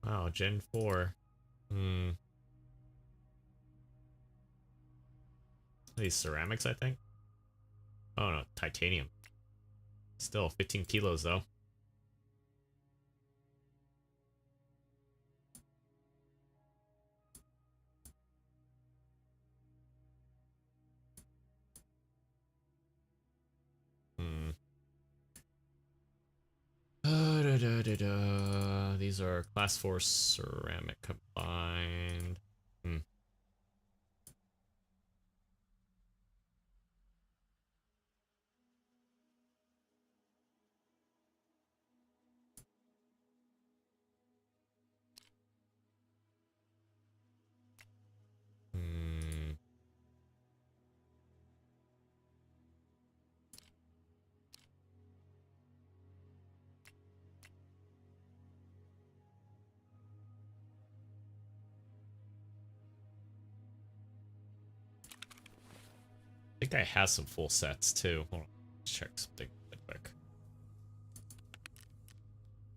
Wow, Gen 4. Hmm. These ceramics, I think? Oh no, titanium. Still 15 kilos though. Hmm. These are class 4 ceramic combined. Hmm. Hmm. I think I have some full sets too. Hold on. Let's check something really quick.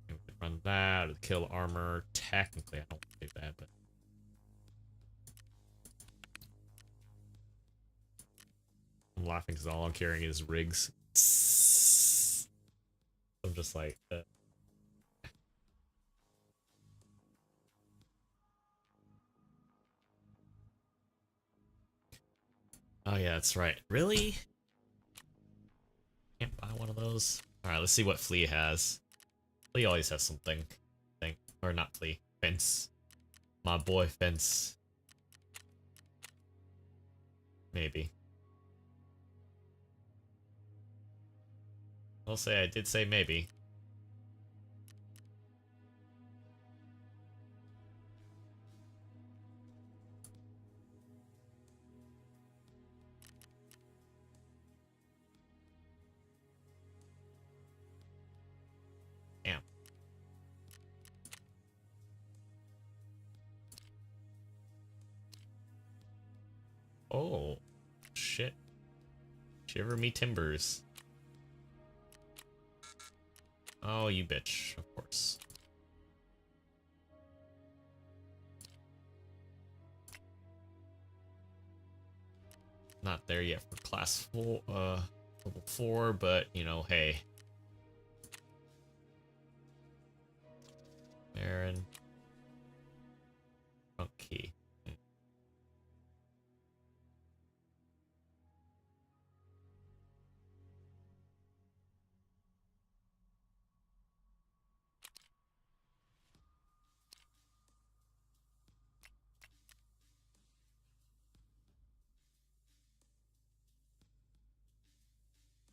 We can run that or kill armor. Technically, I don't do that, but I'm laughing because all I'm carrying is rigs. I'm just like, oh yeah, that's right. Really? Can't buy one of those? Alright, let's see what Flea has. Flea always has something. I think. Or not Flea. Fence. My boy Fence. Maybe. I'll say I did say maybe. Damn. Oh. Shit. Shiver me timbers. Oh, you bitch. Of course. Not there yet for class 4, level 4, but, you know, hey. Aaron. Trunk key.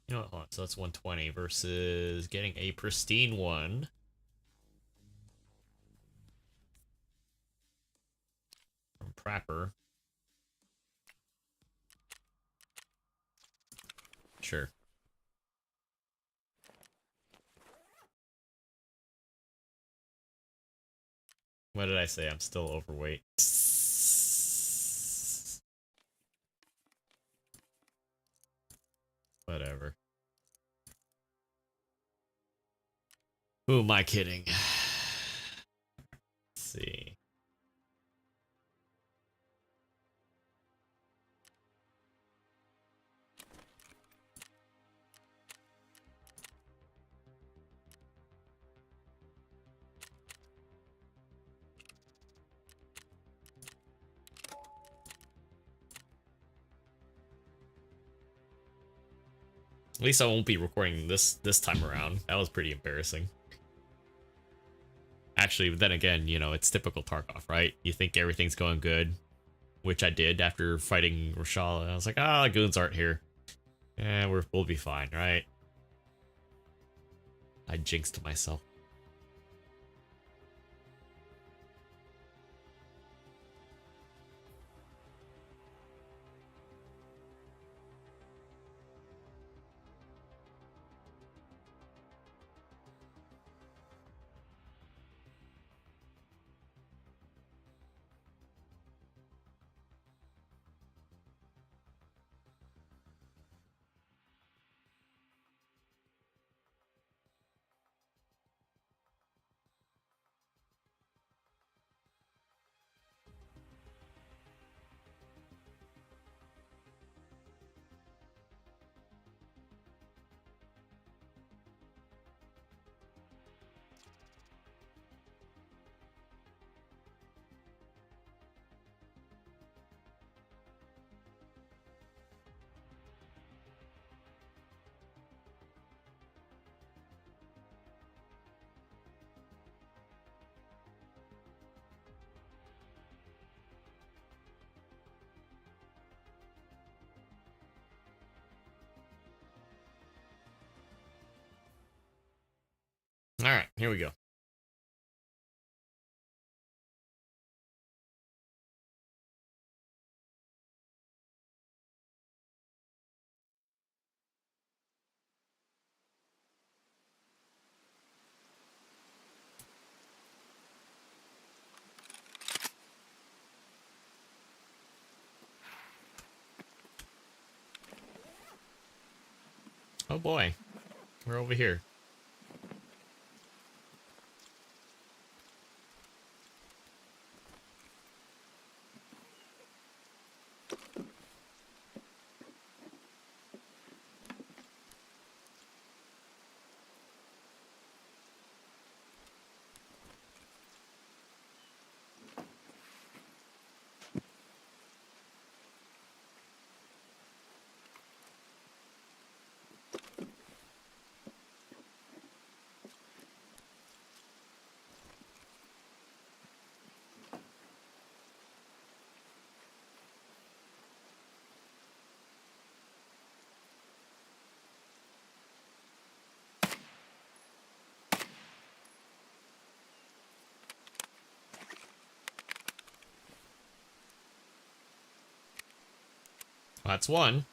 You know what? Hold on. So that's 120 versus getting a pristine one. From Prapper. Sure. What did I say? I'm still overweight. Whatever. Who am I kidding? Let's see. At least I won't be recording this time around. That was pretty embarrassing. Actually, then again, you know, it's typical Tarkov, right? You think everything's going good, which I did after fighting Rochelle. I was like, ah, goons aren't here. We'll be fine, right? I jinxed myself. All right, here we go. Oh boy, we're over here. That's one.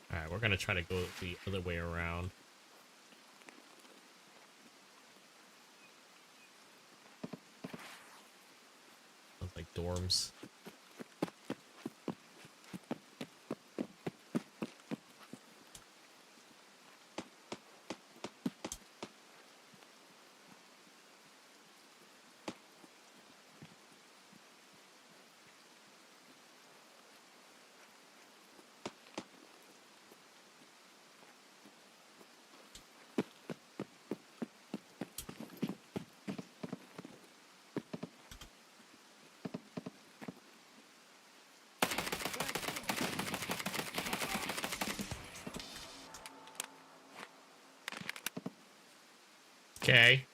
All right, we're gonna try to go the other way around. Sounds like dorms. Okay.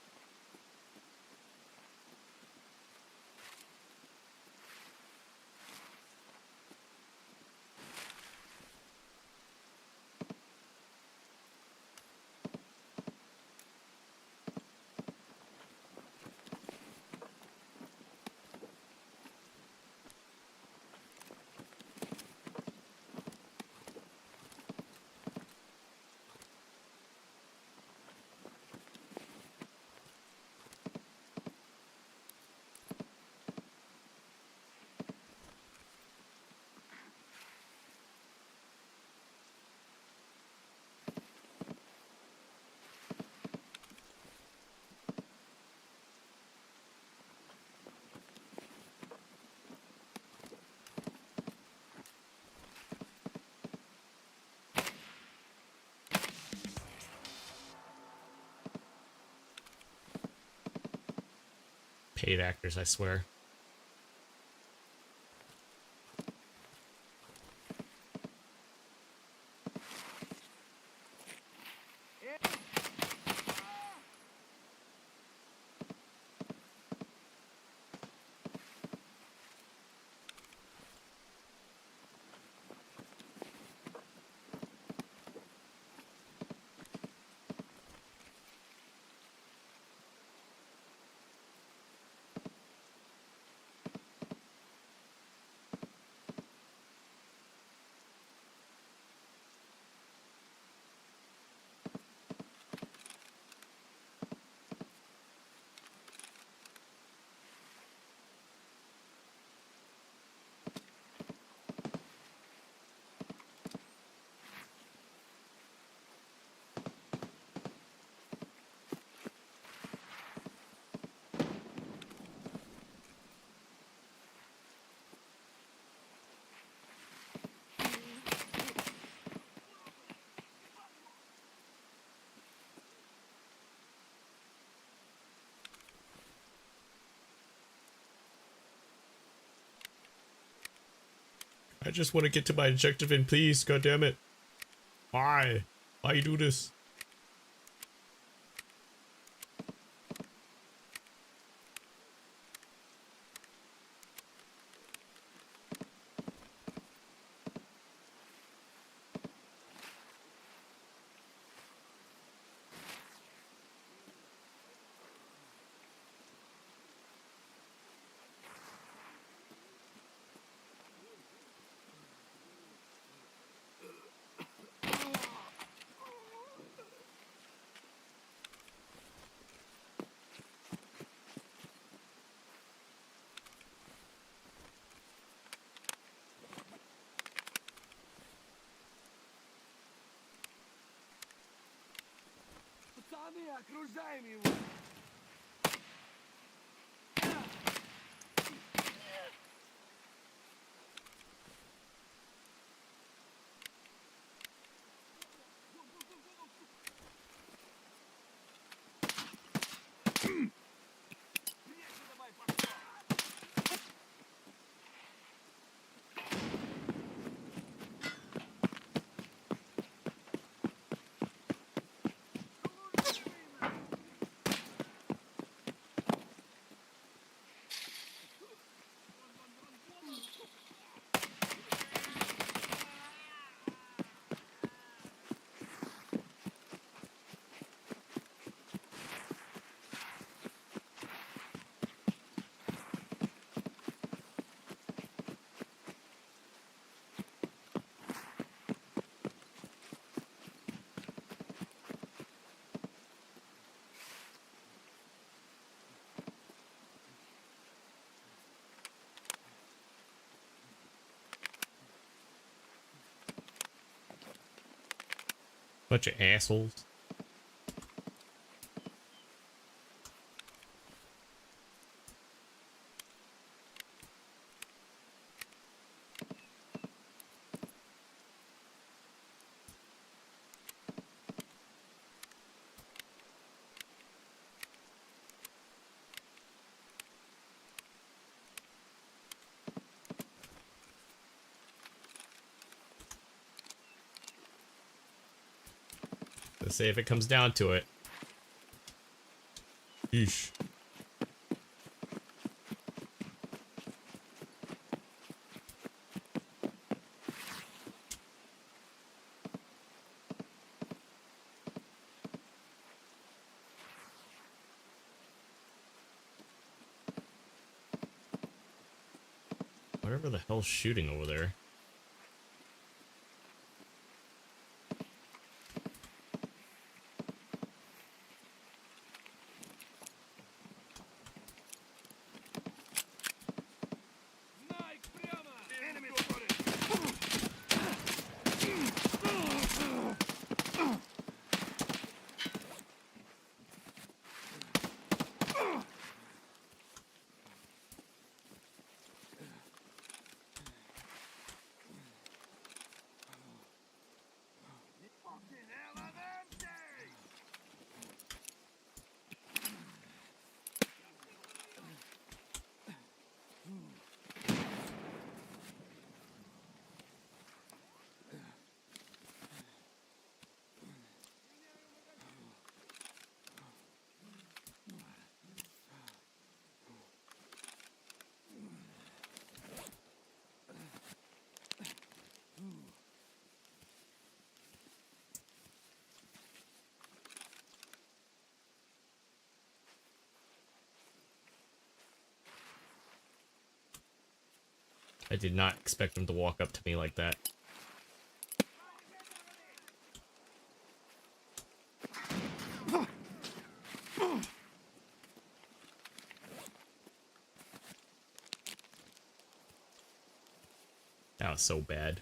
Paid actors, I swear. I just want to get to my objective in peace, god damn it. Why? Why you do this? Окружаем его! Bunch of assholes. Let's see if it comes down to it. Yeesh. Whatever the hell's shooting over there. I did not expect him to walk up to me like that. That was so bad.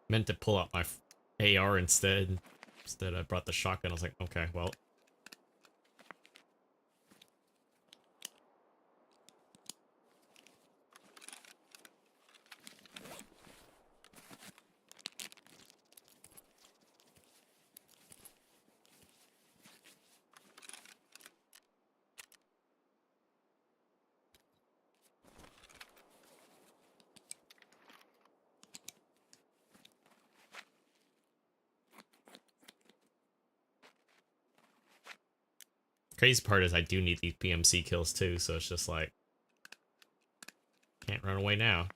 Meant to pull out my AR instead. Instead, I brought the shotgun. I was like, okay, well. Crazy part is I do need these PMC kills too, so it's just like, can't run away now.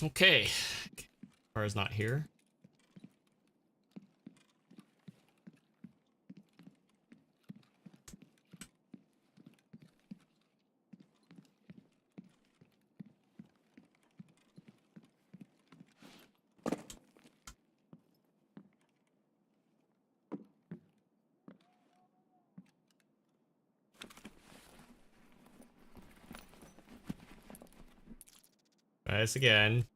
Okay. Car's not here. Try this again.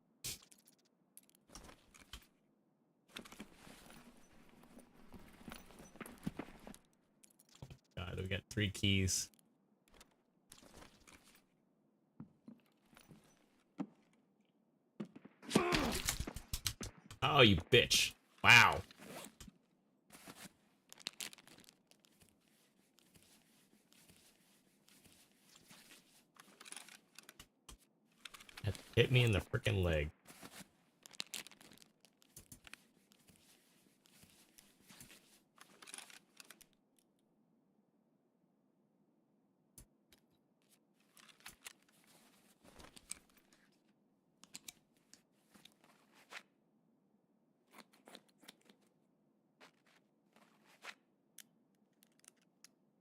God, we got 3 keys. Oh, you bitch. Wow. That hit me in the frickin' leg.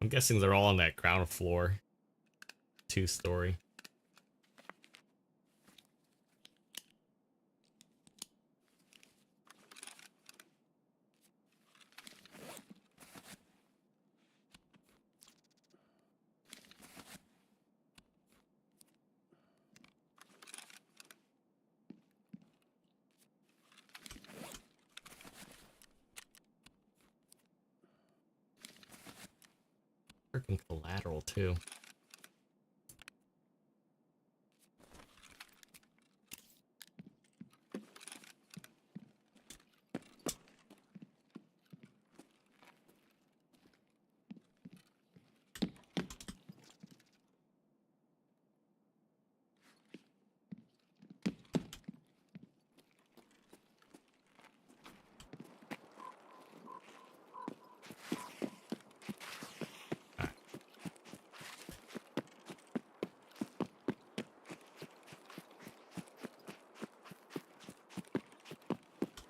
I'm guessing they're all on that ground floor. 2-story. Freaking collateral too.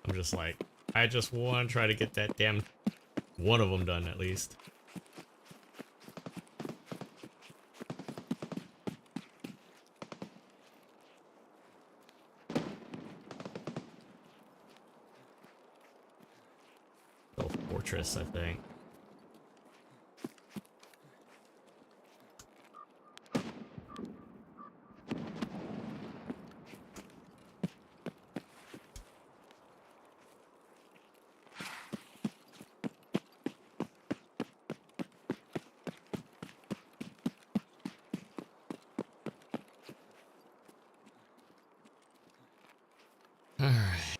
I'm just like, I just want to try to get that damn one of them done at least. Oh, fortress, I think. Alright.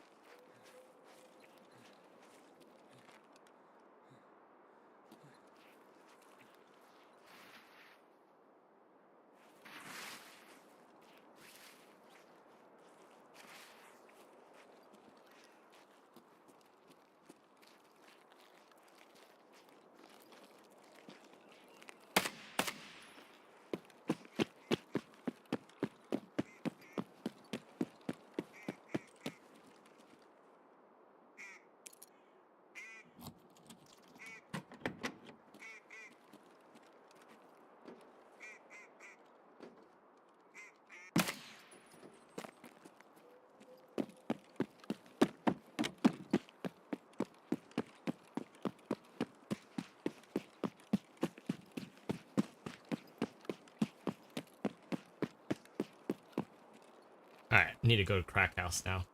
Alright, need to go to Crack House now.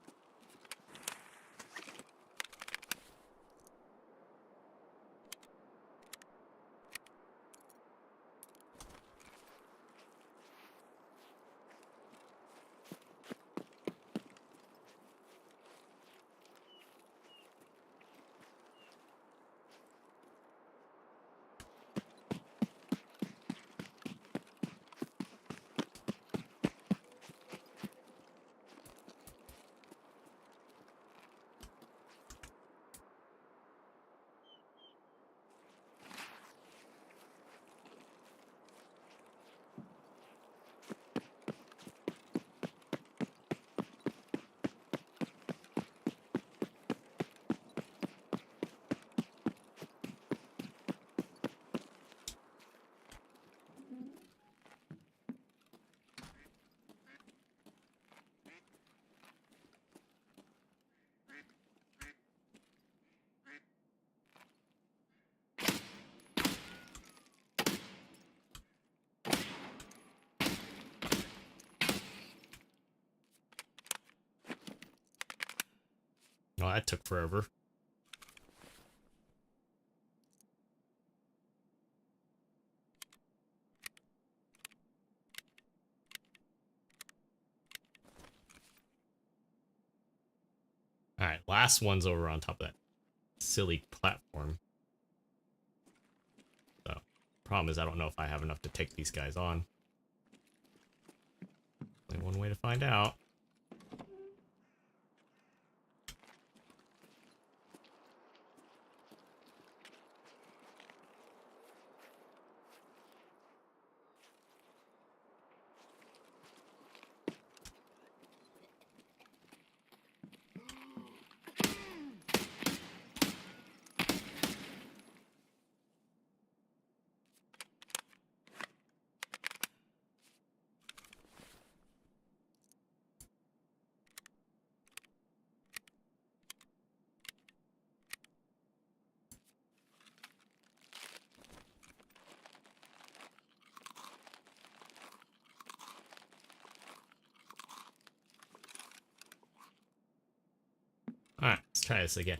Oh, that took forever. Alright, last one's over on top of that silly platform. So, problem is I don't know if I have enough to take these guys on. Only one way to find out. Alright, let's try this again.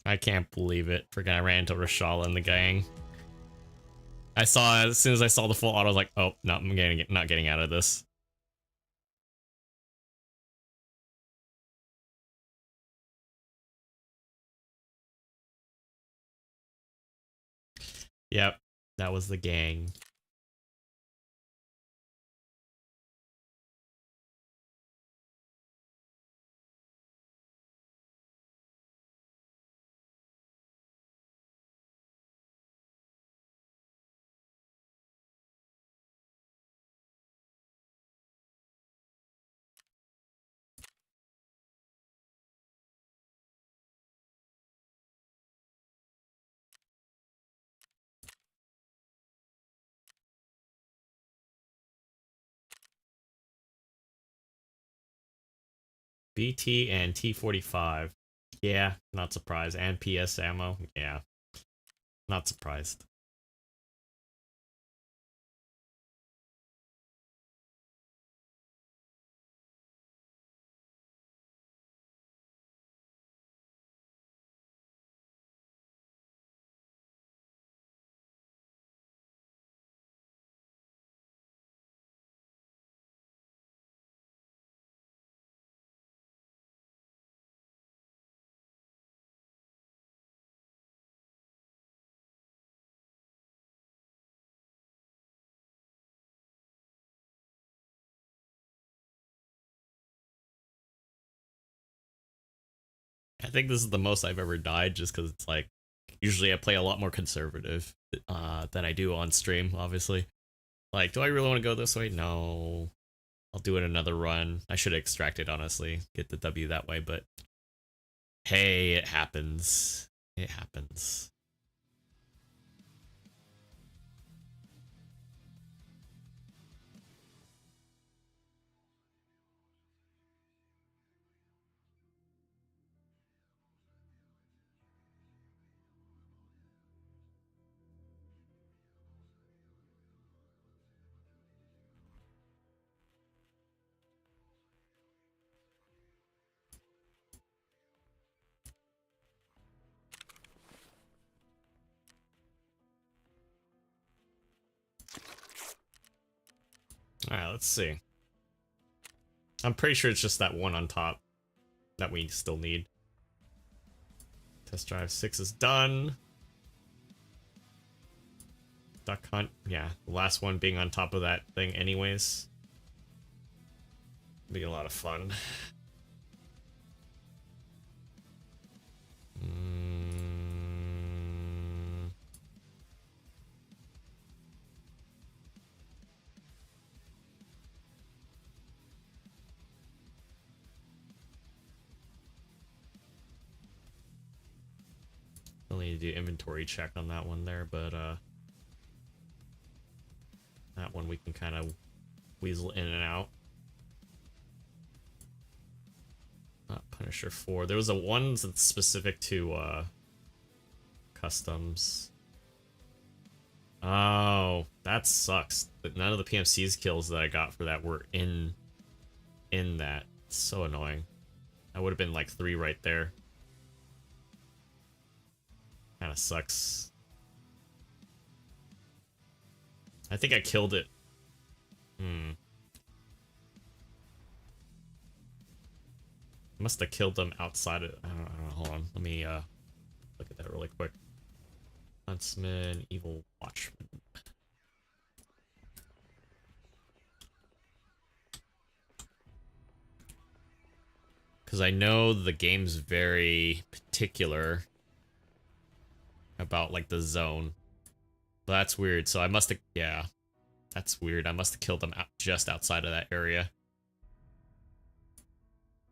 I can't believe it. Freaking I ran into Rashala and the gang. I saw, as soon as I saw the full auto, I was like, oh, no, I'm not getting out of this. Yep, that was the gang. BT and T45. Yeah, not surprised. And PS ammo. Yeah, not surprised. I think this is the most I've ever died, just because it's like, usually I play a lot more conservative than I do on stream, obviously. Like, do I really want to go this way? No. I'll do it another run. I should have extracted, honestly. Get the W that way, but hey, it happens. It happens. Alright, let's see. I'm pretty sure it's just that one on top that we still need. Test drive 6 is done. Duck hunt, yeah, the last one being on top of that thing anyways. Be a lot of fun. Still need to do inventory check on that one there, but that one we can kind of weasel in and out. Not Punisher 4. There was a one that's specific to customs. Oh, that sucks. But none of the PMC's kills that I got for that were in that. It's so annoying. That would have been like 3 right there. Kind of sucks. I think I killed it. Must have killed them outside of... I don't know, hold on. Let me look at that really quick. Huntsman, Evil Watchman. Because I know the game's very particular about, like, the zone. But that's weird. So I must have... Yeah. That's weird. I must have killed them just outside of that area.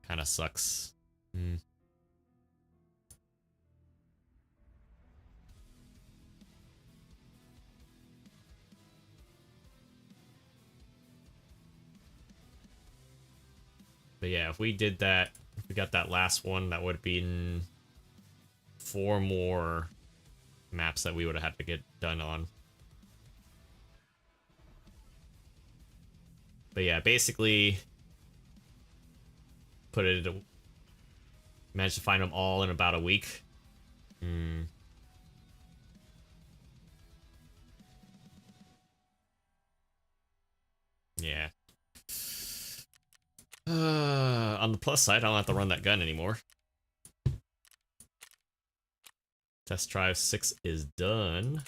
Kind of sucks. But yeah, if we did that, if we got that last one, that would have been 4 more maps that we would have had to get done on. But yeah, basically, managed to find them all in about a week. Yeah. On the plus side, I don't have to run that gun anymore. Test drive 6 is done.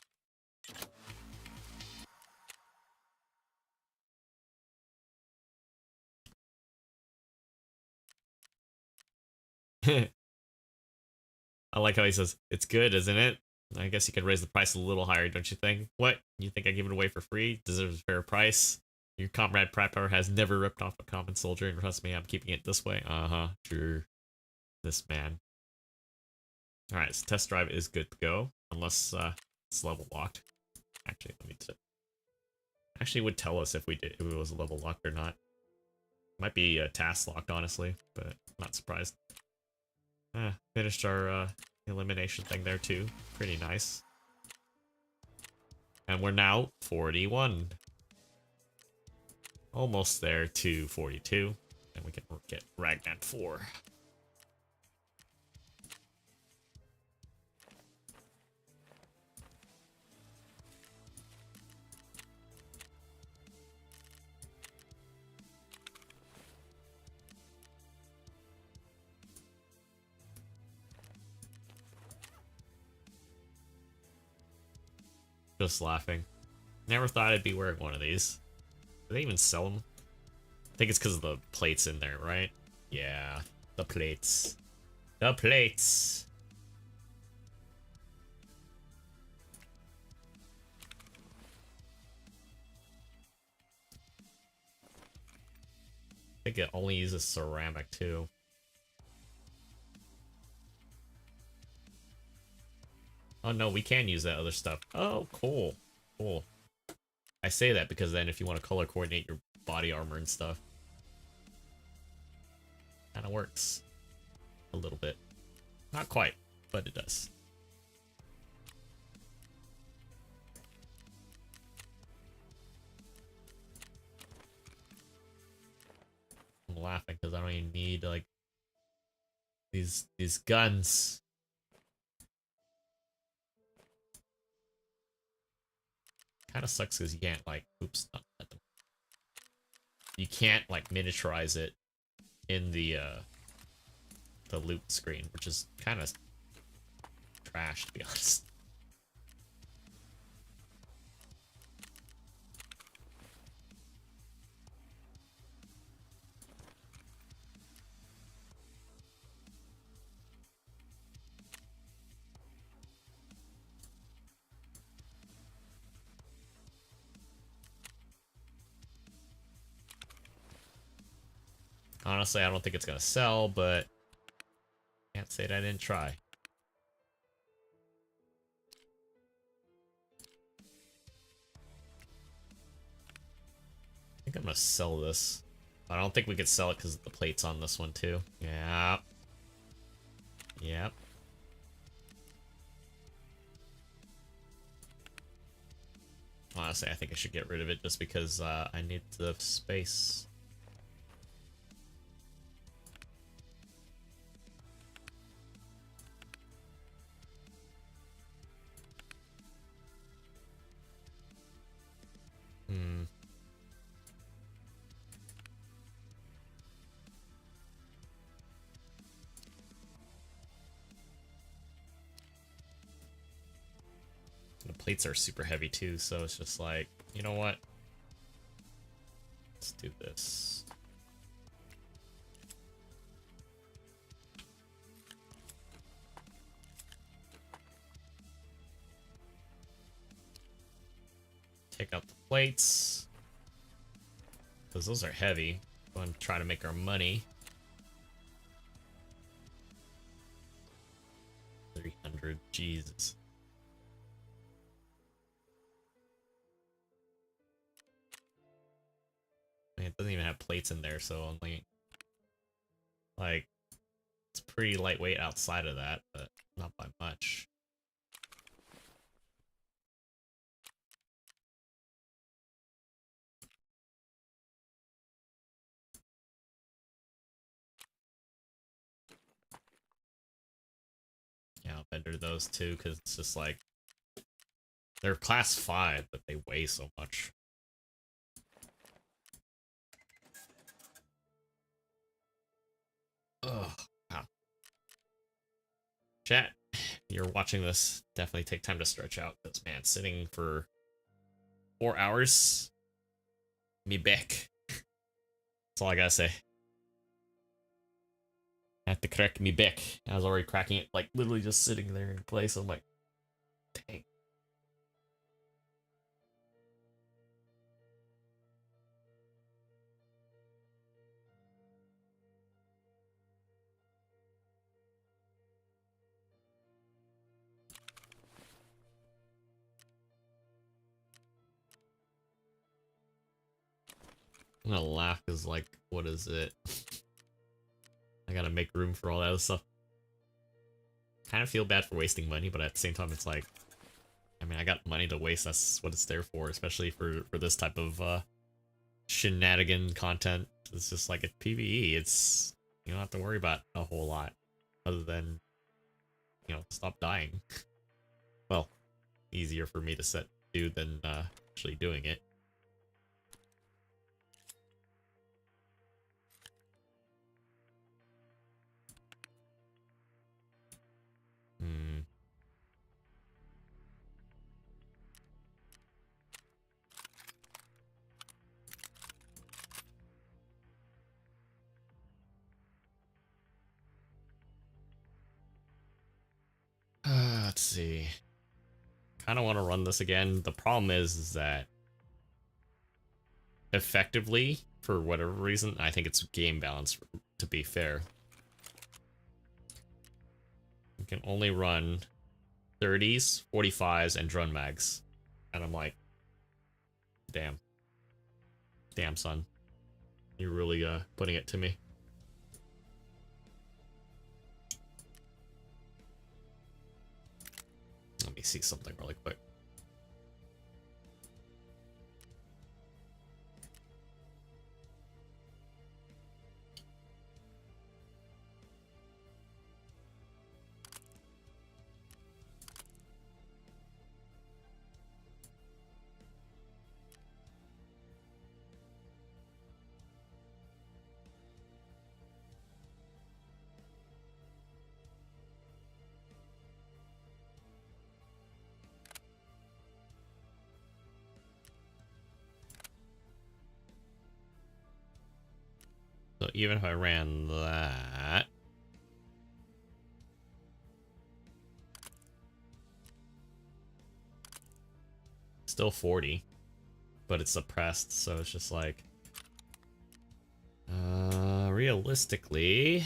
I like how he says, it's good, isn't it? I guess you could raise the price a little higher, don't you think? What? You think I give it away for free? Deserves a fair price? Your comrade Prepper has never ripped off a common soldier, and trust me, I'm keeping it this way. Uh-huh, sure. This man. Alright, so test drive is good to go. Unless it's level locked. Actually, let me... Actually, it would tell us if it was level locked or not. Might be task locked, honestly, but not surprised. Finished our elimination thing there too. Pretty nice. And we're now 41. Almost there to 42. And we can get Ragnan 4. Just laughing. Never thought I'd be wearing one of these. Do they even sell them? I think it's because of the plates in there, right? Yeah, the plates. The plates. I think it only uses ceramic too. Oh no, we can use that other stuff. Oh, cool. Cool. I say that because then if you want to color coordinate your body armor and stuff, kind of works a little bit. Not quite, but it does. I'm laughing because I don't even need like these guns. Kind of sucks because you can't like, oops, not at them. You can't like miniaturize it in the loot screen, which is kind of trash to be honest. Honestly, I don't think it's gonna sell, but can't say that I didn't try. I think I'm gonna sell this. I don't think we could sell it because the plate's on this one too. Yep. Yep. Honestly, I think I should get rid of it just because I need the space. Hmm. The plates are super heavy too, so it's just like, you know what? Let's do this. Take out the plates. Because those are heavy. Go and try to make our money. 300, Jesus. I mean, it doesn't even have plates in there, so only like it's pretty lightweight outside of that, but not by much. Yeah, I'll vendor those too, because it's just like they're class 5, but they weigh so much. Ugh. Wow. Chat, if you're watching this, definitely take time to stretch out, because man, sitting for 4 hours, me back. That's all I gotta say. I have to crack me back. I was already cracking it, like literally just sitting there in place. I'm like, dang. I'm gonna laugh because, like, what is it? I gotta make room for all that other stuff. Kind of feel bad for wasting money, but at the same time, it's like, I mean, I got money to waste. That's what it's there for, especially for this type of shenanigan content. It's just like at PvE, it's you don't have to worry about a whole lot other than, you know, stop dying. Well, easier for me to do than actually doing it. Hmm. kind of want to run this again. The problem is that effectively, for whatever reason, I think it's game balance, to be fair. You can only run 30s, 45s, and drone mags. And I'm like, damn. Damn, son. You're really putting it to me. Let me see something really quick. So even if I ran that, still 40, but it's suppressed, so it's just like, realistically,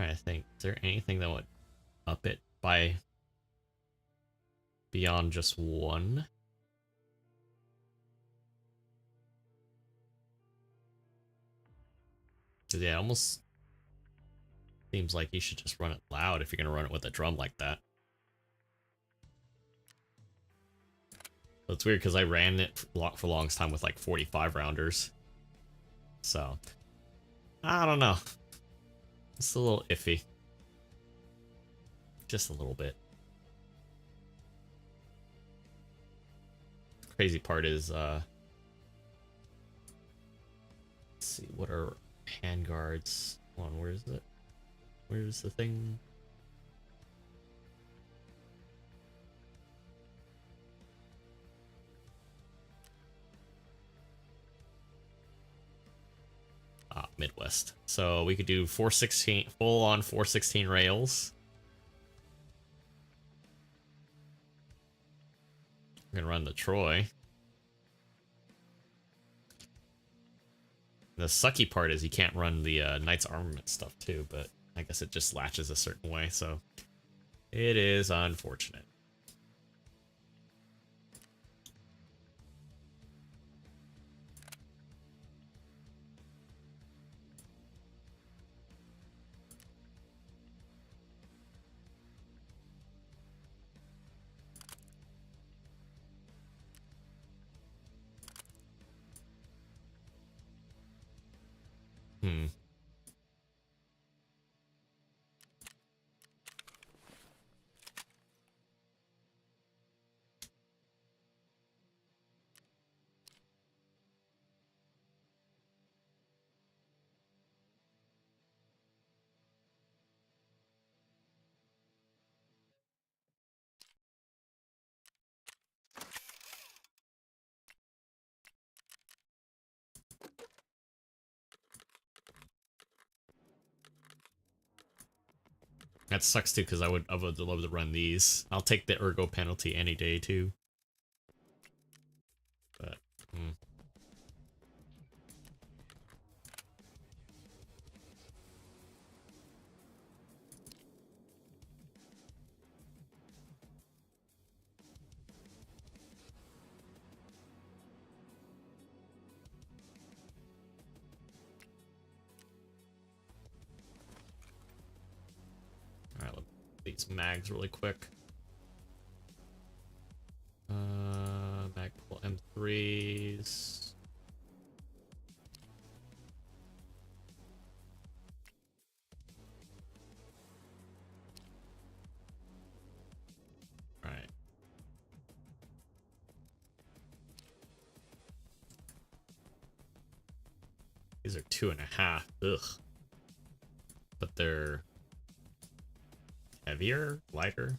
I think, is there anything that would up it by beyond just one? Cause yeah, it almost seems like you should just run it loud if you're gonna run it with a drum like that. But it's weird because I ran it for the longest time with like 45 rounders. So, I don't know. It's a little iffy. Just a little bit. Crazy part is, let's see, what are handguards? Hold on, where is it? Where's the thing? Midwest. So we could do 416, full on 416 rails. We're gonna run the Troy. The sucky part is you can't run the Knight's Armament stuff too, but I guess it just latches a certain way, so it is unfortunate. Hmm. That sucks too, because I would love to run these. I'll take the ergo penalty any day too. But alright, let's these mags really quick. Mag pull M3s. Alright. These are 2.5. Ugh. But they're Heavier? Lighter?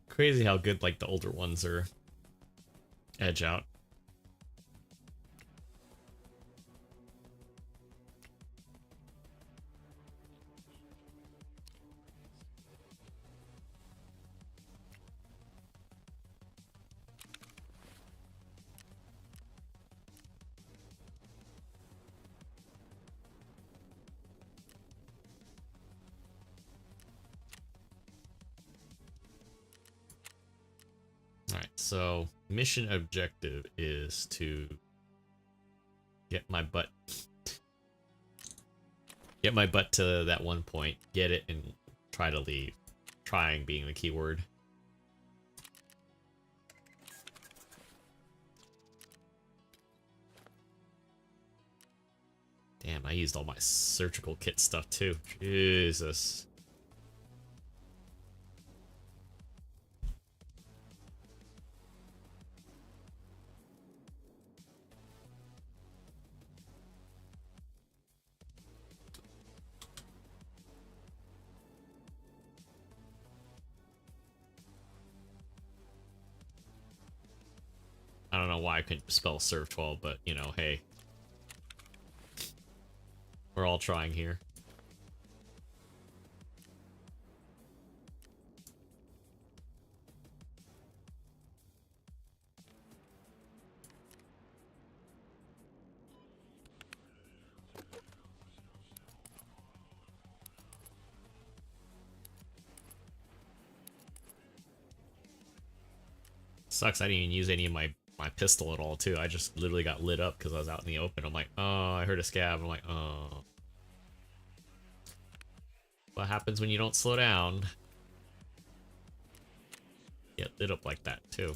Crazy how good like the older ones are. Edge out. Alright, so mission objective is to get my butt to that one point, get it, and try to leave. Trying being the key word. Damn, I used all my surgical kit stuff too. Jesus. I don't know why I couldn't spell serve 12, but you know, hey. We're all trying here. Sucks, I didn't even use any of my pistol at all, too. I just literally got lit up because I was out in the open. I'm like, oh, I heard a scab. I'm like, oh. What happens when you don't slow down? Get lit up like that, too.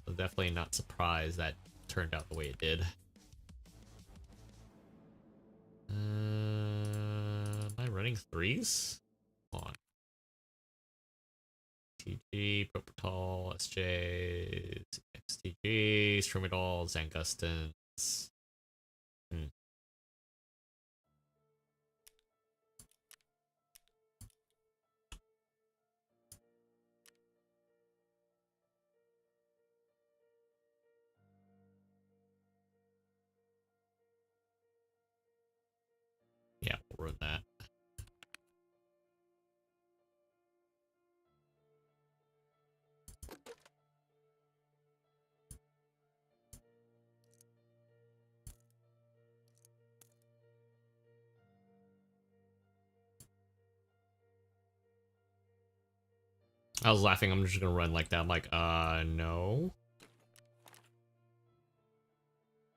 So definitely not surprised that turned out the way it did. Am I running threes? Come on. TG, Propertol, SJs, XTGs, Trimadol, Zangustans. Yeah, we'll run that. I was laughing, I'm just gonna run like that. I'm like, no.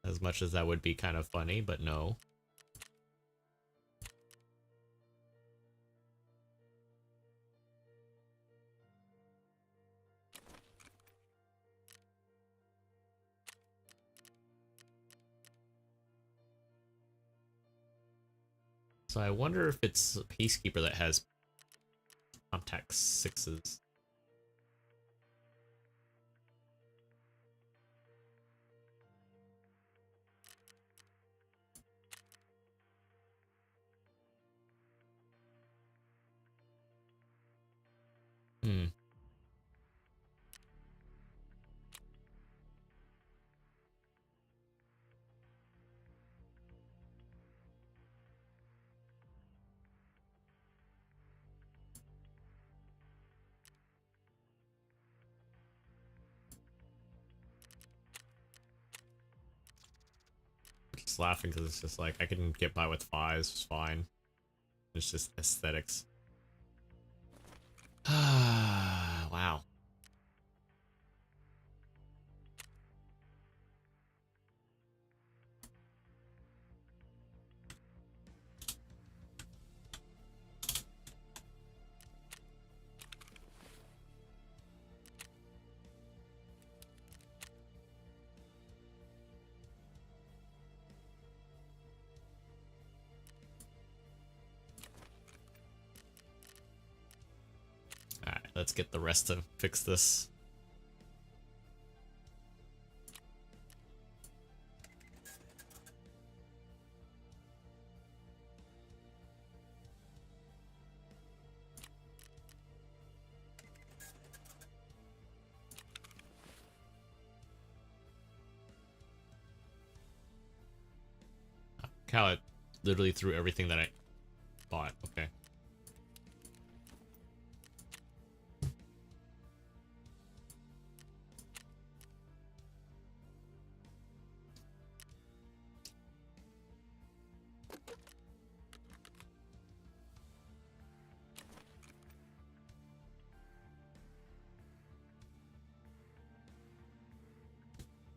As much as that would be kind of funny, but no. So I wonder if it's a Peacekeeper that has contact sixes. Hmm. Just laughing because it's just like I can get by with fives, it's fine. It's just aesthetics. Wow. Let's get the rest to fix this. How it literally threw everything that I bought. Okay.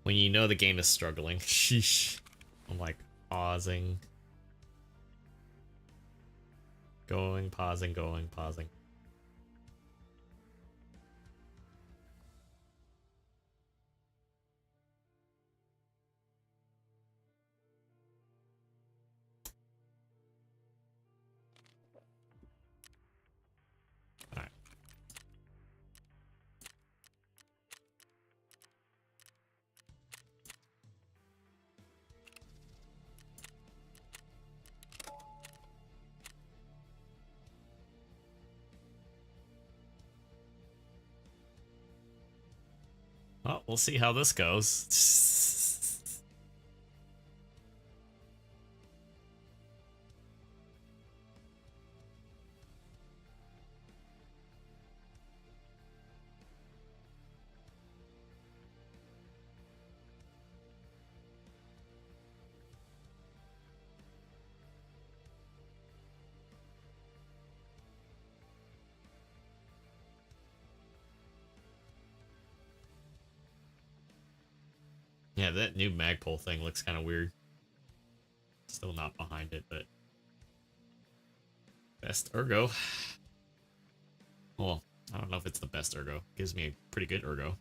When you know the game is struggling. Sheesh. I'm like pausing. Going, pausing, going, pausing. Alright. Well, we'll see how this goes. Yeah, that new magpole thing looks kind of weird. Still not behind it, but best ergo. Well, I don't know if it's the best ergo. Gives me a pretty good ergo.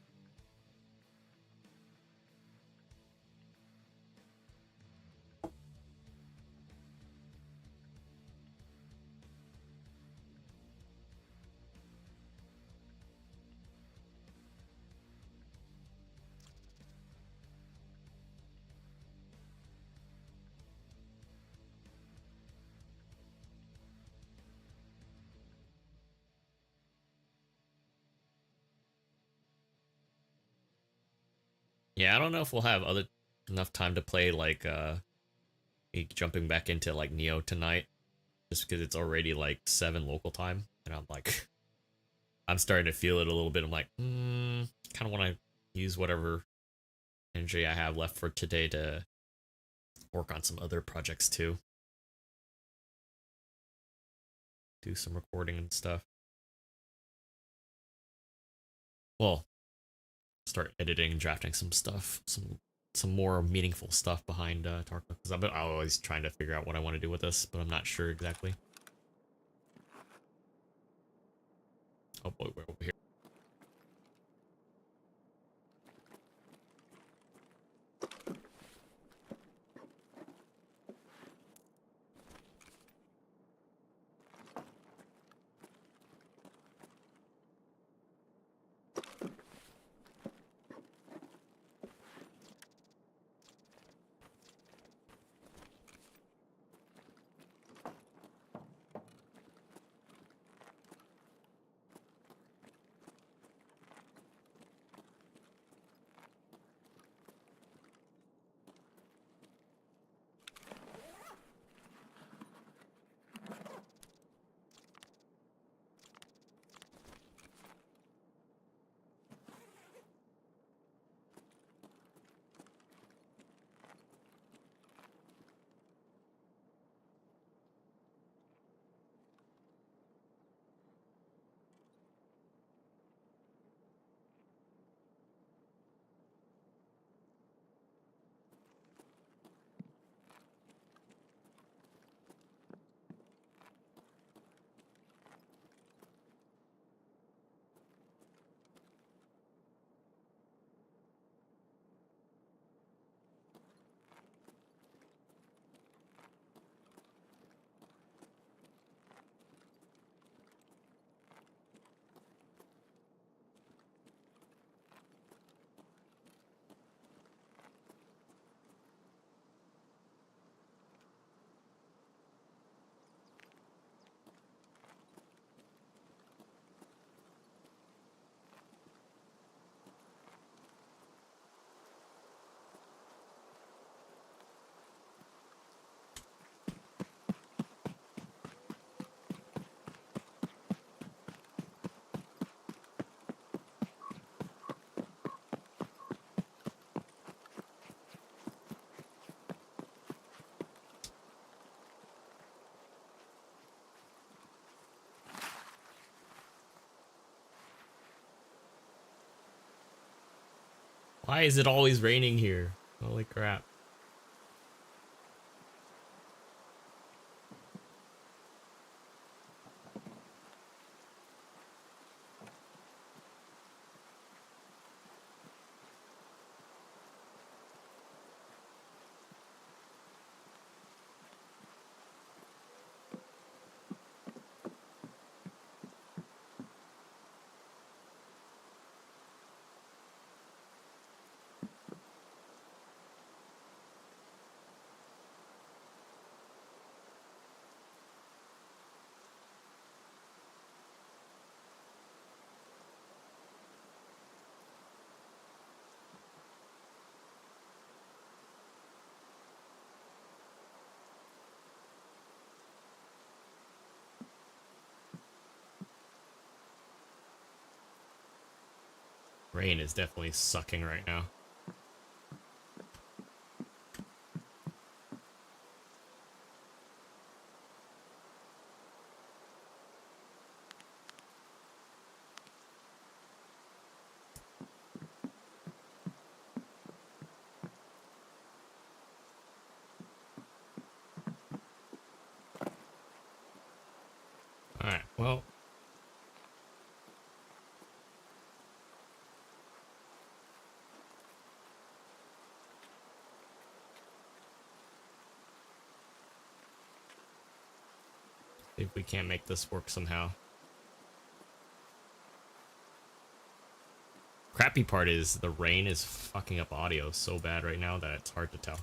Yeah, I don't know if we'll have enough time to play like jumping back into like Nioh tonight, just because it's already like 7 local time, and I'm like, I'm starting to feel it a little bit. I'm like, kind of want to use whatever energy I have left for today to work on some other projects too, do some recording and stuff. Well, start editing and drafting some stuff, some more meaningful stuff behind Tarkov, because I'm always trying to figure out what I want to do with this, but I'm not sure exactly. Oh boy, we're over here. Why is it always raining here? Holy crap. Rain is definitely sucking right now. Alright, well. See if we can't make this work somehow. Crappy part is the rain is fucking up audio so bad right now that it's hard to tell.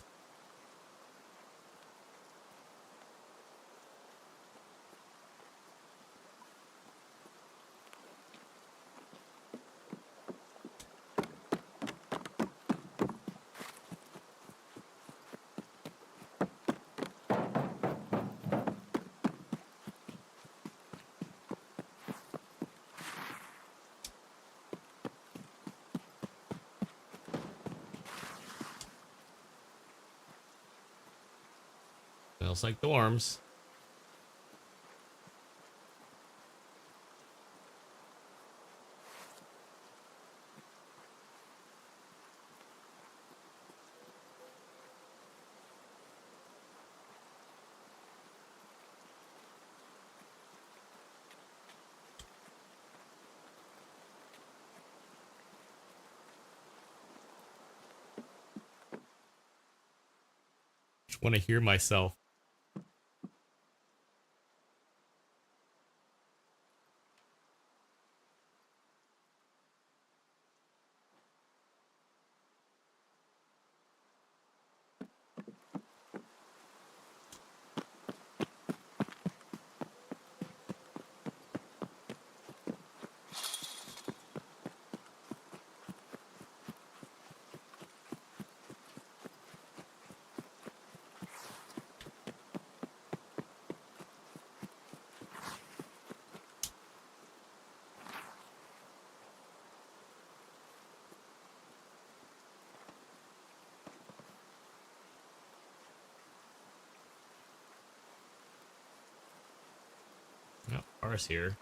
Smells like dorms. Just want to hear myself. Yep, cars here.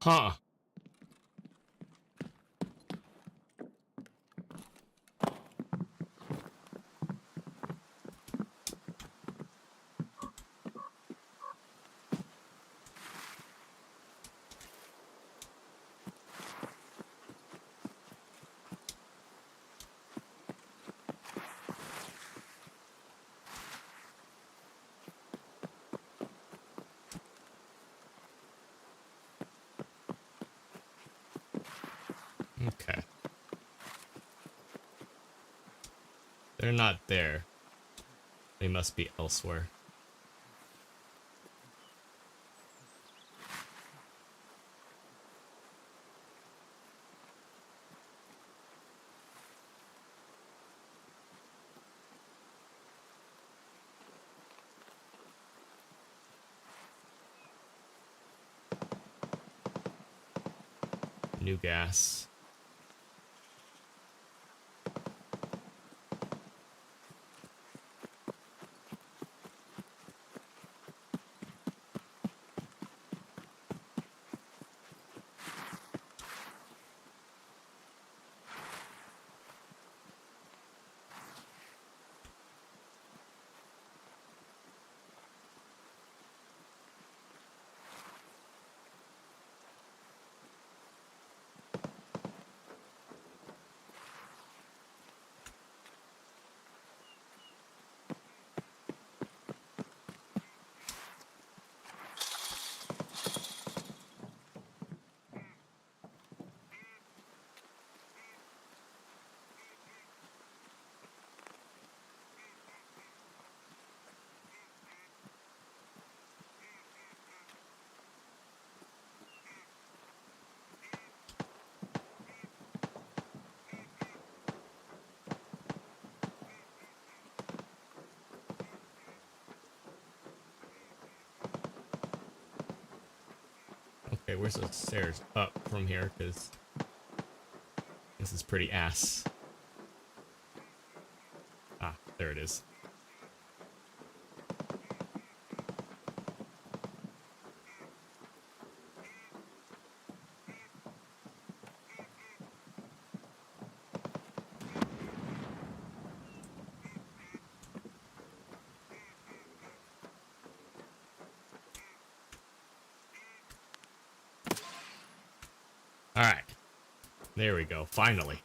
Huh. Okay. They're not there. They must be elsewhere. New gas. Okay, where's the stairs up from here? Because this is pretty ass. Ah, there it is. Alright. There we go. Finally.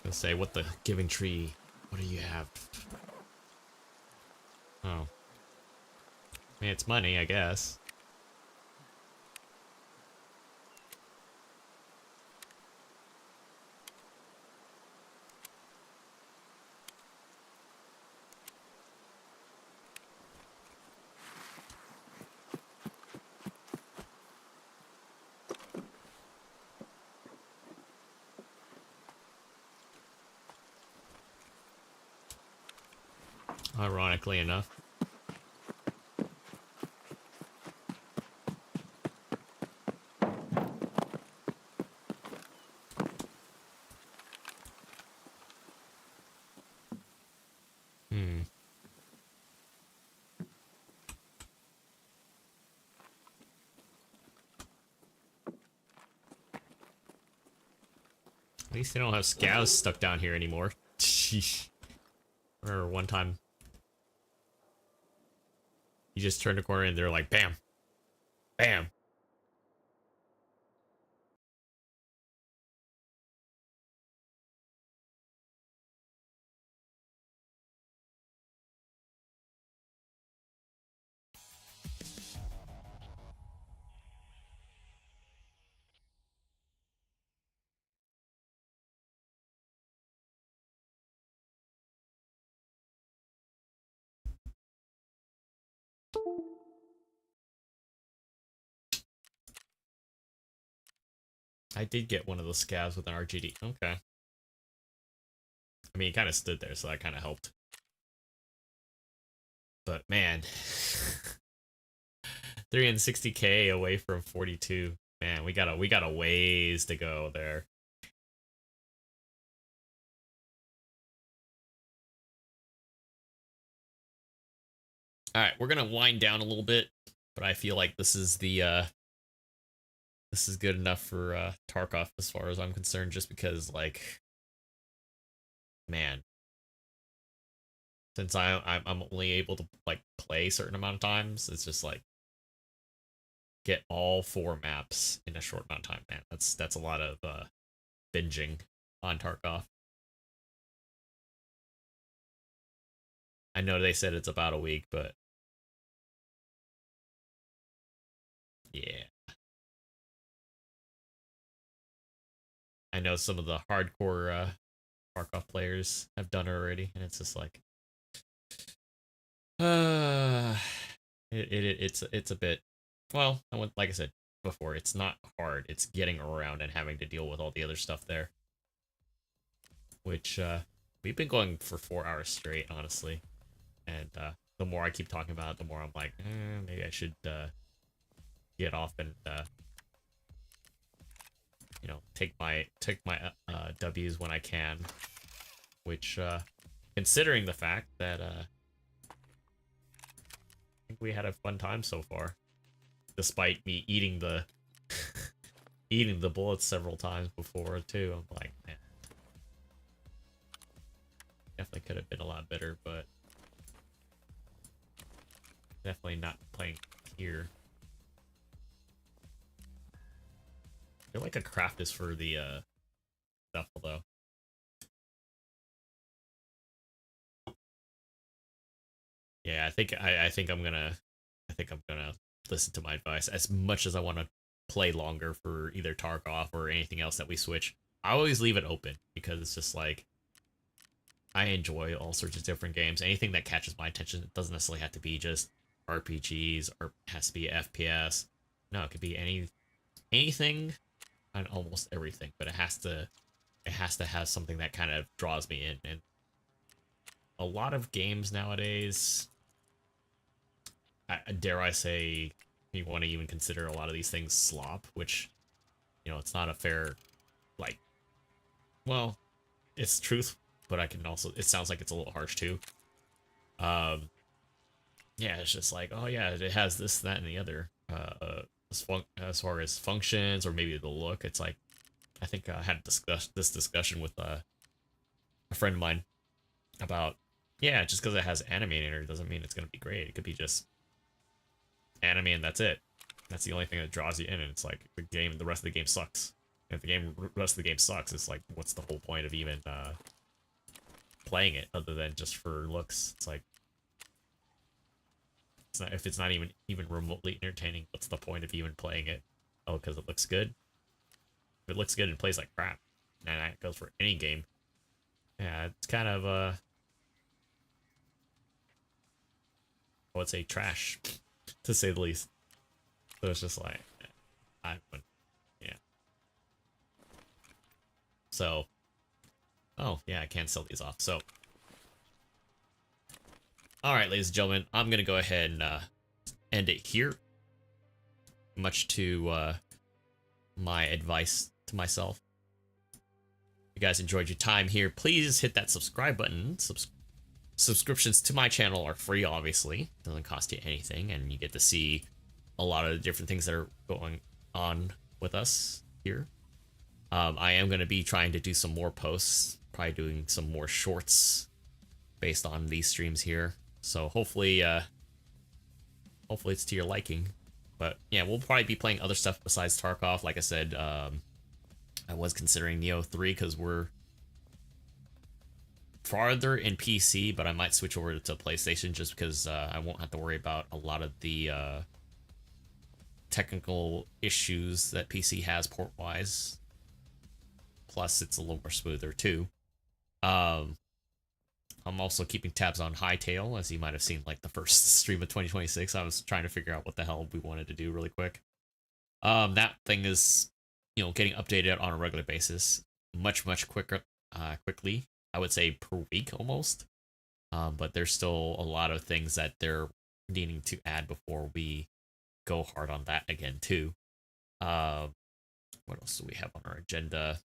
Gonna say, what the giving tree? What do you have? Oh. I mean, it's money, I guess. Ironically enough. At least they don't have scouts stuck down here anymore. Sheesh. Or one time, you just turn the corner and they're like, bam, bam. I did get one of those scavs with an RGD. Okay. I mean, he kind of stood there, so that kind of helped. But man, 360k away from 42. Man, we got a ways to go there. All right, we're gonna wind down a little bit, but I feel like this is the this is good enough for Tarkov as far as I'm concerned, just because, like, man, since I'm only able to like play a certain amount of times, it's just like get all 4 maps in a short amount of time, man. That's a lot of binging on Tarkov. I know they said it's about a week, but yeah. I know some of the hardcore Tarkov players have done it already, and it's just like uh it's a bit, well, like I said before, it's not hard. It's getting around and having to deal with all the other stuff there, which we've been going for 4 hours straight, honestly. And the more I keep talking about it, the more I'm like, maybe I should get off and you know, take my W's when I can. Which, considering the fact that I think we had a fun time so far, despite me eating the eating the bullets several times before too. I'm like, man, definitely could have been a lot better, but definitely not playing here. I feel like a craft is for the stuff, though. Yeah, I think I'm gonna listen to my advice. As much as I want to play longer for either Tarkov or anything else that we switch, I always leave it open because it's just like I enjoy all sorts of different games. Anything that catches my attention, it doesn't necessarily have to be just RPGs or has to be FPS. No, it could be anything and almost everything, but it has to have something that kind of draws me in. And a lot of games nowadays, dare I say, you want to even consider a lot of these things slop, which, you know, it's not a fair, like, well, it's truth, but I can also, it sounds like it's a little harsh too. Yeah, it's just like, oh yeah, it has this, that, and the other. As far as functions or maybe the look, it's like, I think I had this discussion with a friend of mine about, yeah, just because it has anime in it doesn't mean it's gonna be great. It could be just anime and that's it. That's the only thing that draws you in, and it's like the rest of the game sucks. And if the rest of the game sucks, it's like, what's the whole point of even playing it other than just for looks? It's like, it's not, if it's not even remotely entertaining, what's the point of even playing it? Oh, because it looks good. If it looks good and plays like crap, and that goes for any game. Yeah, it's kind of I would say trash, to say the least. So it's just like, yeah. So, oh yeah, I can sell these off. So, all right, ladies and gentlemen, I'm gonna go ahead and end it here. Much to my advice to myself. If you guys enjoyed your time here, please hit that subscribe button. Subscriptions to my channel are free, obviously. Doesn't cost you anything, and you get to see a lot of the different things that are going on with us here. I am going to be trying to do some more posts, probably doing some more shorts based on these streams here. So hopefully it's to your liking. But yeah, we'll probably be playing other stuff besides Tarkov. Like I said, I was considering Nioh 3 because we're farther in PC, but I might switch over to PlayStation just because I won't have to worry about a lot of the technical issues that PC has port-wise. Plus, it's a little more smoother too. I'm also keeping tabs on Hightail, as you might have seen, like the first stream of 2026. I was trying to figure out what the hell we wanted to do really quick. That thing is, you know, getting updated on a regular basis, much quicker, quickly. I would say per week almost. But there's still a lot of things that they're needing to add before we go hard on that again too. What else do we have on our agenda?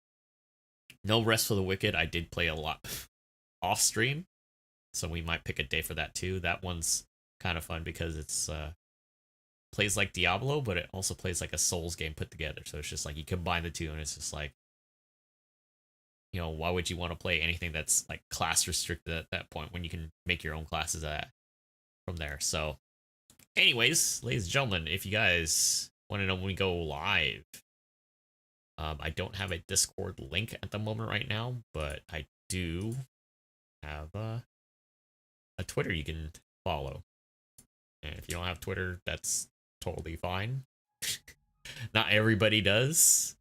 No Rest for the Wicked. I did play a lot off stream, so we might pick a day for that too. That one's kind of fun because it's plays like Diablo, but it also plays like a Souls game put together. So it's just like you combine the two, and it's just like, why would you want to play anything that's like class restricted at that point when you can make your own classes from there? So, anyways, ladies and gentlemen, if you guys want to know when we go live, I don't have a Discord link at the moment right now, but I do have a Twitter you can follow. And if you don't have Twitter, that's totally fine. Not everybody does,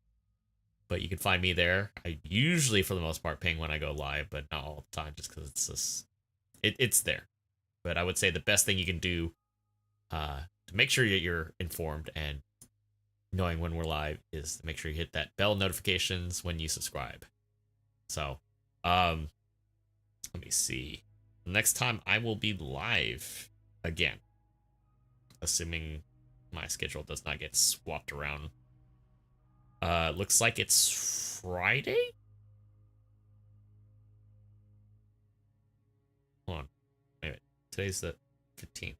but you can find me there. I usually, for the most part, ping when I go live, but not all the time, just because it's just it's there. But I would say the best thing you can do to make sure that you're informed and knowing when we're live is to make sure you hit that bell notifications when you subscribe. So, let me see. Next time I will be live again, assuming my schedule does not get swapped around. Looks like it's Friday? Hold on. Wait, today's the 15th.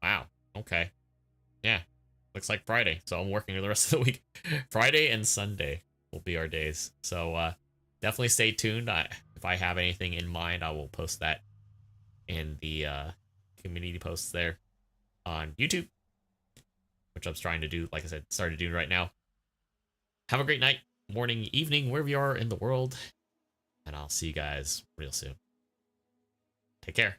Wow. Okay. Yeah. Looks like Friday. So I'm working the rest of the week. Friday and Sunday will be our days. So definitely stay tuned. If I have anything in mind, I will post that in the community posts there on YouTube, which I'm trying to do, like I said, started doing right now. Have a great night, morning, evening, wherever you are in the world, and I'll see you guys real soon. Take care.